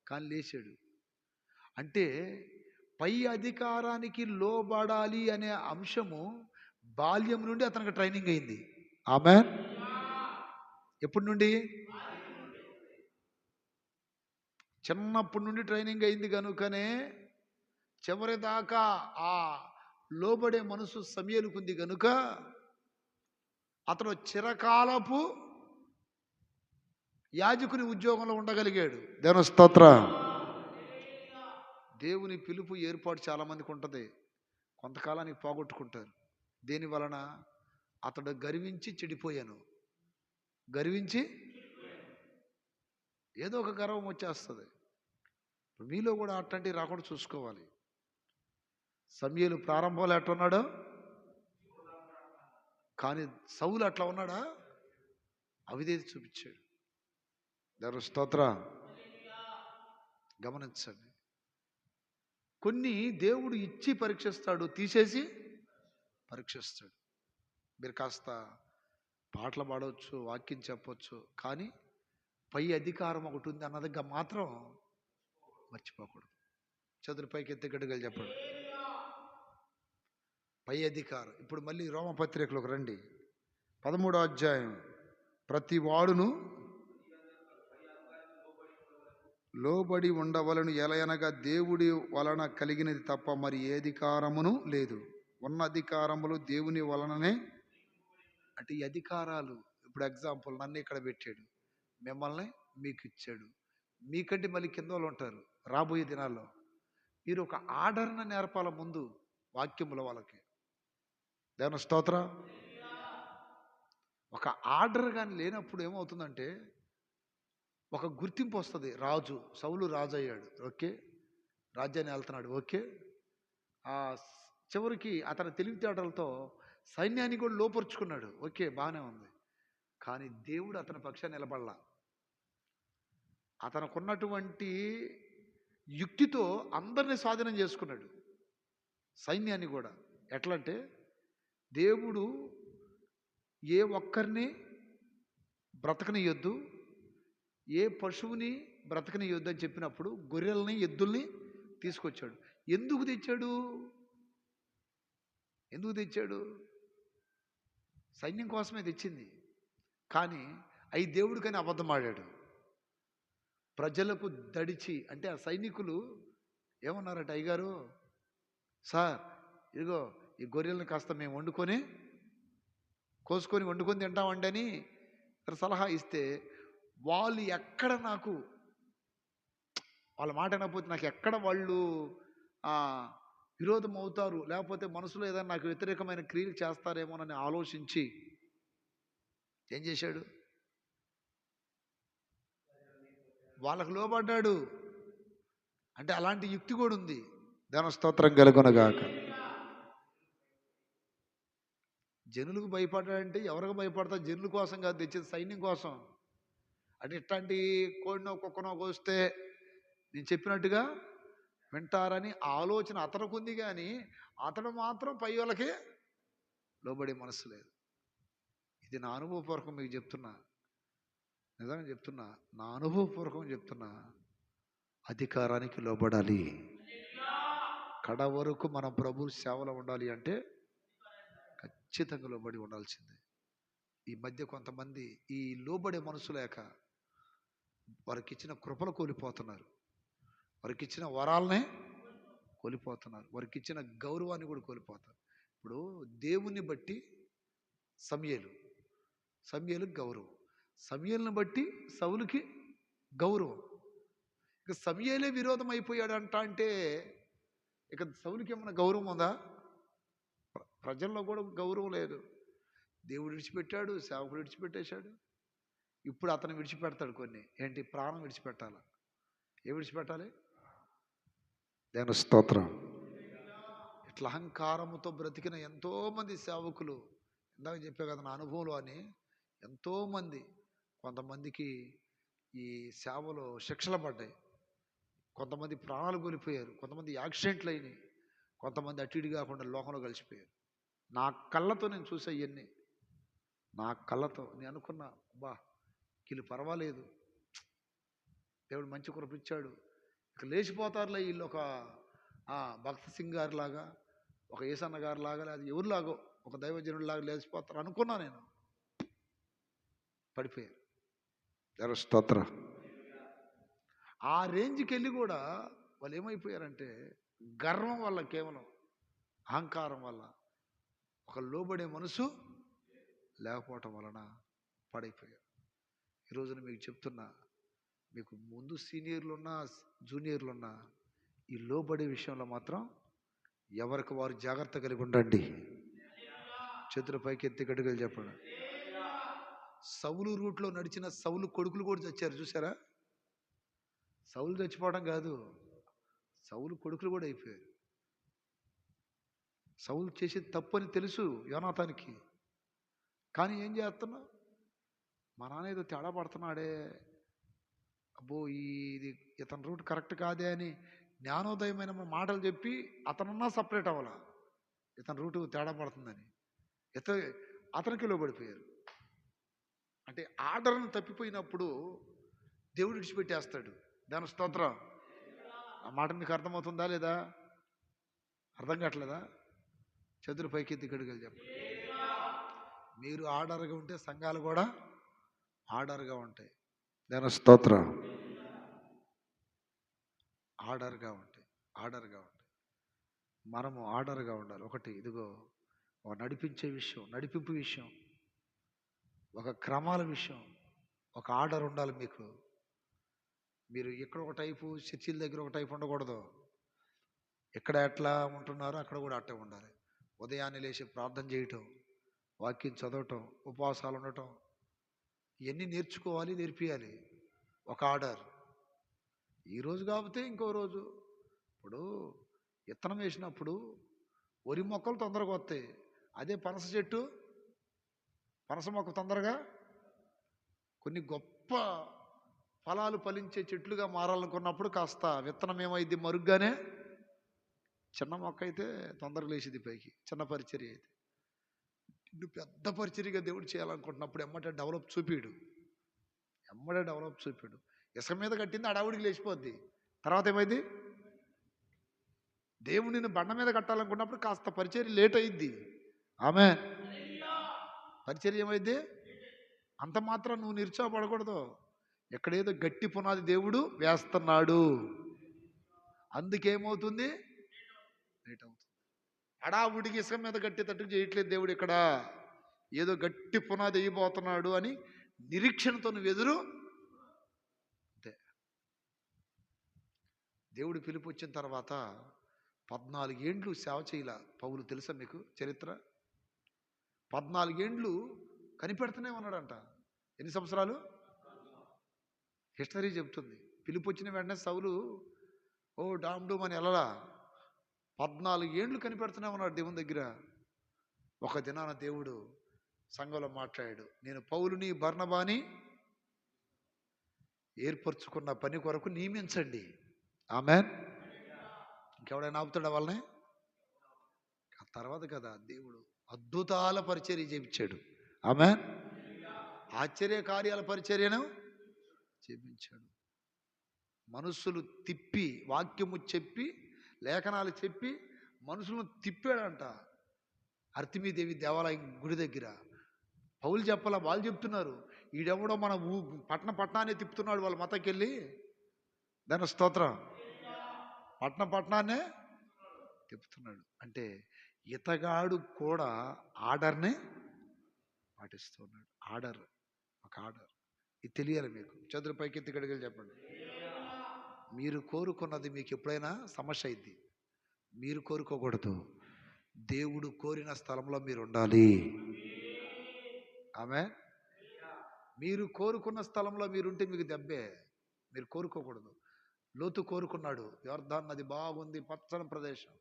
S1: కానీ లేచాడు. అంటే పై అధికారానికి లోబడాలి అనే అంశము బాల్యం నుండి అతనికి ట్రైనింగ్ అయింది. ఆమేన్. ఎప్పటి నుండి? చిన్నప్పటి నుండి ట్రైనింగ్ అయింది కనుకనే చివరి దాకా ఆ లోబడే మనసు సమూయేలుకుంది కనుక అతను చిరకాలపు యాజకుని ఉద్యోగంలో ఉండగలిగాడు. దేవుని స్తోత్రం. దేవుని పిలుపు ఏర్పాటు చాలామందికి ఉంటుంది, కొంతకాలానికి పోగొట్టుకుంటారు. దేని వలన? అతడు గర్వించి చెడిపోయాను. ఏదో ఒక గర్వం వచ్చేస్తుంది. మీలో కూడా అట్లాంటివి రాకుండా చూసుకోవాలి. సమూయేలు ప్రారంభంలో ఎట్లా ఉన్నాడో, కానీ సౌలు అట్లా ఉన్నాడా? అవిధేయత చూపించాడు. దేవుని స్తోత్రం. గమనించండి, కొన్ని దేవుడు ఇచ్చి పరీక్షిస్తాడు, తీసేసి పరీక్షిస్తాడు. మీరు కాస్త పాటలు పాడవచ్చు, వాక్యం చెప్పవచ్చు, కానీ పై అధికారం ఒకటి ఉంది అన్నది మాత్రం మర్చిపోకూడదు. చేతుల పైకి ఎత్తి గడ్డగలు చెప్పండి. పై అధికారం. ఇప్పుడు మళ్ళీ రోమపత్రికలోకి రండి. 13వ అధ్యాయం. ప్రతి వాడును లోబడి ఉండవలను, ఎలయనగా దేవుడి వలన కలిగినది తప్ప మరి ఏ అధికారమును లేదు. ఉన్న అధికారములు దేవుని వలననే. అంటే ఈ అధికారాలు, ఇప్పుడు ఎగ్జాంపుల్ నన్ను ఇక్కడ పెట్టాడు, మిమ్మల్ని మీకు ఇచ్చాడు. మీకంటే మళ్ళీ కింద వాళ్ళు ఉంటారు రాబోయే దినాల్లో. మీరు ఒక ఆర్డర్ను నేర్పాల ముందు వాక్యముల వాళ్ళకి. దేవుని స్తోత్రం. ఒక ఆర్డర్ కానీ లేనప్పుడు ఏమవుతుందంటే ఒక గుర్తింపు వస్తుంది. సౌలు రాజు అయ్యాడు, ఓకే, రాజ్యాన్ని వెళ్తున్నాడు, ఓకే. చివరికి అతని తెలివితేటలతో సైన్యాన్ని కూడా లోపరుచుకున్నాడు, ఓకే, బాగానే ఉంది. కానీ దేవుడు అతని పక్షాన్ని నిలబడలా. అతనుకున్నటువంటి యుక్తితో అందరినీ స్వాధీనం చేసుకున్నాడు, సైన్యాన్ని కూడా. ఎట్లంటే దేవుడు ఏ ఒక్కరిని బ్రతకనియొద్దు, ఏ పశువుని బ్రతకనియొద్దు అని చెప్పినప్పుడు గొర్రెల్ని, ఎద్దుల్ని తీసుకొచ్చాడు. ఎందుకు తెచ్చాడు? సైన్యం కోసమే తెచ్చింది. కానీ అవి దేవుడికని అబద్ధం ఆడాడు. ప్రజలకు దడిచి, అంటే ఆ సైనికులు ఏమన్నారట, అయ్యగారు సార్ ఇదిగో ఈ గొర్రెలను కాస్త మేము కోసుకొని వండుకొని తింటామండి అని సలహా ఇస్తే, వాళ్ళు ఎక్కడ నాకు వాళ్ళ మాట అనకపోతే నాకు ఎక్కడ వాళ్ళు విరోధం అవుతారు, లేకపోతే మనసులో ఏదైనా నాకు వ్యతిరేకమైన క్రియలు చేస్తారేమోనని ఆలోచించి ఏం చేశాడు? వాళ్ళకు లోబడ్డాడు. అంటే అలాంటి యుక్తి కూడా ఉంది. దేవుని స్తోత్రం కలుగునగాక. జనులకు భయపడ్డాడంటే ఎవరికి భయపడతా? జనుల కోసం కాదు, తెచ్చేది సైన్యం కోసం. అంటే ఇట్లాంటి కోడినో కుక్కనో కోస్తే నేను చెప్పినట్టుగా వింటారని ఆలోచన అతనికి ఉంది, కానీ అతడు మాత్రం పై వాళ్ళకి లోబడే మనసు లేదు. ఇది నా అనుభవపూర్వకం మీకు చెప్తున్నా, నిజంగా చెప్తున్నా, నా అనుభవపూర్వకం చెప్తున్నా. అధికారానికి లోబడాలి. కడ వరకు మన ప్రభు సేవలో ఉండాలి అంటే ఖచ్చితంగా లోబడి ఉండాల్సిందే. ఈ మధ్య కొంతమంది ఈ లోబడే మనసు లేక వారికి ఇచ్చిన కృపలు కోల్పోతున్నారు, వారికి ఇచ్చిన వరాలనే కోల్పోతున్నారు, వారికి ఇచ్చిన గౌరవాన్ని కూడా కోల్పోతారు. ఇప్పుడు దేవుని బట్టి సమూయేలు, సమూయేలుకి గౌరవం, సమూయేలుని బట్టి సౌలుకి గౌరవం. ఇక సమూయేలే విరోధం అయిపోయాడంట అంటే ఇక సౌలుకి ఏమైనా గౌరవం ఉందా? ప్రజల్లో కూడా గౌరవం లేదు. దేవుడు విడిచిపెట్టాడు, సేవకుడు విడిచిపెట్టేశాడు. ఇప్పుడు అతను విడిచిపెడతాడు కొన్ని. ఏంటి? ప్రాణం విడిచిపెట్టాలి. ఏ విడిచిపెట్టాలి? దేవుని స్తోత్రం. ఇట్లా అహంకారముతో బ్రతికిన ఎంతోమంది సేవకులు, ఇందాక చెప్పే కదా నా అనుభవంలో అని, ఎంతోమంది, కొంతమందికి ఈ సేవలో శిక్షలు పడ్డాయి, కొంతమంది ప్రాణాలు కోల్పోయారు, కొంతమంది యాక్సిడెంట్లు అయినాయి, కొంతమంది అటు ఇటు కాకుండా లోకంలో కలిసిపోయారు. నా కళ్ళతో నేను చూసా ఇవన్నీ. నా కళ్ళతో నేను అనుకున్నా, బా వీళ్ళు పర్వాలేదు, దేవుడు మంచి కృపిచ్చాడు, ఇక లేచిపోతారులే వీళ్ళు, ఒక భక్త సింగ్ గారి లాగా, ఒక ఏసన్న గారి లాగా, లేదా ఎవరిలాగో ఒక దైవజనుడిలాగా లేచిపోతారు అనుకున్నా. నేను పడిపోయారు. దేవుని స్తోత్రం. ఆ రేంజ్కి వెళ్ళి కూడా వాళ్ళు ఏమైపోయారంటే గర్వం వల్ల, కేవలం అహంకారం వల్ల, ఒక లోబడే మనసు లేకపోవటం వలన పడైపోయారు. ఈరోజున మీకు చెప్తున్నా, మీకు ముందు సీనియర్లున్నా జూనియర్లున్నా ఈ లోబడే విషయంలో మాత్రం ఎవరికి వారు జాగ్రత్త కలిగి ఉండండి. చేతుల పైకి ఎత్తి గడుగలు చెప్పండి. సౌలు రూట్లో నడిచిన సౌలు కొడుకులు కూడా చచ్చారు, చూసారా? సౌలు చచ్చిపోవడం కాదు, సౌలు కొడుకులు కూడా అయిపోయారు. సౌలు చేసేది తప్పు అని తెలుసు యోనాతానికి, కానీ ఏం చేస్తున్నావు? మా నాన్న ఏదో తేడా పడుతున్నాడే, అబ్బో ఇది ఇతని రూట్ కరెక్ట్ కాదే అని జ్ఞానోదయమైన మాటలు చెప్పి అతనన్నా సపరేట్ అవ్వాల, ఇతని రూటు తేడా పడుతుందని అతనికి లోబడిపోయారు. అంటే ఆర్డర్ను తప్పిపోయినప్పుడు దేవుడు విడిచిపెట్టేస్తాడు. దాని స్తోత్రం. ఆ మాట మీకు అర్థమవుతుందా లేదా? అర్థం కావట్లేదా? చేతులు పైకెత్తి గడుగలు చెప్పండి. మీరు ఆర్డర్గా ఉంటే సంఘాలు కూడా ఆర్డర్గా ఉంటాయి. దాని స్తోత్రం. ఆర్డర్గా ఉంటాయి, ఆర్డర్గా ఉంటాయి. మనము ఆర్డర్గా ఉండాలి. ఒకటి, ఇదిగో ఒక నడిపించే విషయం, నడిపింపు విషయం, ఒక క్రమాల విషయం, ఒక ఆర్డర్ ఉండాలి మీకు. మీరు ఇక్కడ ఒక టైపు, చర్చిల దగ్గర ఒక టైపు ఉండకూడదు. ఎక్కడ ఎట్లా ఉంటున్నారో అక్కడ కూడా అట్టే ఉండాలి. ఉదయాన్నే లేచి ప్రార్థన చేయటం, వాక్యం చదవటం, ఉపవాసాలు ఉండటం, ఇవన్నీ నేర్చుకోవాలి, నేర్పియాలి. ఒక ఆర్డర్. ఈరోజు కాకపోతే ఇంకో రోజు. ఇప్పుడు విత్తనం వేసినప్పుడు వరి మొక్కలు తొందరగా వస్తాయి, అదే పనస చెట్టు, పనస మొక్క తొందరగా, కొన్ని గొప్ప ఫలాలు ఫలించే చెట్లుగా మారాలనుకున్నప్పుడు కాస్త విత్తనం ఏమైంది, మరుగ్గానే చిన్న మొక్క అయితే తొందరగా లేచిది పైకి, చిన్న పరిచర్య అయితే. ఇటు పెద్ద పరిచర్యగా దేవుడు చేయాలనుకుంటున్నప్పుడు ఎమ్మటే డెవలప్ చూపిడు, ఎమ్మడే డెవలప్ చూపిడు. ఇసుక మీద కట్టింది అడావుడికి లేచిపోద్ది, తర్వాత ఏమైంది? దేవుడిని బండ మీద కట్టాలనుకున్నప్పుడు కాస్త పరిచర్య లేట్ అయింది. ఆమె పరిచర్య ఏమైంది? అంత మాత్రం నువ్వు నిరుత్సాహపడకూడదు. ఎక్కడేదో గట్టి పునాది దేవుడు వేస్తున్నాడు, అందుకేమవుతుంది? లేట్ అవుతుంది. అడావుడికి ఇసుక మీద కట్టేటట్టు చేయట్లేదు దేవుడు. ఇక్కడ ఏదో గట్టి పునాది వేయబోతున్నాడు అని నిరీక్షణతో నువ్వు ఎదురు. అంతే. దేవుడు పిలుపు వచ్చిన తర్వాత 14 ఏండ్లు సేవ చేయాల పౌలు. తెలుసా మీకు చరిత్ర? 14 ఏండ్లు కనిపెడుతూనే ఉన్నాడంట. ఎన్ని సంవత్సరాలు? హిస్టరీ చెప్తుంది. పిలుపు వచ్చిన వెంటనే సౌలు డామ్ డూమ్ అని వెళ్ళలా, 14 ఏండ్లు కనిపెడుతూనే ఉన్నాడు దేవుని దగ్గర. ఒక దినాన దేవుడు సంఘంలో మాట్లాడాడు, నేను పౌలుని బర్నబాని ఏర్పరచుకున్న పని కొరకు నియమించండి. ఆమెన్. ఇంకెవడైనా ఆపుతాడా వాళ్ళని? ఆ తర్వాత కదా దేవుడు అద్భుతాల పరిచర్య చేయించాడు. ఆమెన్. ఆశ్చర్య కార్యాల పరిచర్యను చేయించాడు. మనుషులు తిప్పి, వాక్యము చెప్పి, లేఖనాలు చెప్పి మనుషులను తిప్పాడంట. అర్తిమీదేవి దేవాలయం గుడి దగ్గర పౌలు చెప్పాలా, వాళ్ళు చెప్తున్నారు. ఈడెవడో మన పట్టణాన్ని తిప్పుతున్నాడు వాళ్ళ మతకెళ్ళి. దాని స్తోత్రం. పట్టణాన్నే తిప్పుతున్నాడు అంటే ఇతగాడు కూడా ఆర్డర్ని పాటిస్తున్నాడు. ఆర్డర్, ఒక ఆర్డర్. ఇది తెలియాలి మీకు. చదురు పైకి ఎత్తి గడిగలు చెప్పండి. మీరు కోరుకున్నది మీకు ఎప్పుడైనా సమస్య అయింది. మీరు కోరుకోకూడదు. దేవుడు కోరిన స్థలంలో మీరు ఉండాలి. ఆమె మీరు కోరుకున్న స్థలంలో మీరుంటే మీకు దెబ్బే. మీరు కోరుకోకూడదు. లోతు కోరుకున్నాడు, యోర్దాను నది బాగుంది, పచ్చని ప్రదేశం.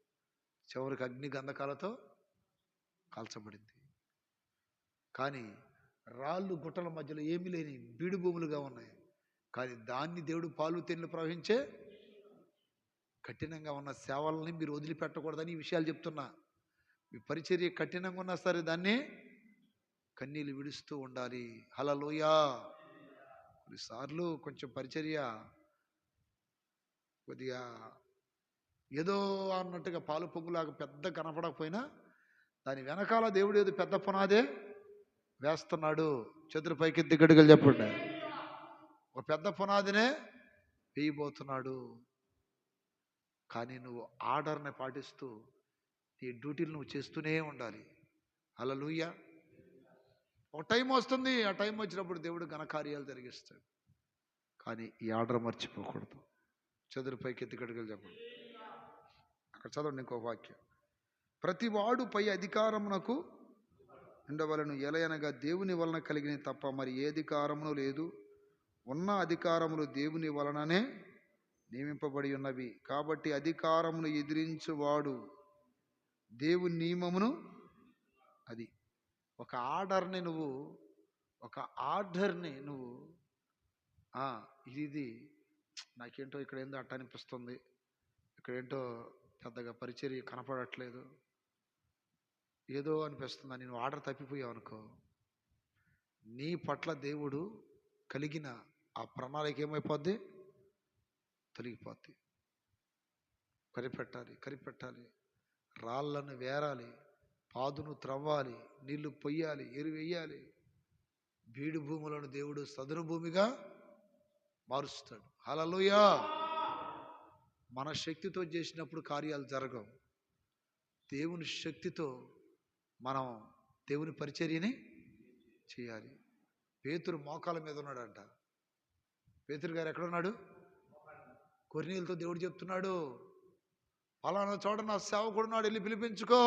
S1: చివరికి అగ్ని గంధకాలతో కాల్చబడింది. కానీ రాళ్ళు గుట్టల మధ్యలో ఏమీ లేని బీడు భూములుగా ఉన్నాయి. కానీ దాన్ని దేవుడు పాలు తేనెలు ప్రవహించే కఠినంగా ఉన్న సేవల్ని మీరు వదిలిపెట్టకూడదని ఈ విషయాలు చెప్తున్నా. మీ పరిచర్య కఠినంగా ఉన్నా సరే దాన్ని కన్నీళ్ళు విడుస్తూ ఉండాలి. హల్లెలూయా. కొన్నిసార్లు కొంచెం పరిచర్య కొద్దిగా ఏదో అన్నట్టుగా పాలు పొంగులాగా పెద్ద కనపడకపోయినా దాని వెనకాల దేవుడు ఏదో పెద్ద పునాదే వేస్తున్నాడు. చేతులు పైకెత్తి గడిగలు చెప్పండి. ఒక పెద్ద పునాదినే వేయబోతున్నాడు. కానీ నువ్వు ఆర్డర్ని పాటిస్తూ నీ డ్యూటీలు నువ్వు చేస్తూనే ఉండాలి. హల్లెలూయా. ఒక టైం వస్తుంది, ఆ టైం వచ్చినప్పుడు దేవుడు ఘనకార్యాలు జరిగిస్తాడు. కానీ ఈ ఆర్డర్ మర్చిపోకూడదు. చదురు పైకెత్తి గడిగలు చెప్పండి. అక్కడ చదవండి ఇంకో వాక్యం. ప్రతి వాడు పై అధికారమునకు ఉండవలను, ఎలయనగా దేవుని వలన కలిగిన తప్ప మరి ఏ అధికారమును లేదు. ఉన్న అధికారములు దేవుని వలననే నియమింపబడి ఉన్నవి. కాబట్టి అధికారమును ఎదిరించువాడు దేవుని నియమమును, అది ఒక ఆర్డర్ని నువ్వు ఇది నాకేంటో ఇక్కడ ఏందో అట్ట అనిపిస్తుంది, ఇక్కడేంటో పెద్దగా పరిచర్య కనపడట్లేదు, ఏదో అనిపిస్తుందని నువ్వు ఆర్డర్ తప్పిపోయావు అనుకో, నీ పట్ల దేవుడు కలిగిన ఆ ప్రణాళిక ఏమైపోద్ది? తొలగిపోద్ది. కరిపెట్టాలి, రాళ్ళను వేరాలి, పాదును త్రవ్వాలి, నీళ్లు పొయ్యాలి, ఎరువు వేయాలి. బీడు భూములను దేవుడు సదును భూమిగా మారుస్తాడు. హల్లెలూయా. మన శక్తితో చేసినప్పుడు కార్యాలు జరగవు. దేవుని శక్తితో మనం దేవుని పరిచర్యని చేయాలి. పేతురు మోకాల మీద ఉన్నాడంట. పేతురు గారు ఎక్కడున్నాడు? కొర్నేలుతో దేవుడు చెప్తున్నాడు, ఫలానా చోట నా సేవకుడున్నాడు, వెళ్ళి పిలిపించుకో.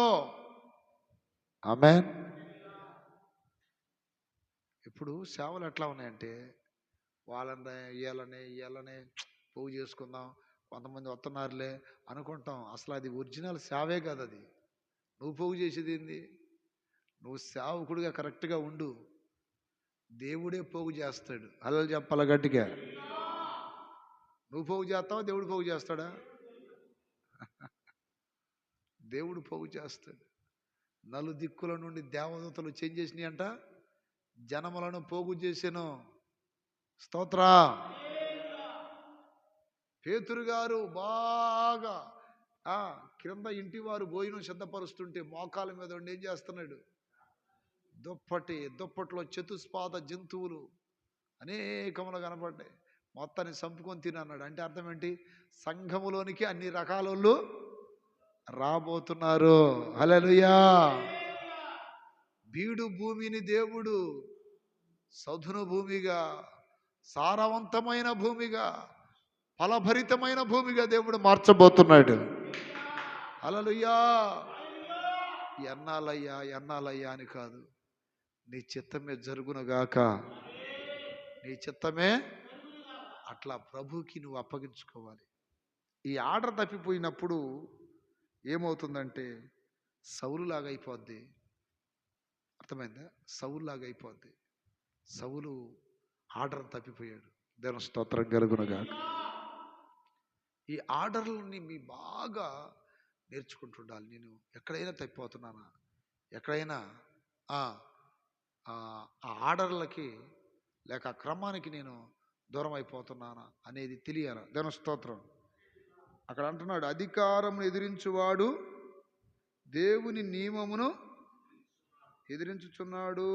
S1: ఆమేన్. ఇప్పుడు సేవలు ఎట్లా ఉన్నాయంటే వీళ్ళనే పోగు చేసుకుందాం, కొంతమంది వస్తున్నారులే అనుకుంటాం. అసలు అది ఒరిజినల్ సేవే కాదు. అది నువ్వు పోగు చేసేది ఏంది? నువ్వు సేవకుడిగా కరెక్ట్గా ఉండు, దేవుడే పోగు చేస్తాడు. అలా చెప్పాల గట్టిగా. నువ్వు పోగు చేస్తావా, దేవుడు పోగు చేస్తాడా? దేవుడు పోగు చేస్తాడు. నలుదిక్కుల నుండి దేవదూతలు చేంజ్ అంట, జనములను పోగు చేసెను. స్తోత్ర. పేతురు గారు బాగా క్రింద ఇంటి వారు భోజనం సిద్ధపరుస్తుంటే మోకాల మీద ఉండి ఏం చేస్తున్నాడు? దుప్పట్లో చతుస్పాద జంతువులు అనేకములు కనపడ్డాయి. మొత్తాన్ని చంపుకొని తినన్నాడు. అంటే అర్థం ఏంటి? సంఘములోనికి అన్ని రకాల వాళ్ళు రాబోతున్నారు. హల్లెలూయా. బీడు భూమిని దేవుడు సదును భూమిగా, సారవంతమైన భూమిగా, ఫలభరితమైన భూమిగా దేవుడు మార్చబోతున్నాడు. హల్లెలూయా. ఎన్నాలయ్యా అని కాదు, నీ చిత్తమే జరుగునుగాక, నీ చిత్తమే. అట్లా ప్రభుకి నువ్వు అప్పగించుకోవాలి. ఈ ఆర్డర్ తప్పిపోయినప్పుడు ఏమవుతుందంటే సౌలులాగా అయిపోద్ది. అర్థమైందా? సౌలులాగా అయిపోద్ది. సౌలు ఆర్డర్ తప్పిపోయాడు. దేవుని స్తోత్రం కలుగునుగాక. ఈ ఆర్డర్లని మీ బాగా నేర్చుకుంటుండాలి. నేను ఎక్కడైనా తప్పిపోతున్నానా, ఎక్కడైనా ఆ ఆర్డర్లకి లేక ఆ క్రమానికి నేను దూరం అయిపోతున్నానా అనేది తెలియాలి. దేవుని స్తోత్రం. అక్కడ అంటున్నాడు, అధికారమును ఎదిరించువాడు దేవుని నియమమును ఎదిరించుచున్నాడు.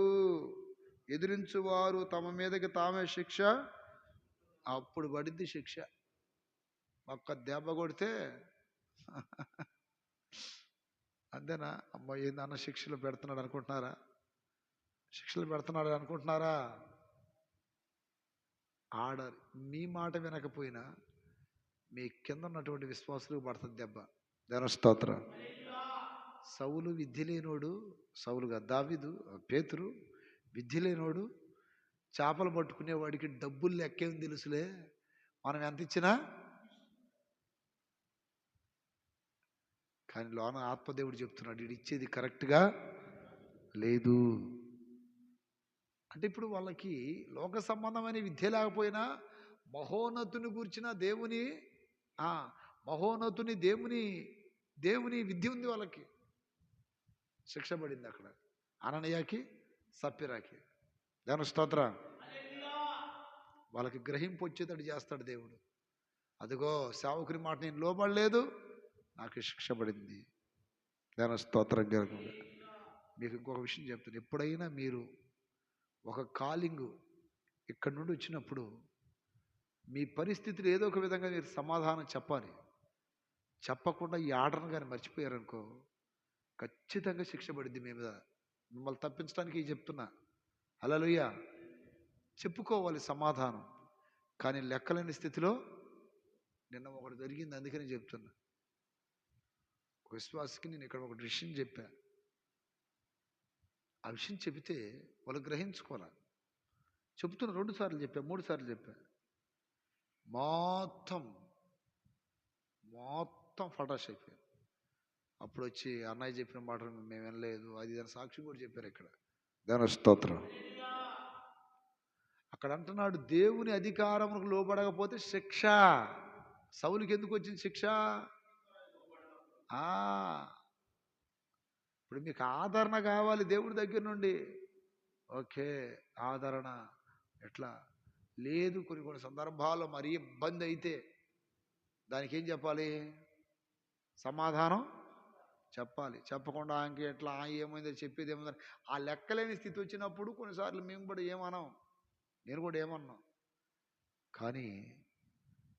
S1: ఎదిరించువారు తమ మీదకి తామే శిక్ష, అప్పుడు పడిద్ది శిక్ష. ఒక్క దెబ్బ కొడితే అంతేనా? అమ్మ ఏందన్న శిక్షలు పెడుతున్నాడు అనుకుంటున్నారా? శిక్షలు పెడుతున్నాడు అనుకుంటున్నారా? ఆడాలి. మీ మాట వినకపోయినా మీ కింద ఉన్నటువంటి విశ్వాసులకు పడుతుంది దెబ్బ. దేవ స్తోత్రం. సౌలు విద్య లేనోడు, సౌలుగా దావీదు, పేతురు విద్య లేనోడు, చేపలు పట్టుకునేవాడికి డబ్బులు లెక్కేం తెలుసులే, మనం ఎంత ఇచ్చినా. కానీ లోన ఆత్మదేవుడు చెప్తున్నాడు, ఇది ఇచ్చేది కరెక్ట్గా లేదు. అంటే ఇప్పుడు వాళ్ళకి లోక సంబంధమైన విద్య లేకపోయినా మహోన్నతుని గూర్చిన దేవుని మహోన్నతుని దేవుని విద్య ఉంది వాళ్ళకి. శిక్ష పడింది అక్కడ అననీయాకి, సప్పిరాకి. దాని స్తోత్రం. వాళ్ళకి గ్రహింపు వచ్చేటట్టు చేస్తాడు దేవుడు. అదిగో సేవకుని మాట నేను లోబడలేదు, నాకు శిక్ష పడింది. దాని స్తోత్రం జరుగుతుంది. మీకు ఇంకొక విషయం చెప్తాను. ఎప్పుడైనా మీరు ఒక కాలింగ్ ఇక్కడి నుండి వచ్చినప్పుడు మీ పరిస్థితులు ఏదో ఒక విధంగా మీరు సమాధానం చెప్పాలి. చెప్పకుండా ఈ ఆర్డర్ని కానీ మర్చిపోయారనుకో, ఖచ్చితంగా శిక్ష పడింది మీ మీద. మిమ్మల్ని తప్పించడానికి చెప్తున్నా. హల్లెలూయా. చెప్పుకోవాలి సమాధానం. కానీ లెక్కలేని స్థితిలో నిన్న ఒకటి జరిగింది, అందుకని చెప్తున్నా. ఒక విశ్వాసకి నేను ఇక్కడ ఒక విషయం చెప్పా. ఆ విషయం చెబితే వాళ్ళు గ్రహించుకోరా. చెబుతున్నా, 2 సార్లు చెప్పా, 3 సార్లు చెప్పా. మొత్తం ఫటాష్ అయిపోయారు. అప్పుడు వచ్చి అన్నయ్య చెప్పిన మాట మేము వినలేదు, అది దాని సాక్షి కూడా చెప్పారు ఇక్కడ. దాని స్తోత్రం. అక్కడ అంటున్నాడు, దేవుని అధికారములకు లోబడకపోతే శిక్ష. సౌలుకి ఎందుకు వచ్చింది శిక్ష? ఇప్పుడు మీకు ఆదరణ కావాలి దేవుడి దగ్గర నుండి. ఓకే, ఆదరణ ఎట్లా లేదు. కొన్ని సందర్భాల్లో మరీ ఇబ్బంది అయితే దానికి ఏం చెప్పాలి? సమాధానం చెప్పాలి. చెప్పకుండా ఇంక ఎట్లా ఏమైందో చెప్పేది ఏమైందని ఆ లెక్కలేని స్థితి వచ్చినప్పుడు కొన్నిసార్లు మేము కూడా ఏమన్నాం, నేను కూడా ఏమన్నా. కానీ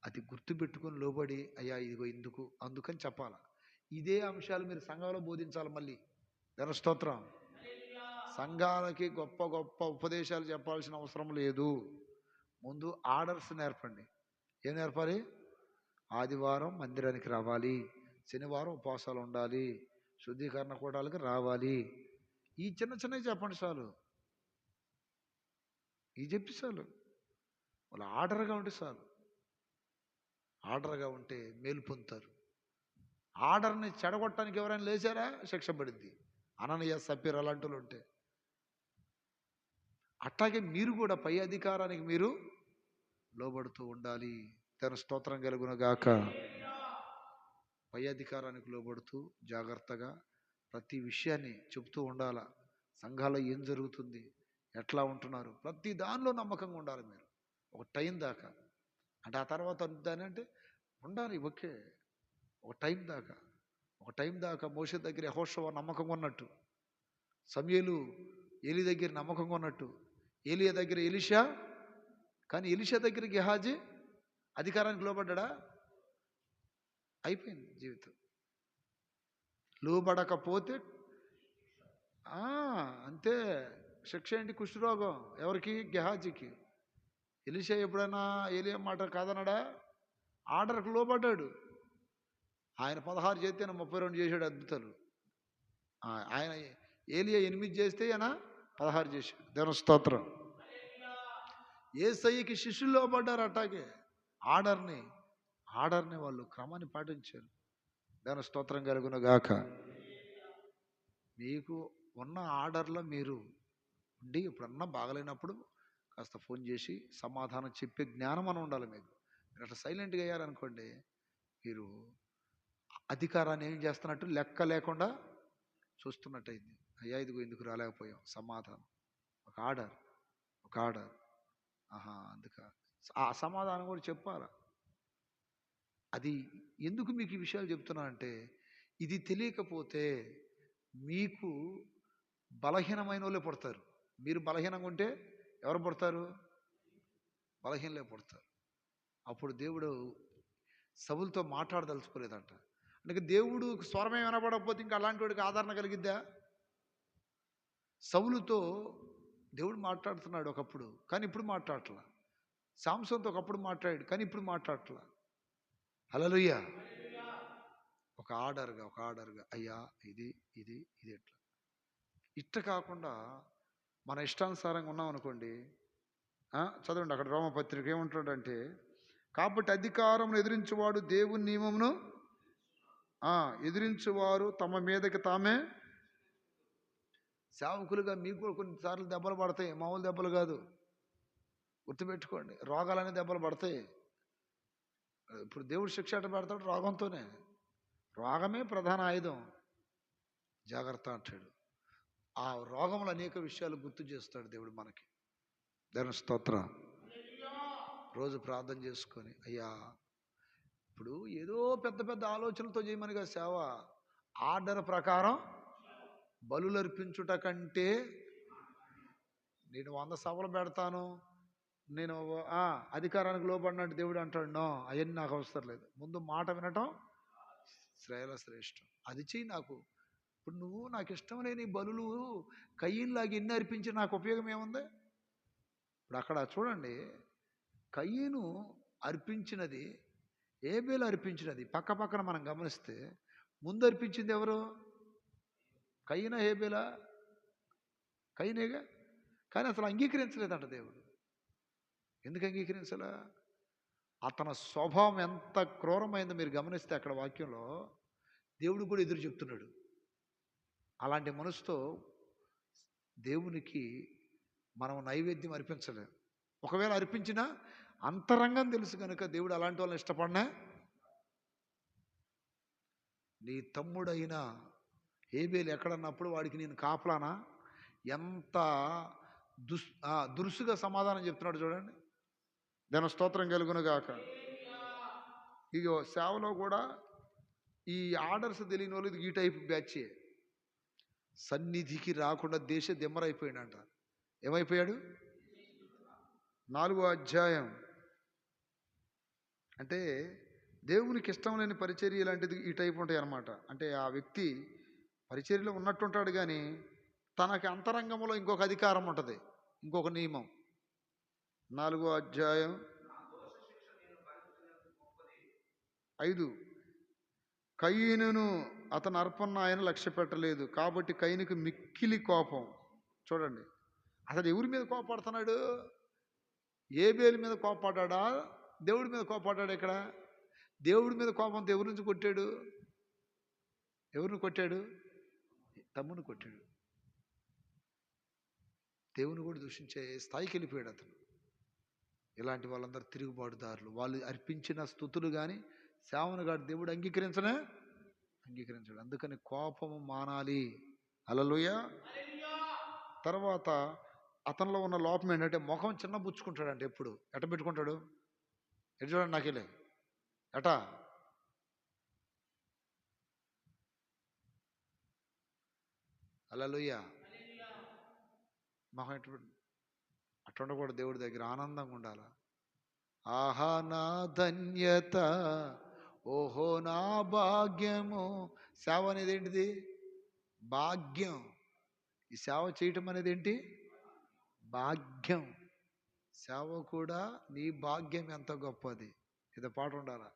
S1: అది గుర్తుపెట్టుకొని లోబడి, అయ్యా ఇదిగో ఇందుకు అందుకని చెప్పాలి. ఇదే అంశాలు మీరు సంఘంలో బోధించాలి. మళ్ళీ దేవ స్తోత్రం. సంఘాలకి గొప్ప గొప్ప ఉపదేశాలు చెప్పాల్సిన అవసరం లేదు. ముందు ఆర్డర్స్ నేర్పండి. ఏం నేర్పాలి? ఆదివారం మందిరానికి రావాలి, శనివారం ఉపవాసాలు ఉండాలి, శుద్ధీకరణ కూడాలకి రావాలి. ఈ చిన్నవి చెప్పండి చాలు. ఇవి చెప్పి చాలు. వాళ్ళు ఆర్డర్గా ఉంటే చాలు. ఆర్డర్గా ఉంటే మేలు పొందుతారు. ఆర్డర్ని చెడగొట్టడానికి ఎవరైనా లేచారా శిక్ష పడింది. అననీయ, సప్పీర్ అలాంటి వాళ్ళు ఉంటే. అట్లాగే మీరు కూడా పై అధికారానికి మీరు లోబడుతూ ఉండాలి. తన స్తోత్రం కలుగును గాక. పై అధికారానికి లోబడుతూ జాగ్రత్తగా ప్రతి విషయాన్ని చెబుతూ ఉండాల. సంఘాల్లో ఏం జరుగుతుంది, ఎట్లా ఉంటున్నారు, ప్రతి దానిలో నమ్మకంగా ఉండాలి మీరు ఒక టైం దాకా. అంటే ఆ తర్వాత దాని అంటే ఉండాలి. ఓకే, ఒక టైం దాకా మోషే దగ్గర యెహోషువ నమ్మకంగా ఉన్నట్టు, సమూయేలు ఏలీ దగ్గర నమ్మకంగా ఉన్నట్టు, ఏలియా దగ్గర ఎలీషా, కానీ ఎలీషా దగ్గర గెహాజీ అధికారానికి లోబడ్డా? అయిపోయింది జీవితం. లోబడకపోతే అంతే శిక్ష. ఏంటి? కుష్ఠరోగం. ఎవరికి? గెహాజీకి. ఎలీషా ఎప్పుడైనా ఏలియా మాట కాదన్నాడా? ఆర్డర్కి లోబడ్డాడు. ఆయన 16 చేస్తే ఆయన 32 చేశాడు అద్భుతాలు. ఆయన ఏలియా 8 చేస్తే ఆయన 16 చేశాడు. దేవుని స్తోత్రం. యేసయ్యకి శిష్యులు లోబడ్డారు. అట్టాగే ఆర్డర్ని వాళ్ళు క్రమాన్ని పాటించారు. దేవుని స్తోత్రం కలుగును గాక. మీకు ఉన్న ఆర్డర్లో మీరు ఉండి ఎప్పుడన్నా బాగలేనప్పుడు కాస్త ఫోన్ చేసి సమాధానం చెప్పే జ్ఞానం అని ఉండాలి మీకు. మీరు అట్లా సైలెంట్గా అయ్యారనుకోండి, మీరు అధికారాన్ని ఏం చేస్తున్నట్టు లెక్క లేకుండా చూస్తున్నట్టయింది. అయ్యా ఇదిగో ఎందుకు రాలేకపోయాం, సమాధానం ఒక ఆర్డర్. అందుక ఆ సమాధానం కూడా చెప్పాలా. అది ఎందుకు మీకు ఈ విషయాలు చెప్తున్నానంటే, ఇది తెలియకపోతే మీకు బలహీనమైన వాళ్ళే పుడతారు. మీరు బలహీనంగా ఉంటే ఎవరు పుడతారు? బలహీనలే పుడతారు. అప్పుడు దేవుడు సౌలుతో మాట్లాడదలుచుకోలేదంట. అందుకే దేవుడు స్వరమే వినపడకపోతే ఇంకా అలాంటి వాడికి ఆదరణ కలిగిద్దా? సౌలుతో దేవుడు మాట్లాడుతున్నాడు ఒకప్పుడు, కానీ ఇప్పుడు మాట్లాడట్లా. సాంసన్తో ఒకప్పుడు మాట్లాడాడు, కానీ ఇప్పుడు మాట్లాడట్లా. హల్లెలూయా. ఒక ఆర్డర్గా అయ్యా ఇది ఇది ఇది ఎట్లా ఇట్ట కాకుండా మన ఇష్టానుసారంగా ఉన్నాం అనుకోండి. చదవండి అక్కడ రోమపత్రిక ఏమంటాడంటే, కాబట్టి అధికారమును ఎదిరించువాడు దేవుని నియమమును ఎదిరించువారు తమ మీదకి తామే. సేవకులుగా మీకు కూడా కొన్నిసార్లు దెబ్బలు పడతాయి, మామూలు దెబ్బలు కాదు. గుర్తుపెట్టుకోండి, రోగాలనే దెబ్బలు పడతాయి. ఇప్పుడు దేవుడు శిక్ష ఎట్ట పెడతాడు? రోగంతోనే. రోగమే ప్రధాన ఆయుధం. జాగ్రత్త అంటాడు. ఆ రోగములు అనేక విషయాలు గుర్తు చేస్తాడు దేవుడు మనకి. దేవుని స్తోత్రం. రోజు ప్రార్థన చేసుకొని, అయ్యా ఇప్పుడు ఏదో పెద్ద పెద్ద ఆలోచనలతో చేయమనిగా సేవ. ఆర్డర్ ప్రకారం బలులు అర్పించుట కంటే, నేను 100 సభలు పెడతాను, నేను అధికారానికి లోబడినట్టు దేవుడు అంటాడు. నో, అవన్నీ నాకు అవసరం లేదు. ముందు మాట వినటం శ్రేష్టం. అది చెయ్యి నాకు. ఇప్పుడు నువ్వు నాకు ఇష్టం లేని బలులు కయ్యనులాగా ఎన్ని అర్పించి నాకు ఉపయోగం ఏముంది? ఇప్పుడు అక్కడ చూడండి, కయ్యను అర్పించినది, ఏబేలు అర్పించినది పక్క పక్కన మనం గమనిస్తే, ముందు అర్పించింది ఎవరు? కయ్యనా హేబేలా? కయ్యనేగా. కానీ అసలు అంగీకరించలేదంట దేవుడు. ఎందుకు అంగీకరించలా? అతని స్వభావం ఎంత క్రూరమైందో మీరు గమనిస్తే అక్కడ వాక్యంలో దేవుడు కూడా ఎదురు చెప్తున్నాడు. అలాంటి మనసుతో దేవునికి మనం నైవేద్యం అర్పించలేం. ఒకవేళ అర్పించినా అంతరంగం తెలుసు కనుక దేవుడు అలాంటి వాళ్ళని ఇష్టపడినా. నీ తమ్ముడైన హేబేలు ఎక్కడన్నప్పుడు వాడికి నేను కాపలానా? ఎంత దురుసుగా సమాధానం చెప్తున్నాడు చూడండి. దాని స్తోత్రం కలుగునుగాక. ఇగో సేవలో కూడా ఈ ఆర్డర్స్ తెలియని వాళ్ళు ఈ టైప్ బ్యాచే. సన్నిధికి రాకుండా దేశ దిమ్మరైపోయాడంట. ఏమైపోయాడు? 4వ అధ్యాయం. అంటే దేవునికి ఇష్టం లేని పరిచర్య లాంటిది ఈ టైప్ ఉంటాయి అన్నమాట. అంటే ఆ వ్యక్తి పరిచర్యలో ఉన్నట్టుంటాడు, కానీ తనకి అంతరంగంలో ఇంకొక అధికారం ఉంటుంది, ఇంకొక నియమం. 4వ అధ్యాయం 5. కయీనును అతను అర్పణ ఆయన లక్ష్య పెట్టలేదు, కాబట్టి కయీనుకు మిక్కిలి కోపం. చూడండి, అసలు ఎవరి మీద కోపడుతున్నాడు? ఏబేలు మీద కోపడ్డా, దేవుడి మీద కోపడ్డాడు? ఇక్కడ దేవుడి మీద కోపంతో ఎవరి నుంచి కొట్టాడు? ఎవరిని కొట్టాడు? తమ్ముని కొట్టాడు. దేవుని కూడా దూషించే స్థాయికి వెళ్ళిపోయాడు అతను. ఇలాంటి వాళ్ళందరూ తిరుగుబాటుదారులు. వాళ్ళు అర్పించిన స్తుతులు కానీ సేవను కానీ దేవుడు అంగీకరించాడు. అందుకని కోపము మానాలి. హల్లెలూయా. తర్వాత అతనిలో ఉన్న లోపం ఏంటంటే, ముఖం చిన్న బుచ్చుకుంటాడంటే. ఎప్పుడు ఎట పెట్టుకుంటాడు? ఎటు చూడండి, నాకెళ్ళే ఎటా హల్లెలూయా. మొహం ఎటు అట్లా ఉండకూడదు. దేవుడి దగ్గర ఆనందంగా ఉండాలి. ఆహా నా ధన్యత, ఓహో నా భాగ్యము. సేవ అనేది ఏంటిది? భాగ్యం. ఈ సేవ చేయటం అనేది ఏంటి? భాగ్యం. సేవ కూడా నీ భాగ్యం ఎంత గొప్పది. ఇది పాట ఉండాలా.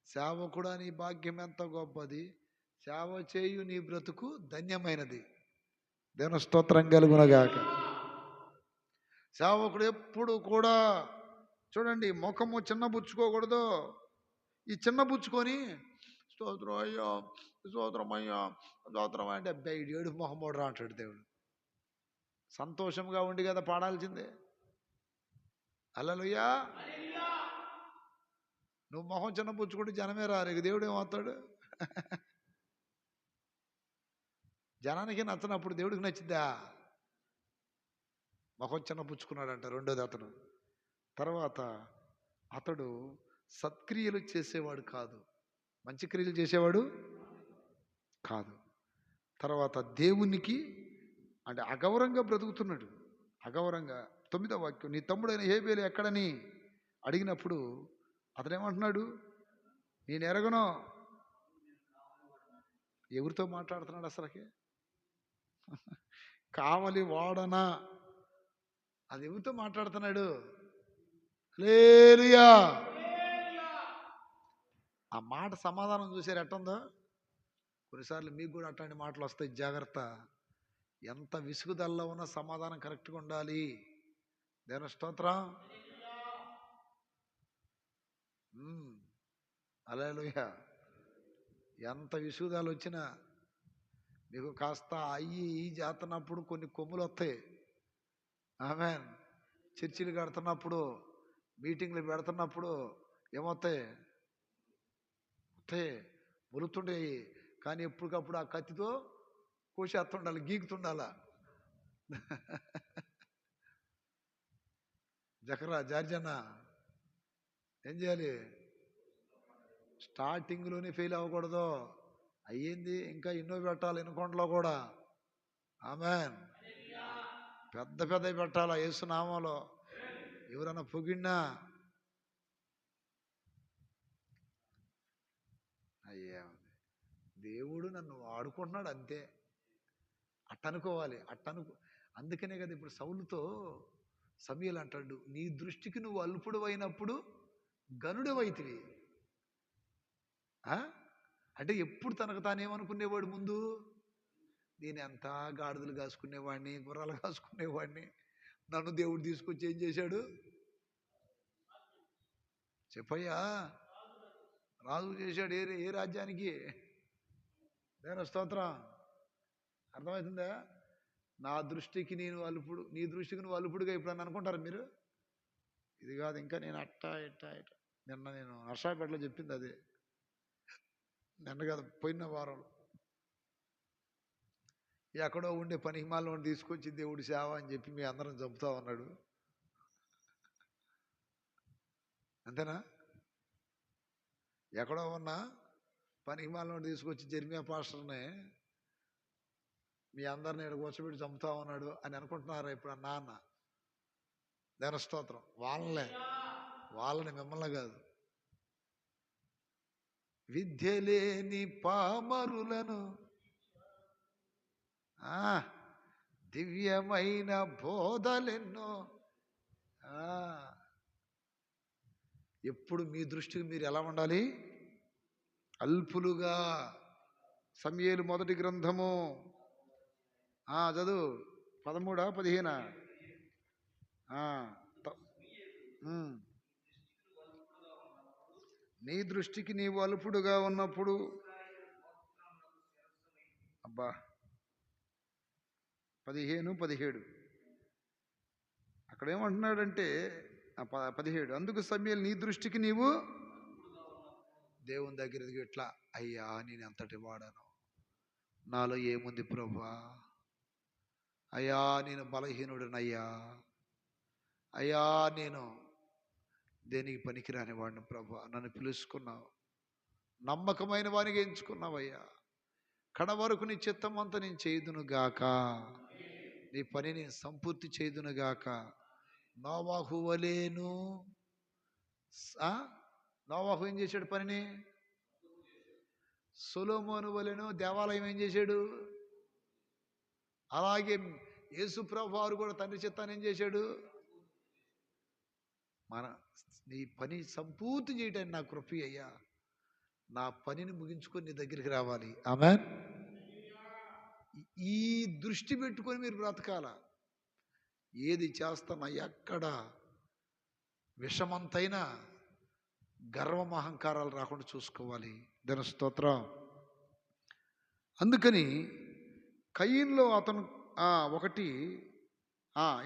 S1: సేవ కూడా నీ భాగ్యం ఎంత గొప్పది, సేవ చేయు నీ బ్రతుకు ధన్యమైనది. దేవుని స్తోత్రం కలుగునగాక. సేవకుడు ఎప్పుడు కూడా చూడండి, ముఖము చిన్నబుచ్చుకోకూడదు. ఈ చిన్నబుచ్చుకొని స్తోత్రం అయ్యా, స్తోత్రం అయ్యా, స్తోత్రం అంటే అబ్బాయి ఏడు మొహమ్మోడు రా అంటాడు దేవుడు. సంతోషంగా ఉండి కదా పాడాల్సిందే. హల్లెలూయా. నువ్వు మొహం చిన్నబుచ్చుకుంటే జనమే రారు. ఇక దేవుడు ఏమవుతాడు? జనానికి నచ్చనప్పుడు దేవుడికి నచ్చిందా? మొహం చిన్నపుచ్చుకున్నాడంట. రెండోది అతను. తర్వాత అతడు సత్క్రియలు చేసేవాడు కాదు, మంచి క్రియలు చేసేవాడు కాదు. తర్వాత దేవునికి అంటే అగౌరవంగా బ్రతుకుతున్నాడు. అగౌరవంగా. 9వ వాక్యం, నీ తమ్ముడైన హేబేలు ఎక్కడని అడిగినప్పుడు అతనేమంటున్నాడు? నేను ఎరగను. ఎవరితో మాట్లాడుతున్నాడు అసలుకి? కావలి వాడనా? అది ఎవరితో మాట్లాడుతున్నాడు? హల్లెలూయా. ఆ మాట సమాధానం చూసారు ఎట్టుందో? కొన్నిసార్లు మీకు కూడా అట్లాంటి మాటలు వస్తాయి, జాగ్రత్త. ఎంత విసుగుదల్లో ఉన్నా సమాధానం కరెక్ట్గా ఉండాలి. దేవుని స్తోత్రం. హల్లెలూయా. ఎంత విసుగుదలు వచ్చినా మీకు కాస్త అయ్యి చేస్తున్నప్పుడు కొన్ని కొమ్ములు వస్తాయి. ఆమేన్. చర్చిలు కడుతున్నప్పుడు, మీటింగ్లు పెడుతున్నప్పుడు ఏమొస్తాయి? వస్తాయి, మొలుతుండేవి. కానీ ఎప్పటికప్పుడు ఆ కత్తితో కోసేస్తుండాలి, గీకుతుండాలా. జార్జన్న ఏం చేయాలి? స్టార్టింగ్లోనే ఫెయిల్ అవ్వకూడదు. అయ్యింది ఇంకా ఎన్నో పెట్టాలి ఎన్నుకొండలో కూడా. ఆమేన్. పెద్ద పెద్దవి పెట్టాలా యేసు నామంలో. ఎవరన్నా పొగిడినా అయ్యా దేవుడు నన్ను వాడుకుంటున్నాడు అంతే, అట్టనుకోవాలి. అందుకనే కదా ఇప్పుడు సౌలుతో సమూయేలు అంటాడు, నీ దృష్టికి నువ్వు అల్పుడు అయినప్పుడు గనుడవైతివి. అంటే ఎప్పుడు తనకు తానేమనుకునేవాడు? ముందు నేను ఎంత గాడిదలు కాసుకునేవాడిని, గుర్రాలు కాసుకునేవాడిని, నన్ను దేవుడు తీసుకొచ్చి ఏం చేశాడు? చెప్పయ్యా. రాజు చేశాడు. ఏ రాజ్యానికి? దేవుని స్తోత్రం. అర్థమవుతుందా? నా దృష్టికి నేను అల్పుడు, నీ దృష్టికి నువ్వు అల్పుడుగా ఇప్పుడు అనుకుంటారు మీరు. ఇది కాదు ఇంకా నేను అట్టా ఇట్టా ఇట్టా. నిన్న నేను నర్సాపేటలో చెప్పింది అదే. నిన్న కాదు, పోయిన వారంలో. ఎక్కడో ఉండే పని హిమాలయంలో తీసుకొచ్చి దేవుడి సేవ అని చెప్పి మీ అందరం చంపుతా ఉన్నాడు. అంతేనా? ఎక్కడో ఉన్నా పని హిమాలయంలో తీసుకొచ్చి జెర్మియా పాస్టర్ని మీ అందరిని ఇక్కడ కూర్చోబెట్టి చంపుతా ఉన్నాడు అని అనుకుంటున్నారా ఇప్పుడు ఆ నాన్న? దేవుని స్తోత్రం. వాళ్ళని మిమ్మల్ని కాదు. విద్య లేని పామరులను దివ్యమైన బోధలెన్నో. ఎప్పుడు మీ దృష్టికి మీరు ఎలా ఉండాలి? అల్పులుగా. సమూయేలు మొదటి గ్రంథము చదువు 13, 15. నీ దృష్టికి నీవు అల్పుడుగా ఉన్నప్పుడు. అబ్బా 15, 17 అక్కడ ఏమంటున్నాడంటే 17, అందుకు సమూయేలు నీ దృష్టికి నీవు దేవుని దగ్గరికి ఇట్లా, అయ్యా నేను ఎంతటి వాడను, నాలో ఏముంది ప్రభువా, అయ్యా నేను బలహీనుడినయ్యా, అయ్యా నేను దేనికి పనికిరాని వాడిని ప్రభువా, నన్ను పిలుచుకున్నావు, నమ్మకమైన వానికి ఎంచుకున్నావయ్యా, కడ వరకు నీ చిత్తం అంతా నేను చేయుదును గాక, నీ పని నేను సంపూర్తి చేయుదును గాక. నోవాహు వలేను. నోవాహు ఏం చేశాడు పనిని? సొలొమోను వలెను దేవాలయం ఏం చేశాడు? అలాగే యేసు ప్రభు వారు కూడా తండ్రి చిత్తాన్ని ఏం చేశాడు? నీ పని సంపూర్తి చేయడానికి నా కృప అయ్యా, నా పనిని ముగించుకొని నీ దగ్గరికి రావాలి. ఆమేన్. ఈ దృష్టి పెట్టుకొని మీరు బ్రతకాల. ఏది చేస్తున్నా ఎక్కడ విషమంతైనా గర్వం అహంకారాలు రాకుండా చూసుకోవాలి. దేవుని స్తోత్రం. అందుకని కయీన్లో అతను ఒకటి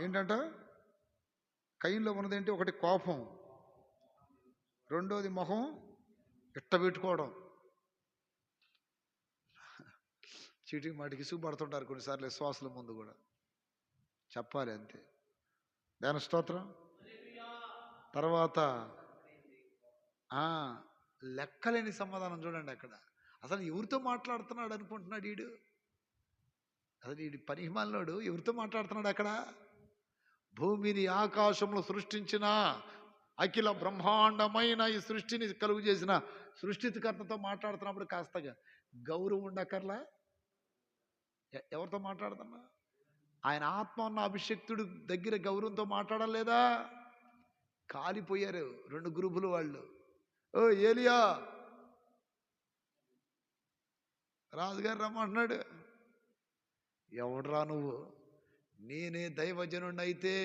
S1: ఏంటంట, కయీన్లో ఉన్నదేంటి? ఒకటి కోపం, రెండోది మొహం ఇట్టబెట్టుకోవడం. చీటికి మాటికి ఇసుగుపడుతుంటారు కొన్నిసార్లు విశ్వాసుల ముందు కూడా, చెప్పాలి అంతే. దేవుని స్తోత్రం. తర్వాత లెక్కలేని సమాధానం. చూడండి అక్కడ అసలు ఎవరితో మాట్లాడుతున్నాడు అనుకుంటున్నాడు వీడు? అసలు వీడి పనిహిమాలినోడు ఎవరితో మాట్లాడుతున్నాడు అక్కడ? భూమిని ఆకాశంలో సృష్టించిన అఖిల బ్రహ్మాండమైన ఈ సృష్టిని కలుగు చేసిన సృష్టికర్తతో మాట్లాడుతున్నప్పుడు కాస్త గౌరవం ఉండకర్లా. ఎవరితో మాట్లాడుతున్నా? ఆయన ఆత్మ ఉన్న అభిషక్తుడు దగ్గర గౌరవంతో మాట్లాడలేదా? కాలిపోయారు 2 గ్రూపులు వాళ్ళు. ఓ ఏలియా, రాజుగారు రమ్మంటున్నాడు. ఎవడ్రా నువ్వు? నేనే దైవజనుడిని అయితే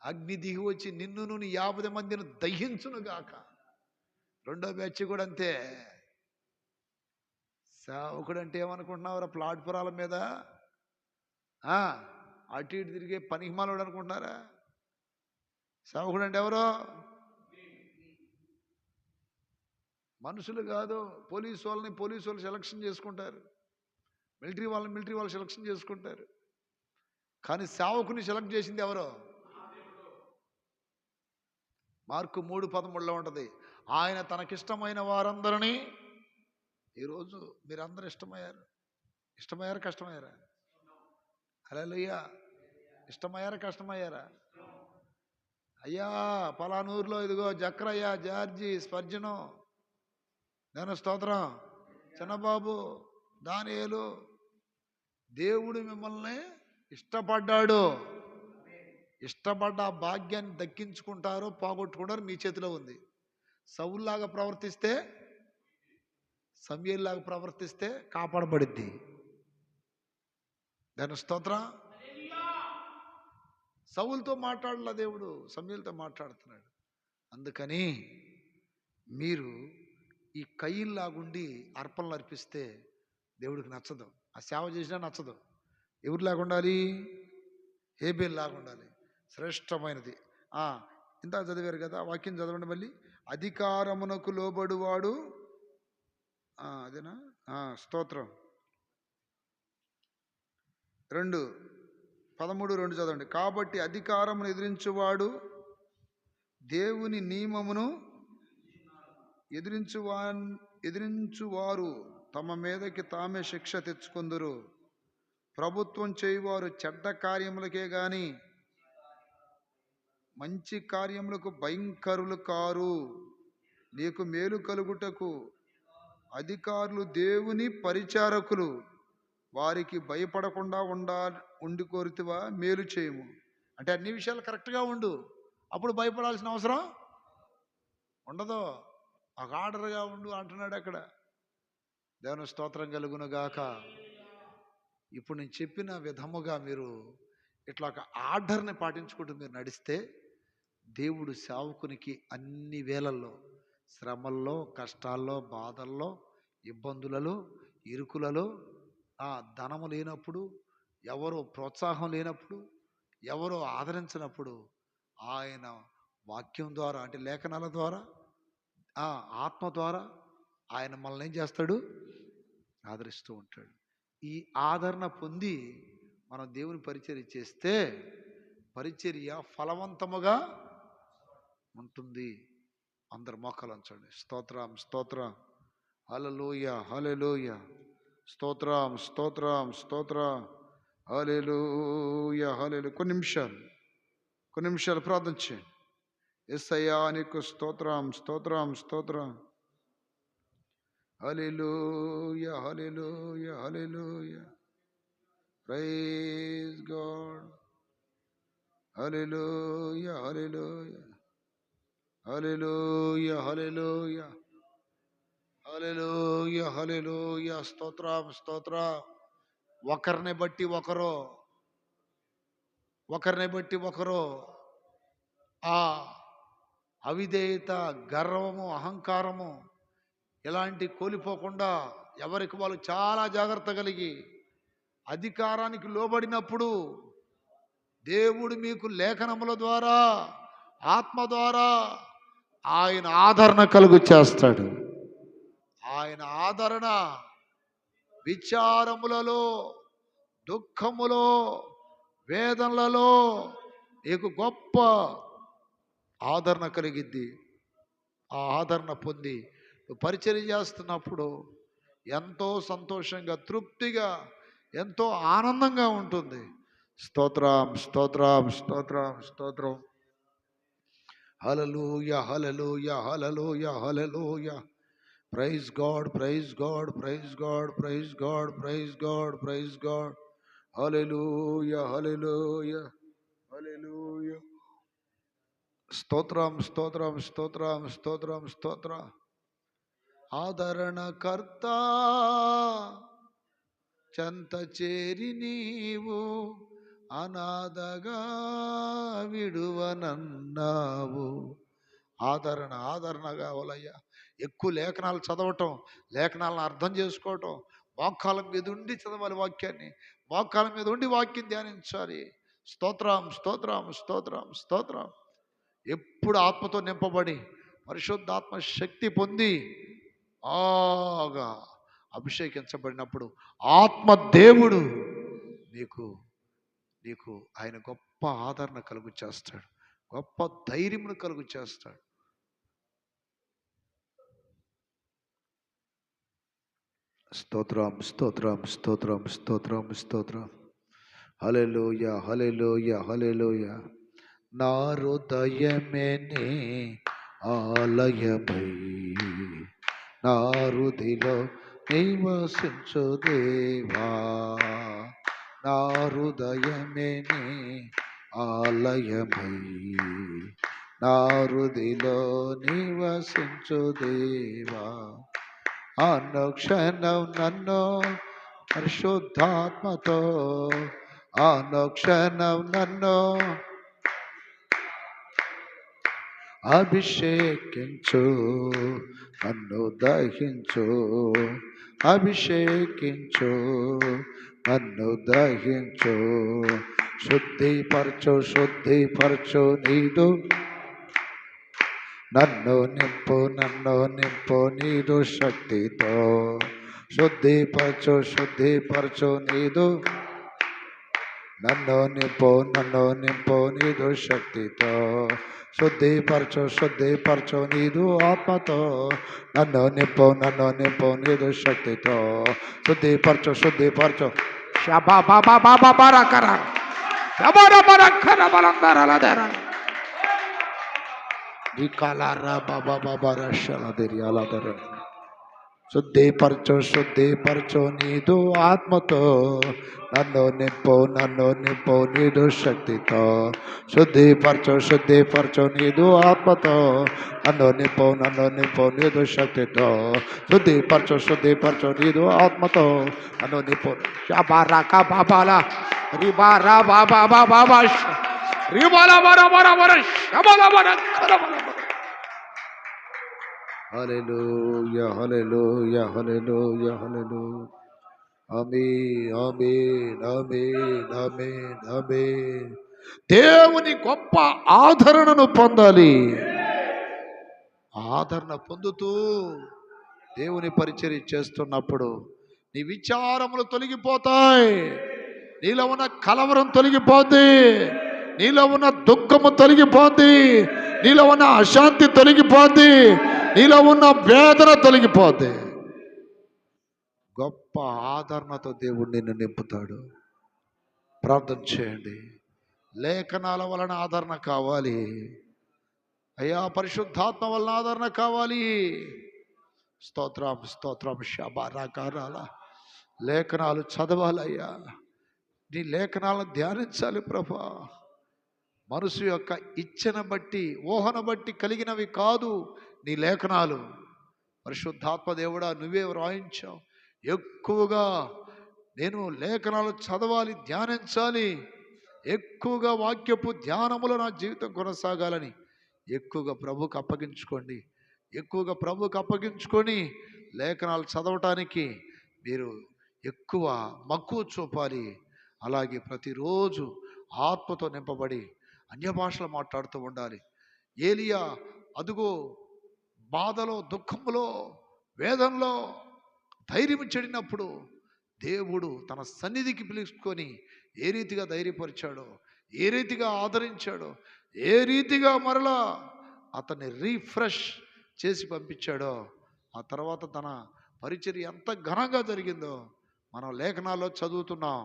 S1: అగ్ని దిగి వచ్చి నిన్ను 50 మందిని దహించునుగాక. రెండో బ్యాచ్ కూడా అంతే. సేవకుడు అంటే ఏమనుకుంటున్నావురా? ప్లాట్ఫారాల మీద అటు ఇటు తిరిగే పనికిమాలోడు అనుకుంటున్నారా? సేవకుడు అంటే ఎవరో మనుషులు కాదు. పోలీసు వాళ్ళు సెలక్షన్ చేసుకుంటారు, మిలిటరీ వాళ్ళు సెలక్షన్ చేసుకుంటారు. కానీ సేవకుని సెలెక్ట్ చేసింది ఎవరో? మార్కు 3:13లో ఉంటుంది, ఆయన తనకిష్టమైన వారందరినీ. ఈరోజు మీరందరూ ఇష్టమయ్యారా కష్టమయ్యారా? హల్లెలూయా. ఇష్టమయ్యారా కష్టమయ్యారా? అయ్యా పలానూరులో ఇదిగో జక్రయ్య, జార్జి, స్పర్జను, నేను స్తోత్రం, చిన్నబాబు, దానియేలు, దేవుడు మిమ్మల్ని ఇష్టపడ్డాడు. ఇష్టపడ్డ ఆ భాగ్యాన్ని దక్కించుకుంటారో పోగొట్టుకుంటారో మీ చేతిలో ఉంది. సౌలులాగా ప్రవర్తిస్తే, సమూయేలులాగా ప్రవర్తిస్తే కాపాడబడిద్ది. దాని స్తోత్రం. సౌలుతో మాట్లాడలా దేవుడు, సమూయేలుతో మాట్లాడుతున్నాడు. అందుకని మీరు ఈ కయీనులాగుండి అర్పణలు అర్పిస్తే దేవుడికి నచ్చదు. ఆ సేవ చేసినా నచ్చదు. ఎవరిలాగా ఉండాలి? హేబేలులాగా ఉండాలి. శ్రేష్టమైనది. ఇంత చదివారు కదా, వాక్యం చదవండి మళ్ళీ. అధికారమునకు లోబడువాడు, అదేనా? స్తోత్రం. 2:13 చదవండి. కాబట్టి అధికారమును దేవుని నియమమును ఎదిరించువారు తమ మీదకి తామే శిక్ష తెచ్చుకొందురు. ప్రభుత్వం చేయువారు చెడ్డ కార్యములకే గాని మంచి కార్యములకు భయంకరులు కారు. నీకు మేలు కలుగుటకు అధికారులు దేవుని పరిచారకులు, వారికి భయపడకుండా ఉండి కోరితివా? మేలు చేయము. అంటే అన్ని విషయాలు కరెక్ట్గా ఉండు, అప్పుడు భయపడాల్సిన అవసరం ఉండదు. ఒక ఆర్డర్గా ఉండు అంటున్నాడు అక్కడ. దేవుని స్తోత్రం కలుగును గాక. ఇప్పుడు నేను చెప్పిన విధముగా మీరు ఇట్లా ఒక ఆర్డర్ని పాటించుకుంటూ మీరు నడిస్తే దేవుడు సేవకునికి అన్ని వేళల్లో, శ్రమల్లో, కష్టాల్లో, బాధల్లో, ఇబ్బందులలో, ఇరుకులలో, ధనము లేనప్పుడు, ఎవరో ప్రోత్సాహం లేనప్పుడు, ఎవరో ఆదరించినప్పుడు ఆయన వాక్యం ద్వారా, అంటే లేఖనాల ద్వారా, ఆత్మ ద్వారా ఆయన మనల్ని ఏం చేస్తాడు? ఆదరిస్తూ ఉంటాడు. ఈ ఆదరణ పొంది మనం దేవుని పరిచర్య చేస్తే పరిచర్య ఫలవంతముగా ఉంటుంది. అందరు మోకాలు ఉంచండి. స్తోత్రం, స్తోత్రం, హల్లెలూయా, హల్లెలూయా, స్తోత్రం, స్తోత్రం, స్తోత్రం, హల్లెలూయా, హల్లెలూయా. కొన్ని నిమిషాలు ప్రార్థన చేయండి. యేసయ్యా నీకు స్తోత్రం, స్తోత్రం, స్తోత్రం, hallelujah, hallelujah, hallelujah, praise God, hallelujah, hallelujah, hallelujah, hallelujah, hallelujah, hallelujah, స్తోత్రం, స్తోత్రం. ఒకరిని బట్టి ఒకరు అవిధేయత, గర్వము, అహంకారము ఇలాంటి కోల్పోకుండా ఎవరికి వాళ్ళు చాలా జాగ్రత్త కలిగి అధికారానికి లోబడినప్పుడు దేవుడు మీకు లేఖనముల ద్వారా, ఆత్మ ద్వారా ఆయన ఆదరణ కలుగు చేస్తాడు. ఆయన ఆదరణ విచారములలో, దుఃఖములో, వేదనలలో నీకు గొప్ప ఆదరణ కలిగిద్ది. ఆ ఆదరణ పొంది పరిచర్య చేస్తున్నప్పుడు ఎంతో సంతోషంగా, తృప్తిగా, ఎంతో ఆనందంగా ఉంటుంది. స్తోత్రం, స్తోత్రం, స్తోత్రం, స్తోత్రం. Hallelujah, hallelujah, hallelujah, hallelujah. Praise God, praise God, praise God, praise God, praise God, praise God. Hallelujah, hallelujah, hallelujah. స్తోత్రం, స్తోత్రం, స్తోత్రం, స్తోత్రం, స్తోత్రం. ఆదరణకర్త చెంత చేరి నీవు అనాథగా విడువనన్నావు. ఆదరణ కావాలయ్యా. ఎక్కువ లేఖనాలు చదవటం, లేఖనాలను అర్థం చేసుకోవటం, మోకాళ్ళ మీద ఉండి చదవాలి వాక్యాన్ని, మోకాళ్ళ మీద ఉండి వాక్యం ధ్యానించాలి. స్తోత్రం, స్తోత్రం, స్తోత్రం, స్తోత్రం. ఎప్పుడు ఆత్మతో నింపబడి పరిశుద్ధాత్మ శక్తి పొంది బాగా అభిషేకించబడినప్పుడు ఆత్మ దేవుడు నీకు నీకు ఆయన గొప్ప ఆదరణ కలుగు చేస్తాడు, గొప్ప ధైర్యమును కలుగు చేస్తాడు. స్తోత్రం, స్తోత్రం, స్తోత్రం, స్తోత్రం, స్తోత్రం. హల్లెలూయా, హల్లెలూయా, హల్లెలూయా. నా హృదయమే నీ ఆలయమై నా హృదిలో నివసించు దేవా. నా హృదయమే నీ ఆలయమై నా హృదిలో నివసించు దేవా. అనుక్షణం నన్ను పరిశుద్ధాత్మతో, అనుక్షణం నన్ను అభిషేకించు, నన్ను దహించు, అభిషేకించు, నన్ను దహించు, శుద్ధిపరచు, శుద్ధిపరచు నీదు నన్ను నింపు, నన్ను నింపు నీదు శక్తితో. శుద్ధిపరచు, శుద్ధిపరచు నీదు నన్ను నింపు, నన్ను నింపు నీదు శక్తితో. శుద్ధిపరచు, శుద్ధిపరచు నీదు ఆత్మతో. నన్ను నింపు, నన్ను నింపు నీదు శక్తితో. శుద్ధిపరచు, శుద్ధిపరచు. శబా బాబా బాబా బరకర శబర బరకర బలందరలదర నికలరా బాబా బాబా రషలదరియాలదర. శుద్ధిపరచు, శుద్ధిపరచు నీదు ఆత్మతో. నన్ను నింపు, నన్ను నింపు నీదు శక్తితో. శుద్ధిపరచు, శుద్ధిపరచు నీదు ఆత్మతో. నన్ను నింపు, నన్ను నింపు నీదు శక్తితో. శుద్ధిపరచు, శుద్ధిపరచు నీదు ఆత్మతో. నన్ను నింపు. షబారాక బాబాలా రిబారా బాబా బాబా రిబాలా బర బర బర షబల బర కరబల. హల్లెలూయా, హల్లెలూయా, హల్లెలూయా, హల్లెలూయా. ఆమేన్, ఆమేన్, ఆమేన్, ఆమేన్, ఆమేన్. దేవుని గొప్ప ఆదరణను పొందాలి. ఆదరణ పొందుతూ దేవుని పరిచర్య చేస్తున్నప్పుడు నీ విచారములు తొలగిపోతాయి, నీలో ఉన్న కలవరం తొలగిపోద్ది, నీలో ఉన్న దుఃఖము తొలగిపోద్ది, నీలో ఉన్న అశాంతి తొలగిపోద్ది, నీలో ఉన్న వేదన తొలగిపోద్ది. గొప్ప ఆదరణతో దేవుడు నిన్ను నింపుతాడు. ప్రార్థన చేయండి. లేఖనాల వలన ఆదరణ కావాలి అయ్యా, పరిశుద్ధాత్మ వలన ఆదరణ కావాలి. స్తోత్రం, స్తోత్రం. శబారాకారాల లేఖనాలు చదవాలయ్యా, నీ లేఖనాలను ధ్యానించాలి ప్రభా. మనసు యొక్క ఇచ్చను బట్టి, ఊహను బట్టి కలిగినవి కాదు నీ లేఖనాలు. పరిశుద్ధాత్మ దేవుడా, నువ్వే వ్రాయించావు. ఎక్కువగా నేను లేఖనాలు చదవాలి, ధ్యానించాలి, ఎక్కువగా వాక్యపు ధ్యానములో నా జీవితం కొనసాగాలని ఎక్కువగా ప్రభువుకు అప్పగించుకోండి. ఎక్కువగా ప్రభువుకు అప్పగించుకొని లేఖనాలు చదవటానికి మీరు ఎక్కువ మక్కువ చూపాలి. అలాగే ప్రతిరోజు ఆత్మతో నింపబడి అన్య భాషలు మాట్లాడుతూ ఉండాలి. ఏలియా అదుగో బాధలో, దుఃఖంలో, వేదనలో ధైర్యం చెడినప్పుడు దేవుడు తన సన్నిధికి పిలుచుకొని ఏ రీతిగా ధైర్యపరిచాడో, ఏ రీతిగా ఆదరించాడో, ఏ రీతిగా మరలా అతన్ని రీఫ్రెష్ చేసి పంపించాడో, ఆ తర్వాత తన పరిచర్య ఎంత ఘనంగా జరిగిందో మనం లేఖనాల్లో చదువుతున్నాం.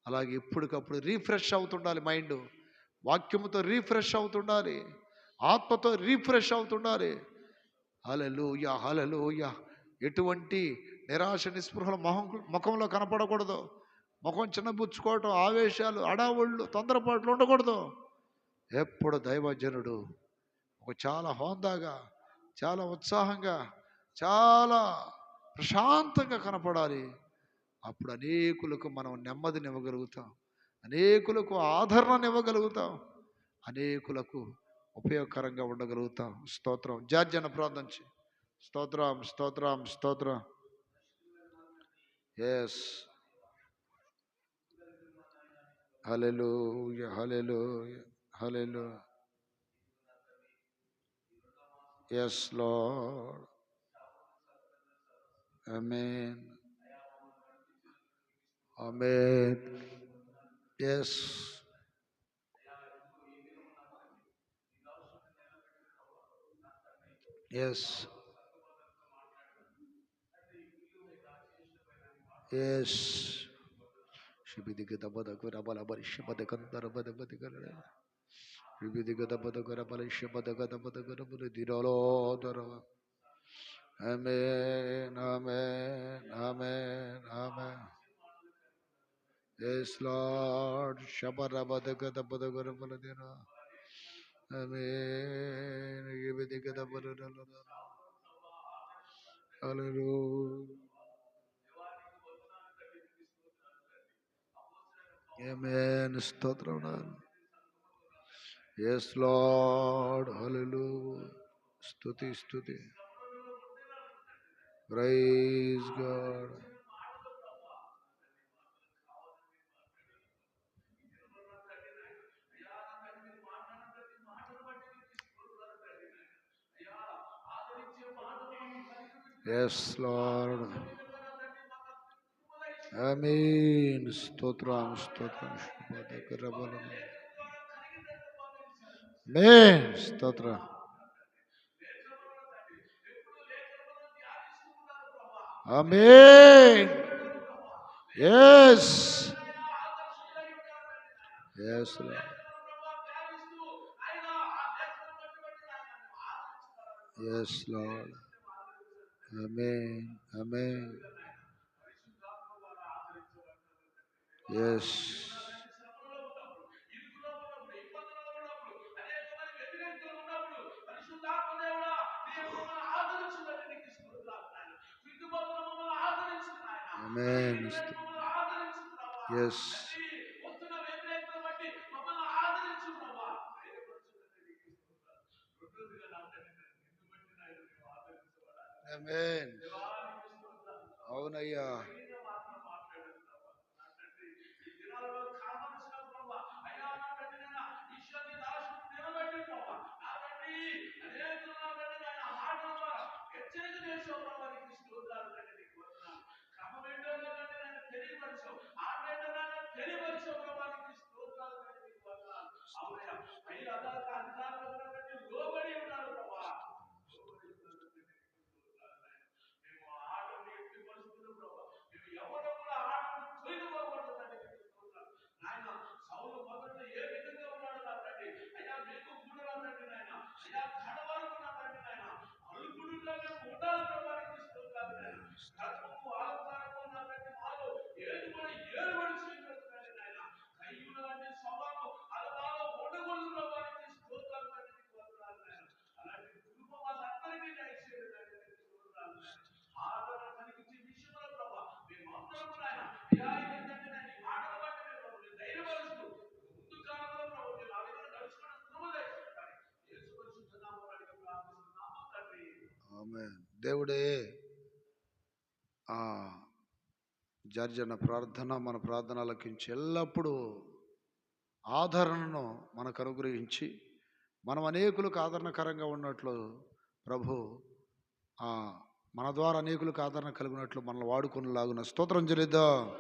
S1: అలాగే ఎప్పటికప్పుడు రీఫ్రెష్ అవుతుండాలి మైండ్. వాక్యముతో రీఫ్రెష్ అవుతుండాలి, ఆత్మతో రీఫ్రెష్ అవుతుండాలి. హల్లెలూయా, హల్లెలూయా. ఎటువంటి నిరాశ నిస్పృహల ముఖంలో కనపడకూడదు. ముఖం చిన్నబుచ్చుకోవటం, ఆవేశాలు, అడావుళ్ళు, తొందరపాట్లు ఉండకూడదు. ఎప్పుడు దైవజనుడు ఒక చాలా హోందాగా, చాలా ఉత్సాహంగా, చాలా ప్రశాంతంగా కనపడాలి. అప్పుడు అనేకులకు మనం నెమ్మదినివ్వగలుగుతాం, అనేకులకు ఆదరణనివ్వగలుగుతాం, అనేకులకు ఉపయోగకరంగా ఉండగలుగుతాం. స్తోత్రం. జార్జన ప్రార్థన చేయి. స్తోత్రం, స్తోత్రం, స్తోత్రం. Yes. Hallelujah, hallelujah, hallelujah. Yes Lord. Amen, amen. Yes. Yes. Yes. శిబిదిగ దబదగ రబల బరిషబద కందర బదబది గల శిబిదిగ దబదగ రబల శబదగ దబదగ రబల దిరలోదర. ఆమేన్, ఆమేన్, ఆమేన్, ఆమేన్. Yes lord. శబరబదగ దబదగ రబల దిర. ఆమేన్. శిబిదిగ దబదగ రబల. హల్లెలూయా. ఆమేన్. స్తోత్రం. Yes Lord. హల్లెలూయా. స్తుతి, స్తుతి. Praise God. Yes Lord. Amen. స్తోత్రం, స్తోత్రం. ఆమేన్. స్తోత్రం. Amen. Yes. Yes Lord. Yes Lord. Amen, amen. Yes. Amen. Yes. Amen. అవునయ్యా. ఆమేన్. దేవుడే ఆ జర్జన ప్రార్థన, మన ప్రార్థనలకించి ఎల్లప్పుడూ ఆదరణను మనకు అనుగ్రహించి మనం అనేకులకు ఆదరణకరంగా ఉన్నట్లు ప్రభు మన ద్వారా అనేకులకు ఆదరణ కలిగినట్లు మనల్ని వాడుకునేలాగున స్తోత్రం చెల్లిద్దాం.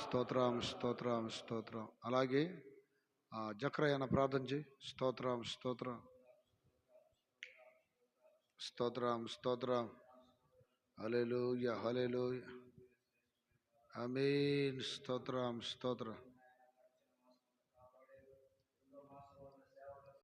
S1: స్తోత్రం, స్తోత్రం, స్తోత్రం. అలాగే జక్రయ్యన ప్రార్థన చేయి. స్తోత్రం, స్తోత్రం, స్తోత్రం, స్తోత్రం. హల్లెలూయా, హల్లెలూయా. ఆమేన్. స్తోత్రం స్తోత్రం.